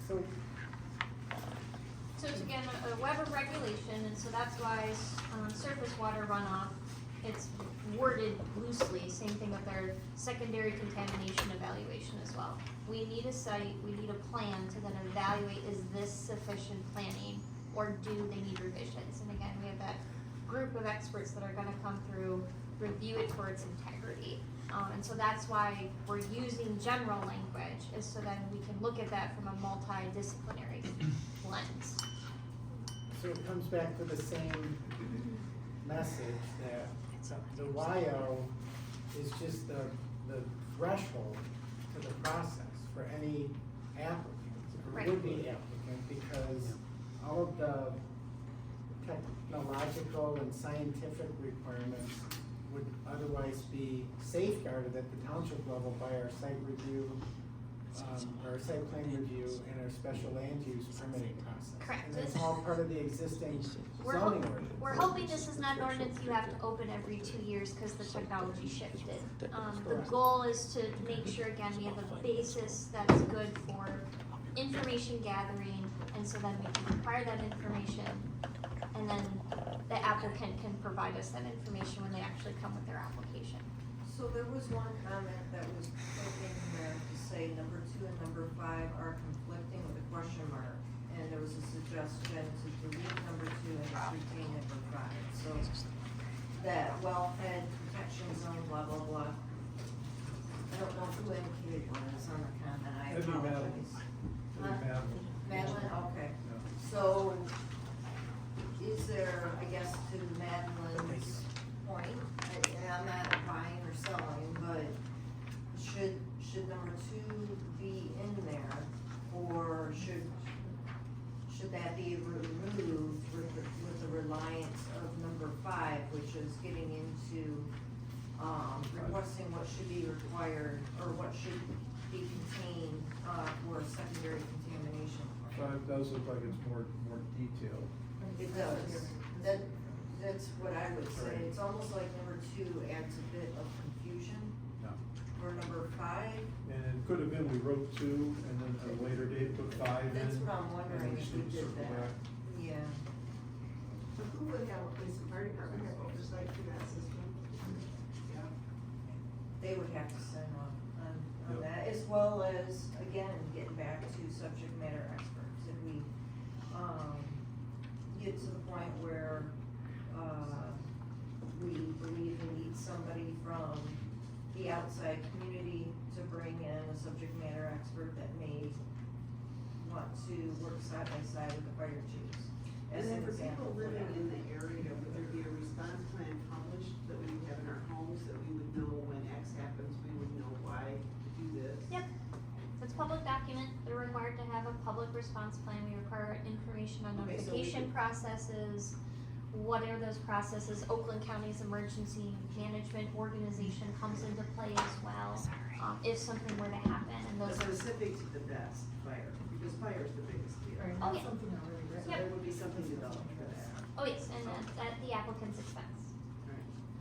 So, So it's again, a web of regulation, and so that's why, surface water runoff, it's worded loosely, same thing with our secondary contamination evaluation as well. We need a site, we need a plan to then evaluate, is this sufficient planning, or do they need revisions? And again, we have that group of experts that are gonna come through, review it for its integrity. And so that's why we're using general language, is so then we can look at that from a multidisciplinary lens. so it comes back to the same message that the YO is just the threshold to the process for any applicant, or would-be applicant, because all of the technological and scientific requirements would otherwise be safeguarded at the township level by our site review, our site plan review and our special land use permitting process. Correct. And that's all part of the existing We're zoning hop- ordinance. We're hoping this is not an ordinance you have to open every 2 years because the technology shifted. The goal is to make sure, again, we have a basis that's good for information gathering, and so then we can acquire that information, and then the applicant can provide us that information when they actually come with their application. So there was one comment that was put in there to say number 2 and number 5 are conflicting with a question mark. And there was a suggestion to delete number 2 and just retain number 5. So that well-fed protection zone, blah, blah, blah. I don't know who indicated what is on the comment, I That'd be apologize. Madeline. Madeline, okay. Yeah. So is there, I guess, to Madeline's point, and I'm not buying or selling, but should number 2 be in there? Or should that be removed with the reliance of number 5, which is getting into, requesting what should be required, or what should be contained, for a secondary contamination plan? 5 does look like it's more detailed. It does. That's what I would say. It's almost like number 2 adds a bit of confusion Yeah. for number 5. And it could have been, we wrote 2, and then at a later date put 5 in. That's what I'm and wondering we if just we need to did circle that. back. Yeah. So who would have, is the fire department have oversight for that system? Yeah. They would have to sign off on Yep. that, as well as, again, getting back to subject matter experts. If we, get to the point where, we believe we need somebody from the outside community to bring in a subject matter expert that may want to work side by side with the fire chiefs. And As then an for example people for living that. in the area, would there be a response plan published that we would have in our homes, that we would know when X happens, we would know why to do this? Yep, it's a public document, they're required to have a public response plan, we require information on Okay, so we notification can- processes. What are those processes? Oakland County's emergency management organization comes into play as well. If something were to happen and those are. Specific to the best, fire, because fire is the biggest deal. Right, Oh, that's yeah. something already So written. Yep. there would be something developed for that. Oh, yes, and at the applicant's expense.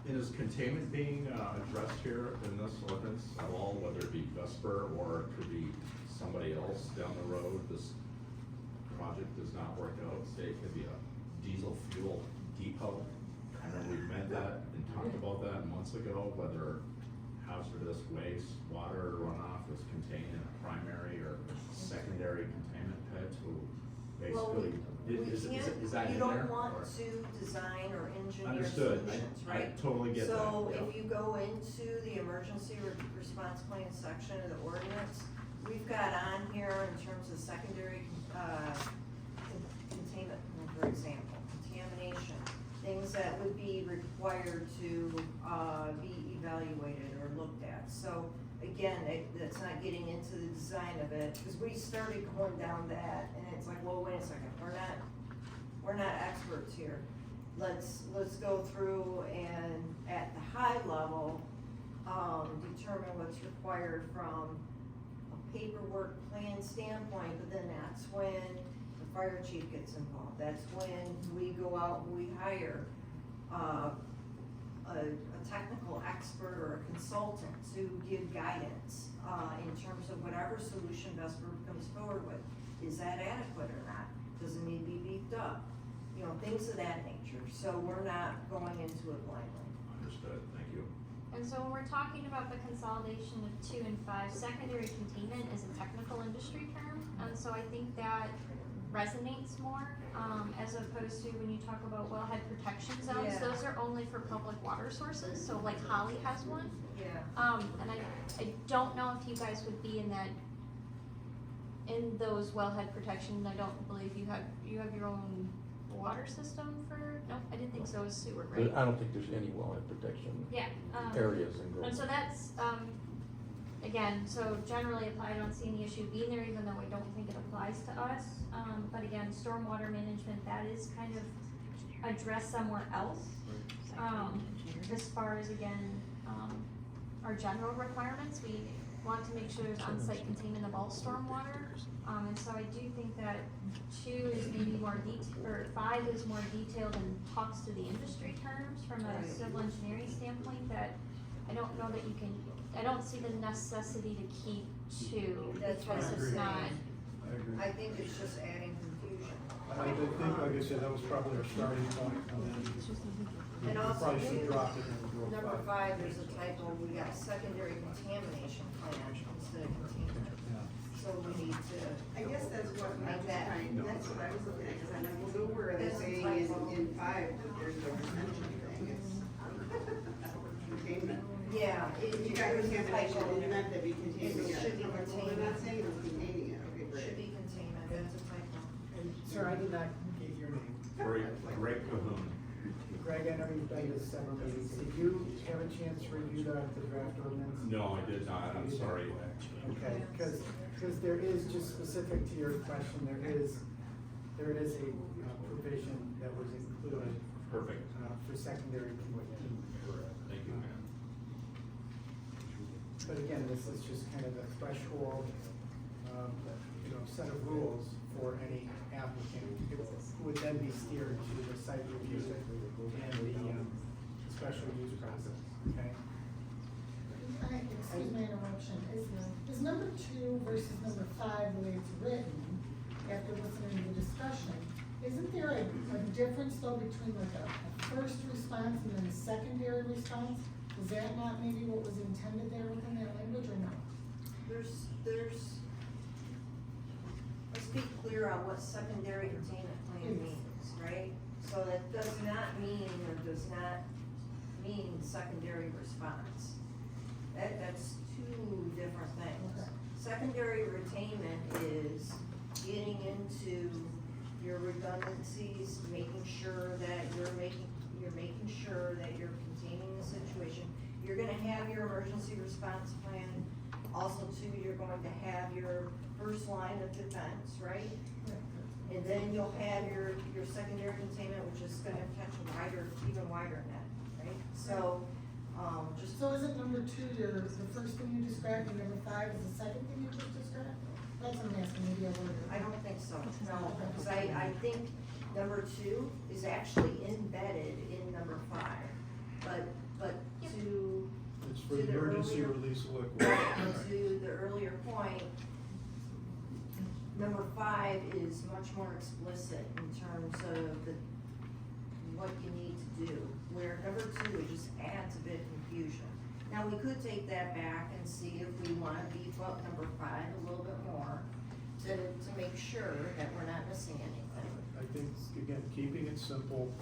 And is containment being addressed here in this ordinance at all, whether it be Vesper or it could be somebody else down the road? This project does not work out, say it could be a diesel fuel depot. I remember we met that and talked about that months ago, whether hazardous waste, water runoff is contained in a primary or secondary containment pit to Well, basically, is that in You there? don't want or- to design or engineer Understood. solutions, I right? totally get that. So Yeah. if you go into the emergency response plan section of the ordinance, we've got on here in terms of secondary, containment, for example, contamination, things that would be required to, be evaluated or looked at. So again, that's not getting into the design of it, because we started going down that, and it's like, well, wait a second, we're not experts here. Let's go through and at the high level, determine what's required from a paperwork plan standpoint, but then that's when the fire chief gets involved. That's when we go out and we hire, a technical expert or a consultant to give guidance, in terms of whatever solution Vesper comes forward with. Is that adequate or not? Does it need to be beefed up? You know, things of that nature. So we're not going into it blindly. Understood, thank you. And so when we're talking about the consolidation of 2 and 5, secondary containment is a technical industry term, and so I think that resonates more, as opposed to when you talk about wellhead protection zones, Yeah. those are only for public water sources, so like Holly has one. Yeah. And I don't know if you guys would be in that, in those wellhead protection, I don't believe you have your own water system for, no, I didn't think so, it was sewer, right? I don't think there's any wellhead protection Yeah, areas in Groveland. and so that's, again, so generally I don't see any issue being there, even though I don't think it applies to us. But again, stormwater management, that is kind of addressed somewhere else. As far as, again, our general requirements, we want to make sure there's on-site containment of all stormwater. And so I do think that 2 is maybe more or 5 is more detailed and talks to the industry terms from a Right. civil engineering standpoint, that I don't know that you can, I don't see the necessity to keep 2, That's what because I'm it's saying. not. I agree. I think it's just adding confusion. I think, like I said, that was probably our starting point, and then we And also, probably should drop it and go number 5. 5, there's a typo, we got secondary contamination plan instead of containment. So we need to. I guess that's what I was That- trying, that's what I was looking at, because I'm like, well, nowhere are they That's a saying typo. in 5 that there's no retention thing, it's containment. Yeah. You got there's a contamination, typo. and you meant to be containing It it. should be I'm like, well, they're not saying it was containing it, okay, Should great. be containment, that's a typo. And sir, I did not get your name. Greg Cahoon. Greg, I know you've been to several meetings. Did you have a chance to review the draft ordinance? No, I did not, I'm sorry. Okay, because there is, just specific to your question, there is a provision that was included. Perfect. For secondary containment. Thank you, ma'am. But again, this is just kind of a threshold, set of rules for any applicant. It would then be steered to the site review and the special use process, okay? Excuse my interruption, is number 2 versus number 5, the way it's written, after listening to the discussion, isn't there a difference though between like a first response and then a secondary response? Is that not maybe what was intended there within that language or no? Let's be clear on what secondary containment plan means, right? So that does not mean secondary response. That's 2 different things. Okay. Secondary retainment is getting into your redundancies, making sure that you're making sure that you're containing the situation. You're gonna have your emergency response plan, Also too, you're going to have your first line of defense, right? And then you'll have your secondary containment, which is gonna catch a wider, even wider net, right? So, just. So is it number two, the first thing you described, and number five is the second thing you just described? That's what I'm asking, maybe I wondered. I don't think so, no, because I think number two is actually embedded in number five, but to. It's for to the emergency earlier- release of liquid. And to the earlier point, number five is much more explicit in terms of what you need to do, where number two, it just adds a bit of confusion. Now, we could take that back and see if we wanna beef up number five a little bit more to make sure that we're not missing anything. I think, again, keeping it simple,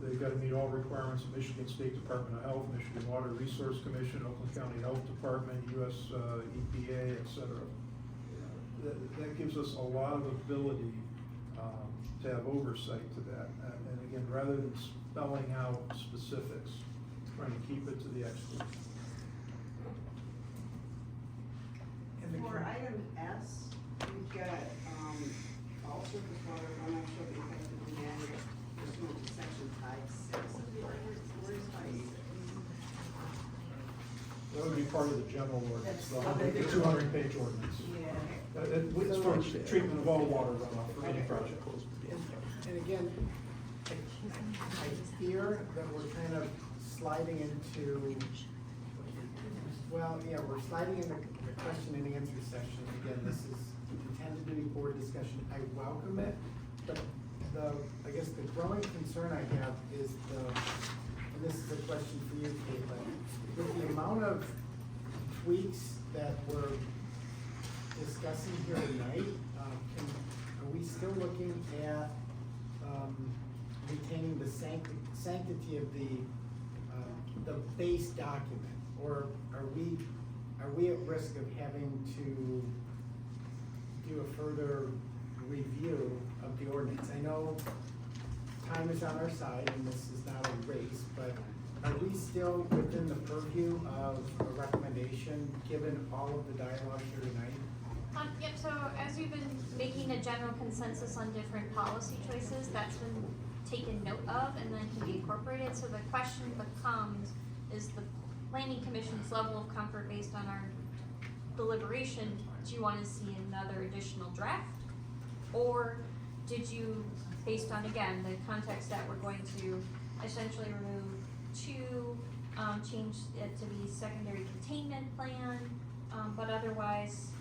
they've gotta meet all requirements of Michigan State Department of Health, Michigan Water Resource Commission, Oakland County Health Department, US EPA, et cetera. That gives us a lot of ability, to have oversight to that. And again, rather than spelling out specifics, trying to keep it to the experts. For item S, we've got, all surface water runoff shall be effectively managed pursuant to section 5(6) of the ordinance. Where is 5(6)? That would be part of the general ordinance, That's- the 200-page ordinance. Yeah. It's for treatment of all water runoff for any project. And again, I fear that we're kind of sliding into, well, yeah, we're sliding into the question and answer session. Again, this is intended to be board discussion. I welcome it, but I guess the growing concern I have is and this is a question for you, Caitlin, with the amount of tweaks that we're discussing here tonight, are we still looking at retaining the sanctity of the base document? Or are we at risk of having to do a further review of the ordinance? I know time is on our side and this is not a race, but are we still within the purview of a recommendation, given all of the dialogue here tonight? Yep, so as we've been making a general consensus on different policy choices, that's been taken note of and then can be incorporated. So the question becomes, is the planning commission's level of comfort based on our deliberation, do you wanna see another additional draft? Or did you, based on, again, the context that we're going to essentially remove two, change it to be secondary containment plan, but otherwise,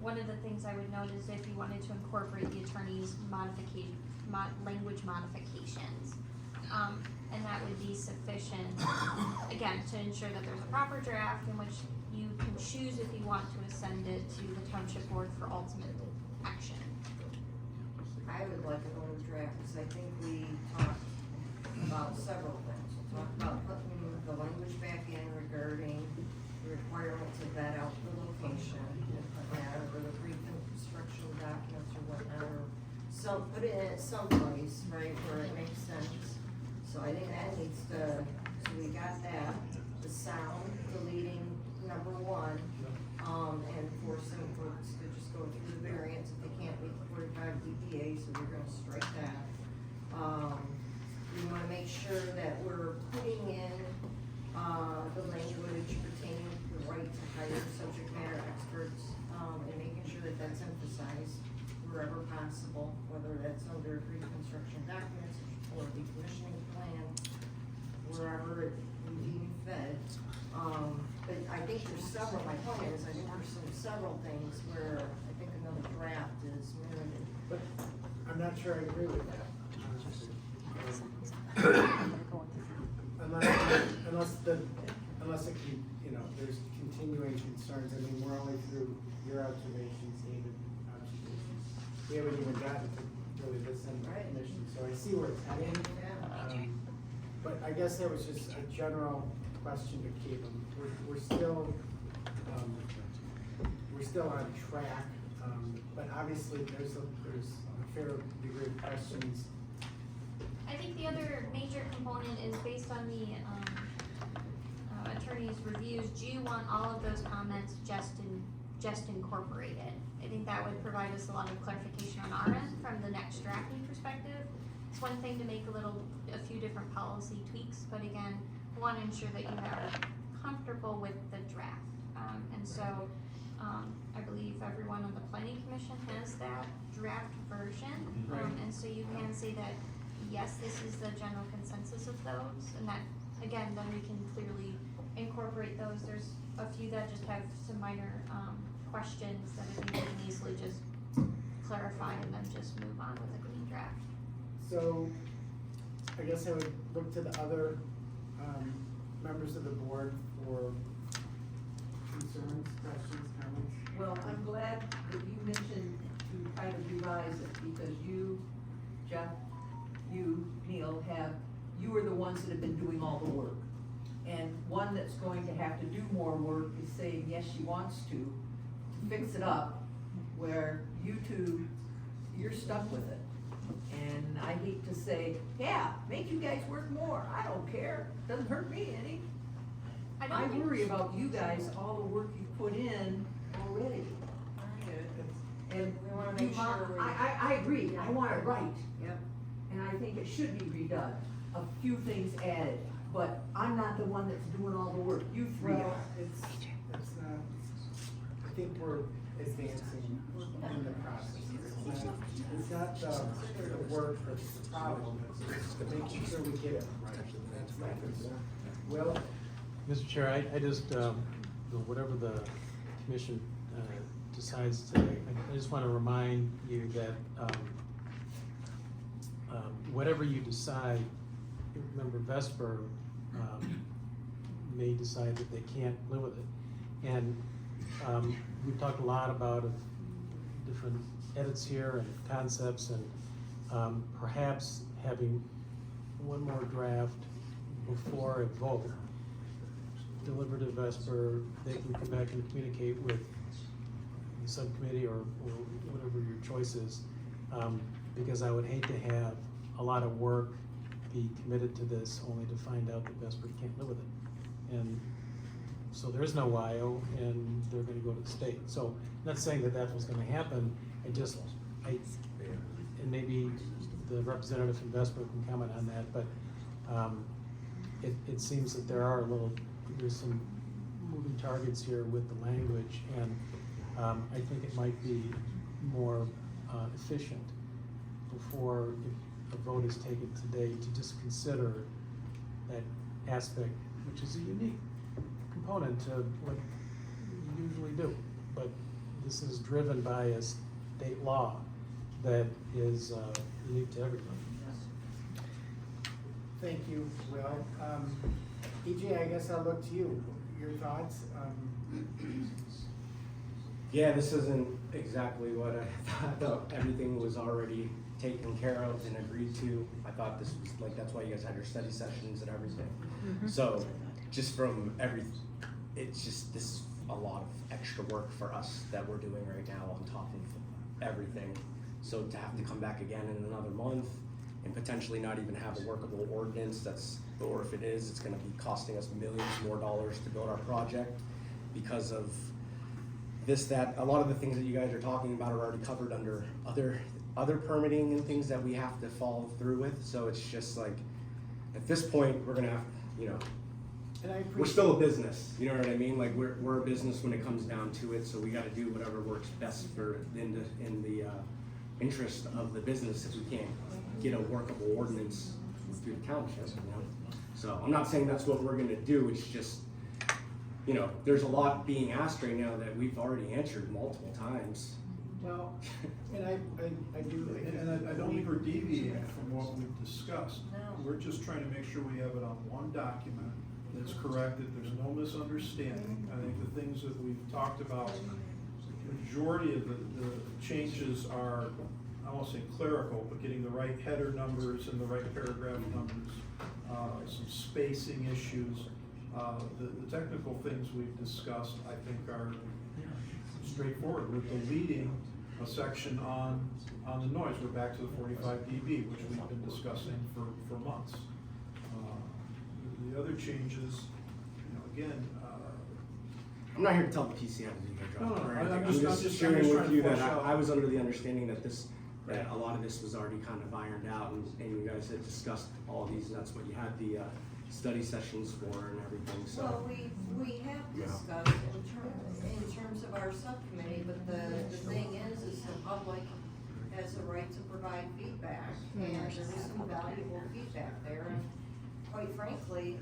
one of the things I would note is if you wanted to incorporate the attorney's language modifications, and that would be sufficient, again, to ensure that there's a proper draft in which you can choose if you want to send it to the township board for ultimate action. I would like another draft, because I think we talked about several things. We talked about putting the language back in regarding the requirement to vet out the location, or the pre-construction documents or whatnot, or put it in someplace, right, where it makes sense. So I think that needs to, so we got that, the sound, deleting number one, and forcing folks to just go through the variance if they can't meet the 45 dBA, so we're gonna strike that. We wanna make sure that we're putting in, the language pertaining to the right to hire subject matter experts, and making sure that that's emphasized wherever possible, whether that's under pre-construction documents or decommissioning plan, wherever it would be fed. But I think there's several, my point is, I think there's several things where I think another draft is merited. But I'm not sure I agree with that. Unless it can, there's continuing concerns. I mean, we're only through your observations, David, observations. We haven't even gotten to really this end of the commission, so I see where it's heading. But I guess that was just a general question to Caitlin. We're still on track, but obviously there's a fair degree of questions. I think the other major component is based on the attorney's reviews, do you want all of those comments just incorporated? I think that would provide us a lot of clarification on our end from the next drafting perspective. It's one thing to make a few different policy tweaks, but again, we want to ensure that you are comfortable with the draft. And so, I believe everyone on the planning commission has that draft version. Right. And so you can say that, yes, this is the general consensus of those, and that, again, then we can clearly incorporate those. There's a few that just have some minor, questions that I think we can easily just clarify and then just move on with a clean draft. So, I guess I would look to the other, members of the board for concerns, questions, comments. Well, I'm glad that you mentioned to kind of revise it, because you, Jeff, you, Neil, you are the ones that have been doing all the work. And one that's going to have to do more work is saying, yes, she wants to fix it up, where you two, you're stuck with it. And I hate to say, yeah, make you guys work more, I don't care, doesn't hurt me any. I worry about you guys, all the work you put in already. And We wanna make sure I agree, I want it right. Yep. And I think it should be redone, a few things added, but I'm not the one that's doing all the work, you three Well, are. it's not, I think we're advancing in the process. It's not the work that's the problem, it's making sure we get it right. That's my concern. Well, Mr. Chair, I just, whatever the commission decides today, I just want to remind you that whatever you decide, remember Vesper may decide that they can't live with it. And we've talked a lot about different edits here and concepts, and perhaps having one more draft before a vote delivered to Vesper. They can come back and communicate with the subcommittee or whatever your choice is, because I would hate to have a lot of work be committed to this only to find out that Vesper can't live with it. And so there is no WIO, and they're gonna go to the state. So I'm not saying that that's what's gonna happen, and maybe the representative from Vesper can comment on that, but it seems that there's some moving targets here with the language, and I think it might be more efficient before if a vote is taken today to just consider that aspect, which is a unique component to what you usually do. But this is driven by a state law that is unique to everybody. thank you, Will. EJ, I guess I'll look to you. Your thoughts? Yeah, this isn't exactly what I thought. Everything was already taken care of and agreed to. I thought this was that's why you guys had your study sessions and everything. Mm-hmm. So just from this is a lot of extra work for us that we're doing right now on top of everything. So to have to come back again in another month and potentially not even have a workable ordinance, or if it is, it's gonna be costing us millions more dollars to build our project because of a lot of the things that you guys are talking about are already covered under other permitting and things that we have to follow through with. So it's just at this point, we're gonna have, And we're still a business, you know what I mean? We're a business when it comes down to it, so we gotta do whatever works best in the interest of the business if we can't get a workable ordinance through the township, So I'm not saying that's what we're gonna do, it's just, there's a lot being asked right now that we've already answered multiple times. Well, and I do. And I don't think we're deviating from what we've discussed. We're just trying to make sure we have it on one document that's correct, that there's no misunderstanding. I think the things that we've talked about, the majority of the changes are, I won't say clerical, but getting the right header numbers and the right paragraph numbers, some spacing issues. The technical things we've discussed, I think, are straightforward. We're deleting a section on the noise. We're back to the 45 dB, which we've been discussing for months. The other changes, again, I'm not here to tell the PC how to do their job No, or I'm anything. I'm just just trying sharing to with you that flesh out. I was under the understanding that that a lot of this was already kind of ironed out, and you guys had discussed all these, and that's what you had the study sessions for and everything, so. Well, we have Yeah. discussed in terms of our subcommittee, but the thing is the public has a right to provide feedback, and there is some valuable feedback there, and quite frankly,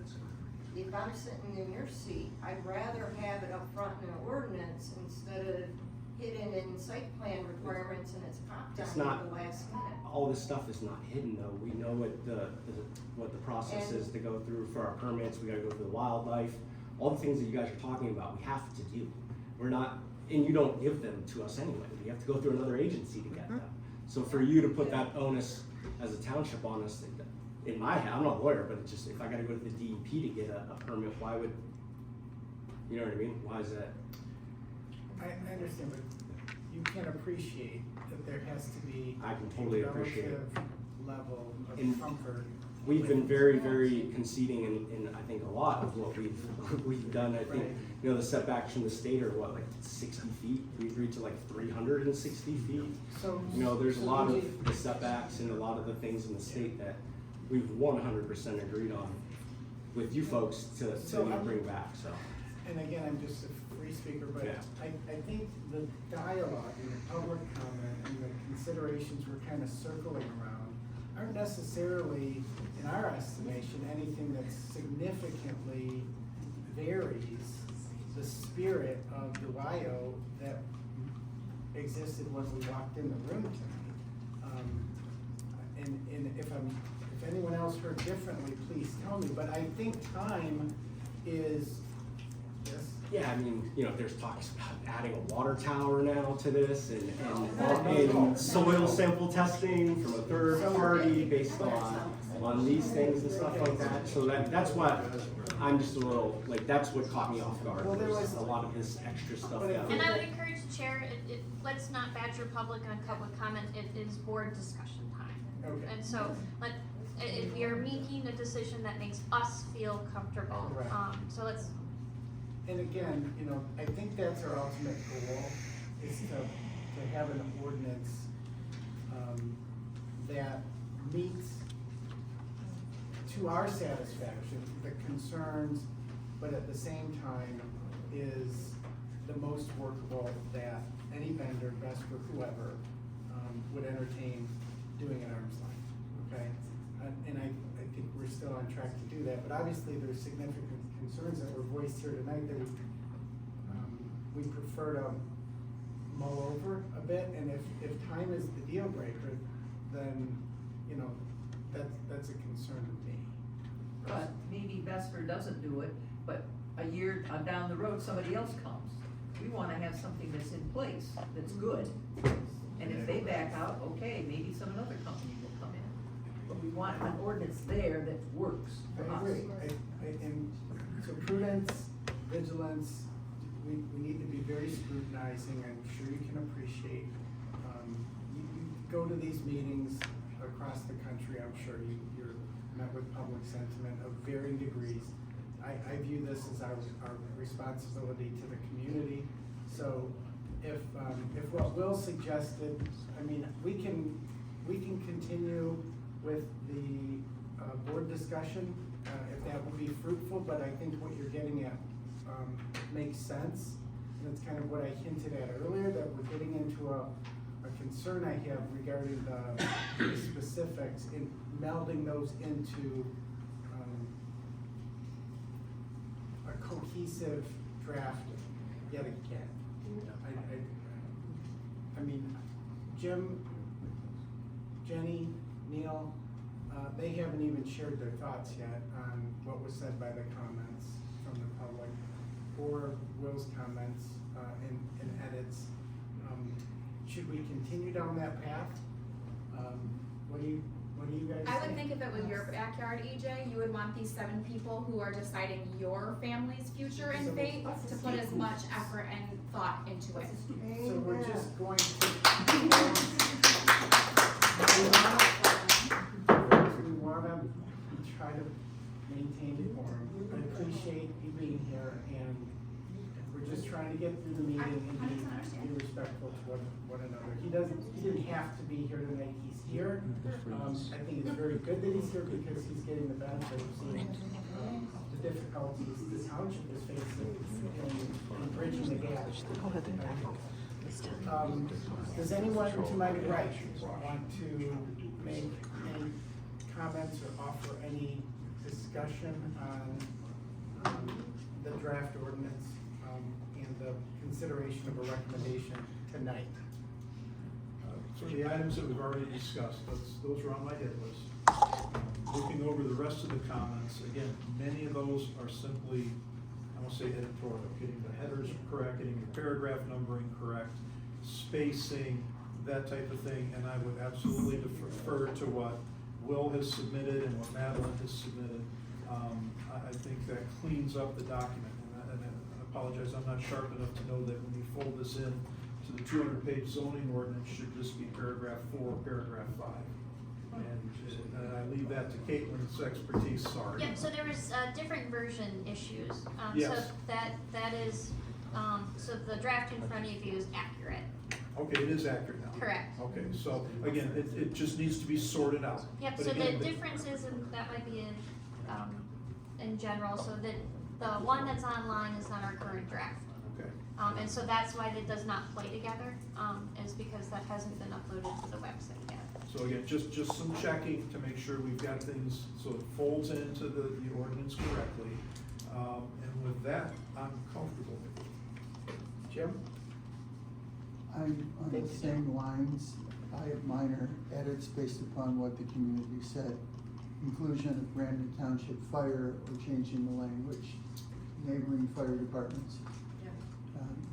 if I'm sitting in your seat, I'd rather have it up front in an ordinance instead of hidden in site plan requirements and it's popped It's on you not- at the last minute. All this stuff is not hidden though. We know what the process is to go through for our permits. We gotta go through the wildlife. All the things that you guys are talking about, we have to do. We're not, and you don't give them to us anyway. We have to go through another agency to get them. So for you to put that onus as a township on us, in my head, I'm not a lawyer, but it's just, if I gotta go to the DEP to get a permit, why would, you know what I mean? Why is that? I understand, but you can appreciate that there has to be I can totally appreciate it. relative level And of comfort. We've been very, very conceding in I think a lot of what we've done. I think, you know, the setbacks from the state are what, like 60 feet? We've reached to like 360 feet. So- You know, there's a lot so of the setbacks and a lot of the things in the state that we've 100% agreed on with you folks to bring back, so. And again, I'm just a free speaker, but Yeah. I think the dialogue and the public comment and the considerations we're kind of circling around aren't necessarily, in our estimation, anything that significantly varies the spirit of the WIO that existed when we walked in the room tonight. And if anyone else heard differently, please tell me, but I think time is, yes? Yeah, I mean, you know, there's talks about adding a water tower now to this and soil sample testing from a third party based on these things and stuff like that. So that's what, I'm just a little, like, that's what caught me off guard, was a lot of this extra stuff. And I would encourage the chair, let's not badger public on public comment, it is board discussion time. Okay. And so, if you're making a decision that makes us feel comfortable, Right. so let's. And again, you know, I think that's our ultimate goal, is to have an ordinance, that meets to our satisfaction, the concerns, but at the same time is the most workable that any vendor, Vesper, whoever, would entertain doing at arm's length, okay? And I think we're still on track to do that, but obviously there's significant concerns that were voiced here tonight that we prefer to mull over a bit, and if time is the deal breaker, then, you know, that's a concern to me. But maybe Vesper doesn't do it, but a year down the road, somebody else comes. We wanna have something that's in place, that's good. And if they back out, okay, maybe some other company will come in. But we want an ordinance there that works for I us. agree, and so prudence, vigilance, we need to be very scrutinizing, I'm sure you can appreciate. You go to these meetings across the country, I'm sure you're met with public sentiment of varying degrees. I view this as our responsibility to the community, so if what Will suggested, I mean, we can continue with the board discussion, if that would be fruitful, but I think what you're getting at makes sense. And it's kind of what I hinted at earlier, that we're getting into a concern I have regarding the specifics in melding those into a cohesive draft yet again. I mean, Jim, Jenny, Neil, they haven't even shared their thoughts yet on what was said by the comments from the public or Will's comments and edits. Should we continue down that path? What do you guys think? I would think if it was your backyard, EJ, you would want these 7 people who are deciding your family's future and fate to put as much effort and thought into it. So we're just going to, we wanna try to maintain decorum. I appreciate you being here, and we're just trying to get through the meeting and be respectful to one another. He didn't have to be here tonight, he's here. I think it's very good that he's here because he's getting the benefit of seeing the difficulties the township is facing in bridging the gap. Does anyone to my right want to make any comments or offer any discussion on the draft ordinance and the consideration of a recommendation tonight? So the items that we've already discussed, those are on my hit list. Looking over the rest of the comments, again, many of those are simply, I won't say editorial, getting the headers correct, getting the paragraph numbering correct, spacing, that type of thing, and I would absolutely defer to what Will has submitted and what Madeline has submitted. I think that cleans up the document, and I apologize, I'm not sharp enough to know that when you fold this in to the 200-page zoning ordinance, should just be paragraph 4, paragraph 5. And I leave that to Caitlin's expertise, sorry. Yep, so there was, different version issues. Yes. So that is, so the draft in front of you is accurate. Okay, it is accurate now. Correct. Okay, so again, it just needs to be sorted out. Yep, But so again, the differences, and that might be in general, so that the one that's online is not our current draft. Okay. And so that's why it does not play together, is because that hasn't been uploaded to the website yet. So again, just some checking to make sure we've got things, so it folds into the ordinance correctly. And with that, I'm comfortable with it. Jim? I'm on the same lines. I have minor edits based upon what the community said. Inclusion of Brandon Township Fire or changing the language, neighboring fire departments.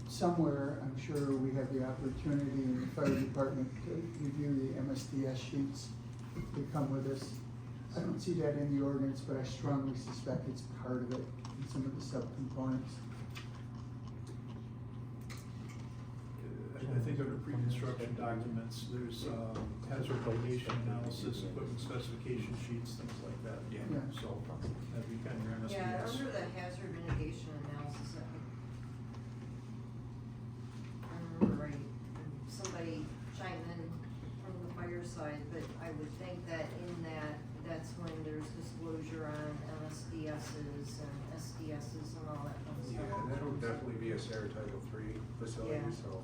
Somewhere, I'm sure we have the opportunity in the fire department to review the MSDS sheets that come with this. I don't see that in the ordinance, but I strongly suspect it's part of it in some of the subcomponents. I think under pre-construction documents, there's hazard mitigation analysis, equipment specification sheets, things like that. Yeah. So that'd be kind of your MSDS. Yeah, under the hazard mitigation analysis, I remember somebody chimed in from the fire side, but I would think that in that's when there's disclosure on MSDSs and SDSs and all that kind of stuff. Yeah, and that'll definitely be a Sarah Title III facility, Yeah. so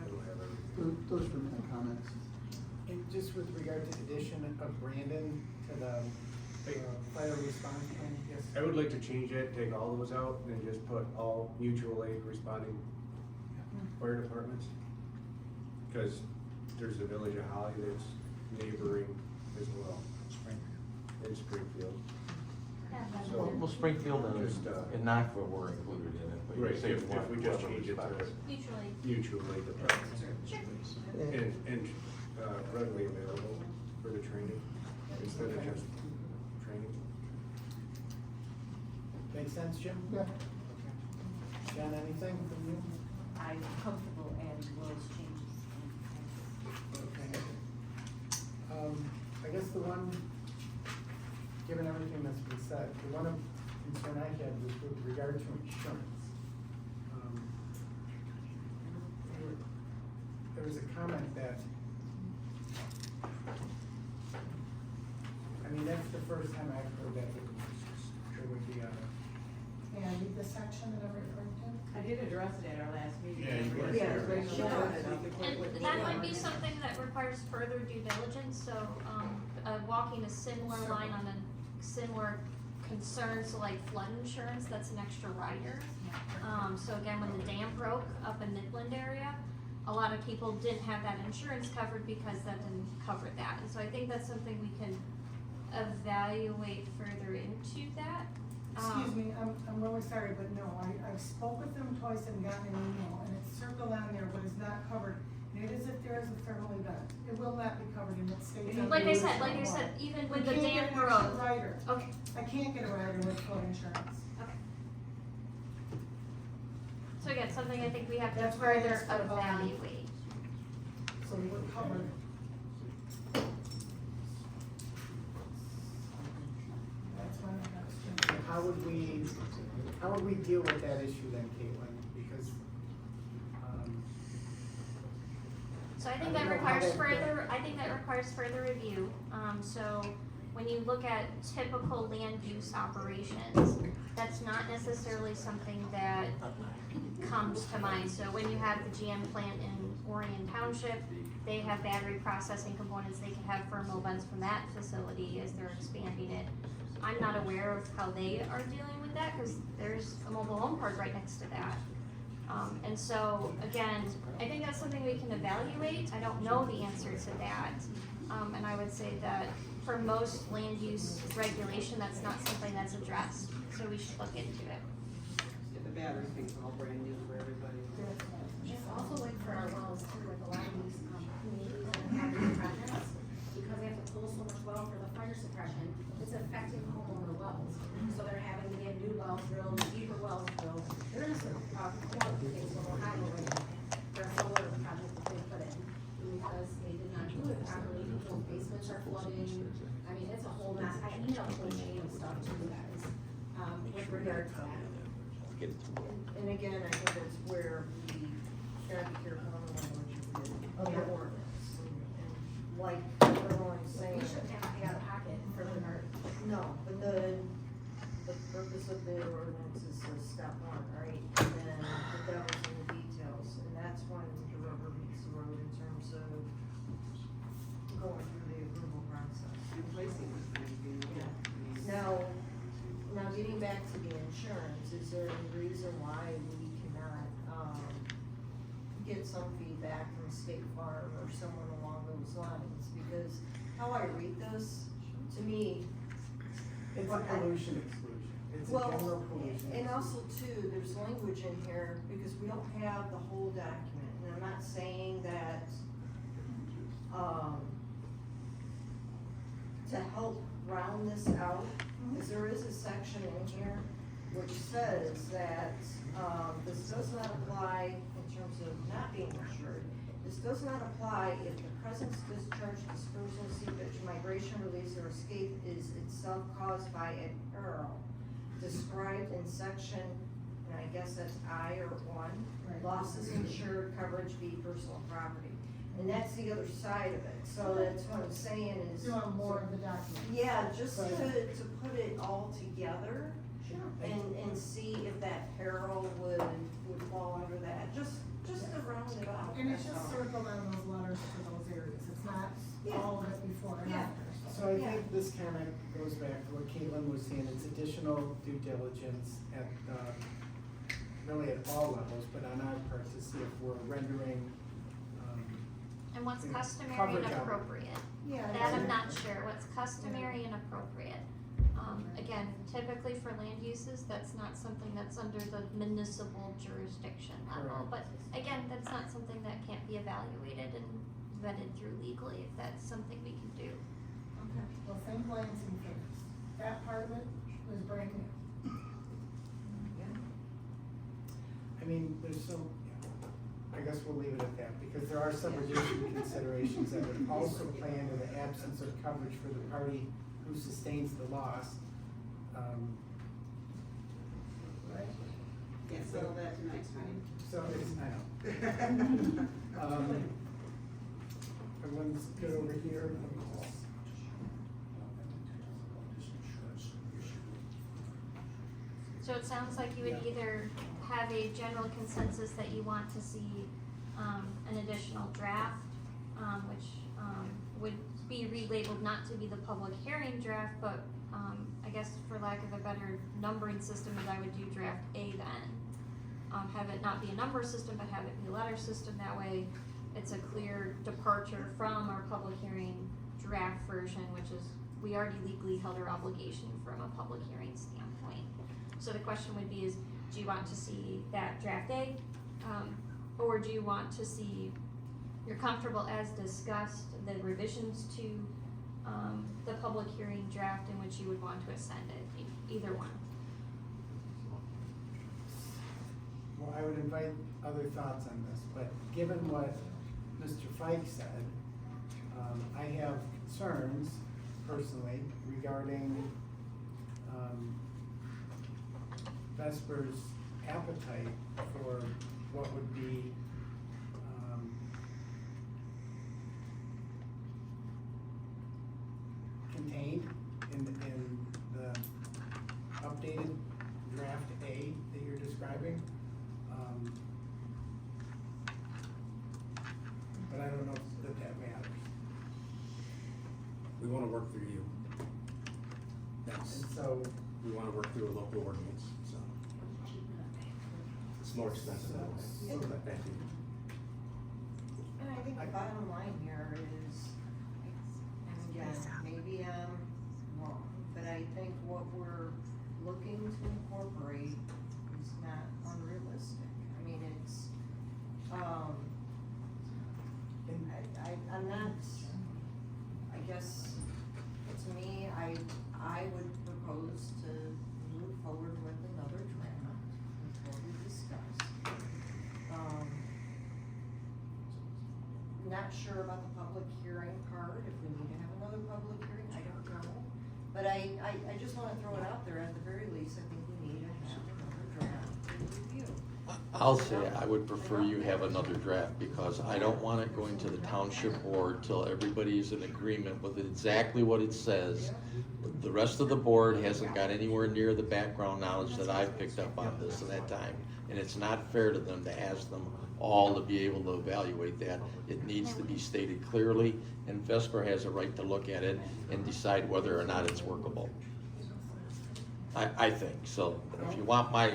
it'll have everything. Those were my comments. And just with regard to addition of Brandon to the fire response plan, yes? I would like to change it, take all those out, and just put all mutual aid responding fire departments. Cause there's the village of Holly that's neighboring as well. In Springfield. So, Well, Springfield just, and Knoxville were included in it, but right, you're saying if we just change it to Mutually. mutual aid departments. Sure. And readily available for the training, instead of just training. Make sense, Jim? Yeah. Okay. Jen, anything from you? I'm comfortable and those changes. Okay. I guess the one, given everything that's been said, the one concern I had was with regard to insurance. There was a comment that, I mean, that's the first time I've heard that there would be a. And the section that I'm referring to? I did address it at our last meeting. Yeah, you were Yeah, here. right, she brought it up. And that might be something that requires further due diligence, so, walking a similar line on a similar concern, so like flood insurance, that's an extra rider. So again, when the dam broke up in Midland area, a lot of people didn't have that insurance covered because that didn't cover that. And so I think that's something we can evaluate further into that. Excuse me, I'm really sorry, but no, I've spoke with them twice and gotten an email, and it's circled on there, but it's not covered. And it is if there is a thermal event, it will not be covered, and it states. on Like the I said, original one. even We when the can't dam get an extra broke. rider. Okay. I can't get a rider with flood insurance. Okay. So again, something I think we have to That's why I further asked for the bond. evaluate. So we're covered. That's my how would we deal with that issue then, Caitlin? Because, So I I think don't that know how requires that- further, I think that requires further review. So when you look at typical land use operations, that's not necessarily something that comes to mind. So when you have the GM plant in Orion Township, they have battery processing components, they can have thermal vents from that facility as they're expanding it. I'm not aware of how they are dealing with that, cause there's a mobile home park right next to that. And so, again, I think that's something we can evaluate, I don't know the answer to that. And I would say that for most land use regulation, that's not something that's addressed, so we should look into it. Yeah, the battery thing's all brand new for everybody. It's also like for our wells too, like a lot of these, communities that have these projects, because they have to pull so much well for the fire suppression, it's affecting homeowner wells. So they're having to get new wells drilled, deeper wells drilled. There is a, court case from Ohio right now for a solar project that they put in, because they did not do it properly, people's basements are flooding. I mean, it's a whole mess. I emailed a whole chain of stuff to you guys, with regard to that. And again, I think that's where we gotta be careful on the language of the ordinance. And like everyone's saying. We shouldn't have to pay out of pocket for the art. No, but the purpose of the ordinance is step one, right? And then the devil's in the details, and that's when the rubber meets the road in terms of going through the approval process. Replacing this thing, you know? Now getting back to the insurance, is there any reason why we cannot, get some feedback from State Farm or someone along those lines? Because how I read this, to me. it's a pollution exclusion, it's a general pollution. And also too, there's language in here, because we don't have the whole document, and I'm not saying that, to help round this out, is there is a section in here which says that, this does not apply in terms of not being insured. This does not apply if the presence, discharge, dispersal, seepage, migration, release, or escape is itself caused by a peril described in section, and I guess that's I or one, losses insured, coverage B, personal property. And that's the other side of it, so that's what I'm saying is. You want more of the document? Yeah, just to Right. put it all together and see if that peril would fall under that, just to round it out. And it's that's just all. circled on those letters for those areas, it's not Yeah. all of it before and Yeah. after. So I think this kind of goes back to what Caitlin was saying, it's additional due diligence at, really at all levels, but on our part to see if we're rendering, And what's Yeah, customary coverage and out. appropriate. Yeah. That I'm not sure, what's customary and appropriate. Again, typically for land uses, that's not something that's under the municipal jurisdiction level. Correct. But again, that's not something that can't be evaluated and vetted through legally, if that's something we can do. Okay, well, St. Lansing first, that part of it was brand new. I mean, there's so, I guess we'll leave it at that, because there are some additional considerations that would also play into the absence of coverage for the party who sustains the loss. Right? Can't settle that tonight, honey. So it's, I know. Everyone's good over here. So it sounds like you would either have a general consensus that you want to see, an additional draft, which, would be relabeled not to be the public hearing draft, but, I guess for lack of a better numbering system, that I would do draft A then. Have it not be a number system, but have it be a letter system, that way it's a clear departure from our public hearing draft version, which is, we already legally held our obligation from a public hearing standpoint. So the question would be is, do you want to see that draft A? Or do you want to see, you're comfortable as discussed, the revisions to, the public hearing draft in which you would want to send it, either one? Well, I would invite other thoughts on this, but given what Mr. Fike said, I have concerns personally regarding, Vesper's appetite for what would be, contained in the updated draft A that you're describing. But I don't know that that matters. We wanna work through you. That's, And so, we wanna work through a local ordinance, so. It's more expensive that way, but thank you. And I think the bottom line here is, and again, maybe I'm wrong, but I think what we're looking to incorporate is not unrealistic. I mean, it's, I'm not, I guess, to me, I would propose to move forward with another draft, with what we discussed. Not sure about the public hearing part, if we need to have another public hearing, I don't know. But I just wanna throw it out there, at the very least, I think we need to have another draft to review. I'll say I would prefer you have another draft, because I don't want it going to the township board till everybody's in agreement with exactly what it says. The rest of the board hasn't got anywhere near the background knowledge that I've picked up on this at that time. And it's not fair to them to ask them all to be able to evaluate that. It needs to be stated clearly, and Vesper has a right to look at it and decide whether or not it's workable. I think, so if you want my,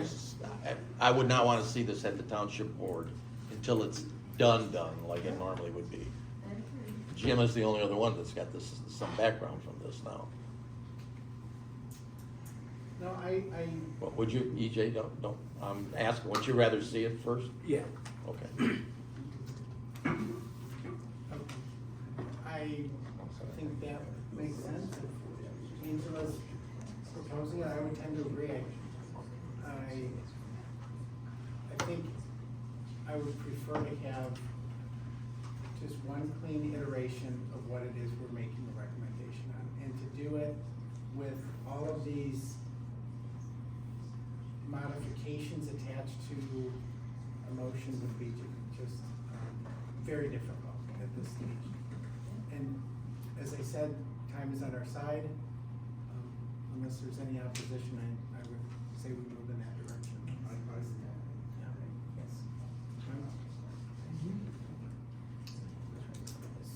I would not wanna see this at the township board until it's done, like it normally would be. Jim is the only other one that's got this, some background from this now. no, I, What would you, EJ, don't, I'm asking, would you rather see it first? yeah, Okay. I think that makes sense. If Angela's proposing it, I would tend to agree. I think I would prefer to have just one clean iteration of what it is we're making the recommendation on, and to do it with all of these modifications attached to a motion would be just very difficult at this stage. And as I said, time is on our side. Unless there's any opposition, I would say we move in that direction.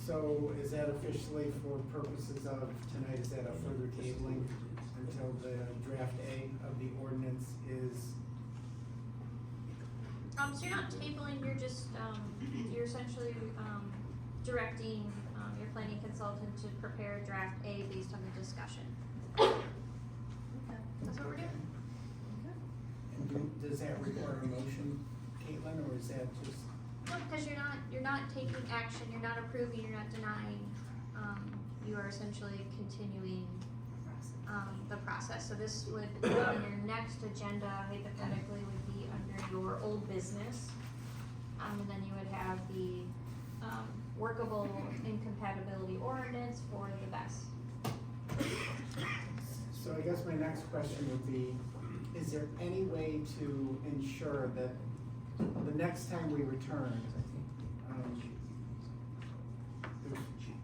So is that officially, for purposes of tonight, is that a further tabling until the draft A of the ordinance is? So you're not tabling, you're just, you're essentially, directing, your planning consultant to prepare draft A based on the discussion. That's what we're doing. And does that require a motion, Caitlin, or is that just? No, because you're not taking action, you're not approving, you're not denying, you are essentially continuing, the process. So this would, on your next agenda hypothetically would be under your old business. And then you would have the, workable incompatibility ordinance for the best. So I guess my next question would be, is there any way to ensure that the next time we return, there's,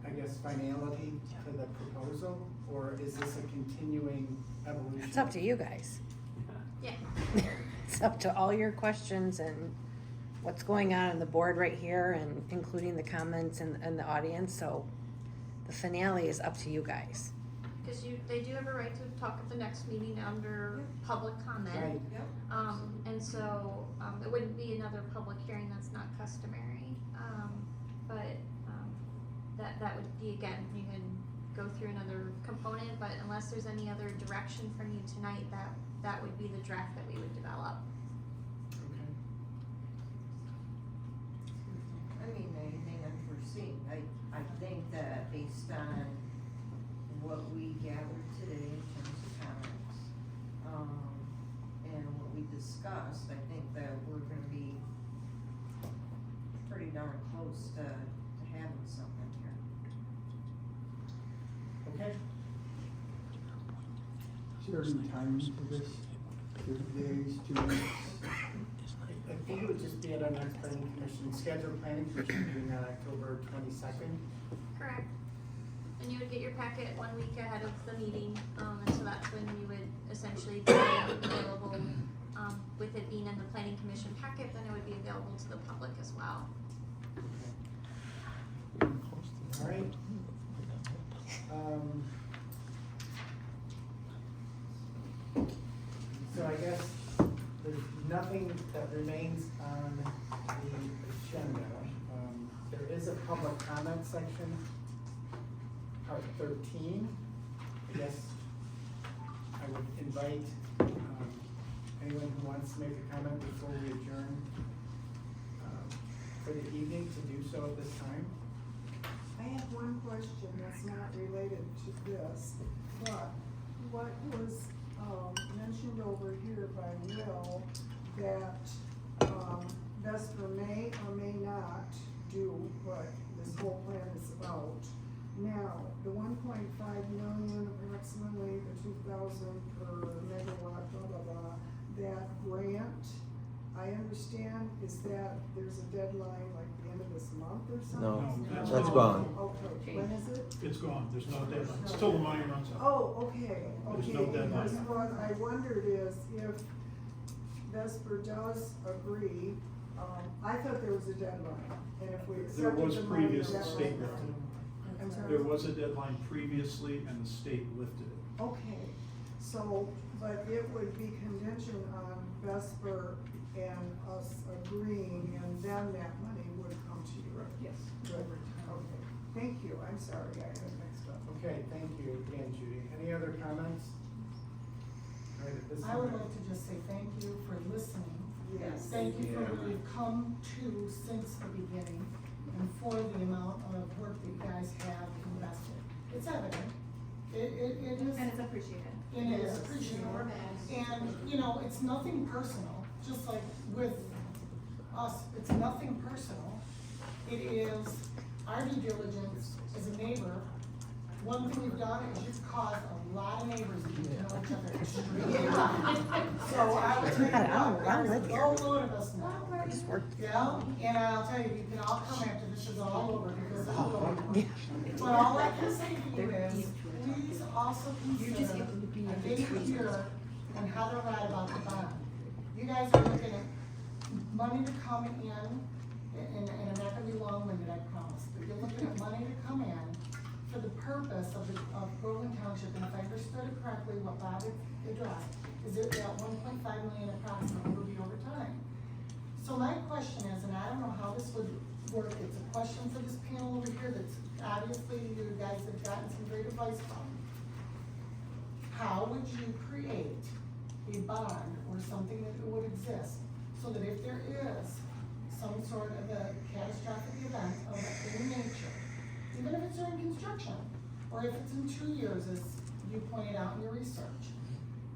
I guess, finality to the proposal, or is this a continuing evolution? It's up to you guys. Yeah. It's up to all your questions and what's going on the board right here, and including the comments and the audience, so the finale is up to you guys. Because they do have a right to talk at the next meeting under public comment. Right. And so, it wouldn't be another public hearing, that's not customary. But, that would be, again, you can go through another component, but unless there's any other direction from you tonight, that would be the draft that we would develop. Okay. I mean, anything unforeseen, I think that based on what we gathered today in terms of comments, and what we discussed, I think that we're gonna be pretty darn close to having something here. Okay. Is there any time for this? 30 days, 2 weeks? I think it would just be at our next planning commission, scheduled planning commission meeting on October 22nd. Correct. And you would get your packet 1 week ahead of the meeting, and so that's when you would essentially be available, with it being in the planning commission packet, then it would be available to the public as well. All right. So I guess there's nothing that remains on the agenda. There is a public comment section, part 13. I guess I would invite anyone who wants to make a comment before we adjourn for the evening to do so at this time. I have one question that's not related to this, but what was, mentioned over here by Will, that, Vesper may or may not do what this whole plan is about. Now, the 1.5 million, approximately the 2,000 per megawatt, blah, blah, blah, that grant, I understand, is that there's a deadline like the end of this month or something? No, that's gone. Okay, when is it? It's gone, there's no deadline, it's till the money runs out. Oh, okay, There's okay, no deadline. because what I wondered is if Vesper does agree, I thought there was a deadline, and if we There accepted was the money, previous, the that state was- lifted it. I'm sorry? There was a deadline previously and the state lifted it. Okay, so, but it would be contingent on Vesper and us agreeing, and then that money would come to you. Yes. Good, okay, thank you, I'm sorry, I got mixed up. Okay, thank you again, Judy. Any other comments? All right, at this I would time- like to just say thank you for listening. Yes. Thank you for Yeah. what we've come to since the beginning and for the amount of work that you guys have invested. It's evident. It is. And it's appreciated. It is appreciated. And, you know, it's nothing personal, just like with us, it's nothing personal. It is our due diligence as a neighbor. One thing you've done is you've caused a lot of neighbors to get to know each other extremely well. So I will tell you what, there's a whole load of us now. Yeah, and I'll tell you, you can all come after this is all over because it's over. But all I can say to you is, please also consider, I didn't hear and Heather read about the bond. You guys are looking at money to come in, and I'm not gonna be long-winded, I promise, but you're looking at money to come in for the purpose of Groveland Township, and if I understood it correctly, what Bob addressed, is that 1.5 million approximately will be over time. So my question is, and I don't know how this would work, it's a question for this panel over here that's obviously you guys have gotten some great advice from. How would you create a bond or something that would exist so that if there is some sort of a catastrophic event of any nature, even if it's during construction, or if it's in 2 years, as you pointed out in your research,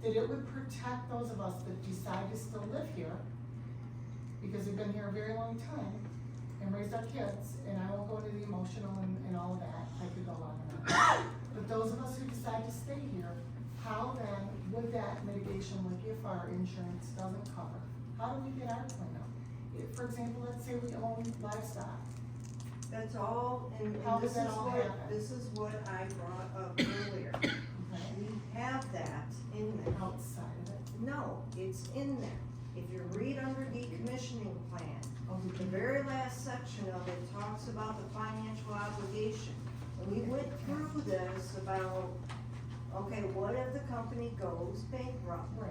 that it would protect those of us that decide to still live here, because we've been here a very long time, and raised our kids, and I won't go into the emotional and all of that, I could go on and on. But those of us who decide to stay here, how then would that mitigation work if our insurance doesn't cover? How do we get our claim up? If, for example, let's say we own livestock. That's all, and How this does is that all what, happen? this is what I brought up earlier. We have that in there. Outside of it? No, it's in there. If you read under decommissioning plan, the very last section of it talks about the financial obligation. And we went through this about, okay, what if the company goes bankrupt? Right.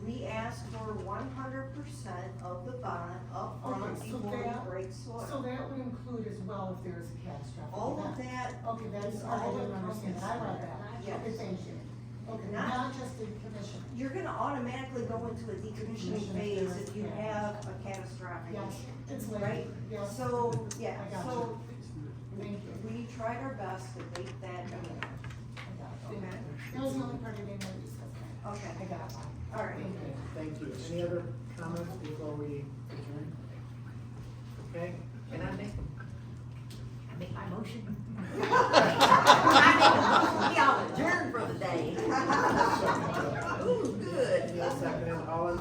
We ask for 100% of the bond upfront Okay, so before that- we break soil. So that would include as well if there is a catastrophic event? All of that. Okay, that's, is I all didn't understand, I read that. Yes. Okay, thank you. Okay, Not- not just in commission. You're gonna automatically go into a decommissioning phase if you have a catastrophic Yes, issue. it's late. Right? Yes. So, yeah, I got so you. Thank you. we tried our best to make that in. I got it. Okay. That was the only part I didn't want to discuss. Okay. I got it. All right. Thank you. Thank you. Any other comments before we adjourn? Okay? Can I make my motion? We all adjourn for the day. Ooh, good. Seconded, all in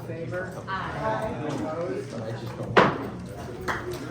I just don't want to.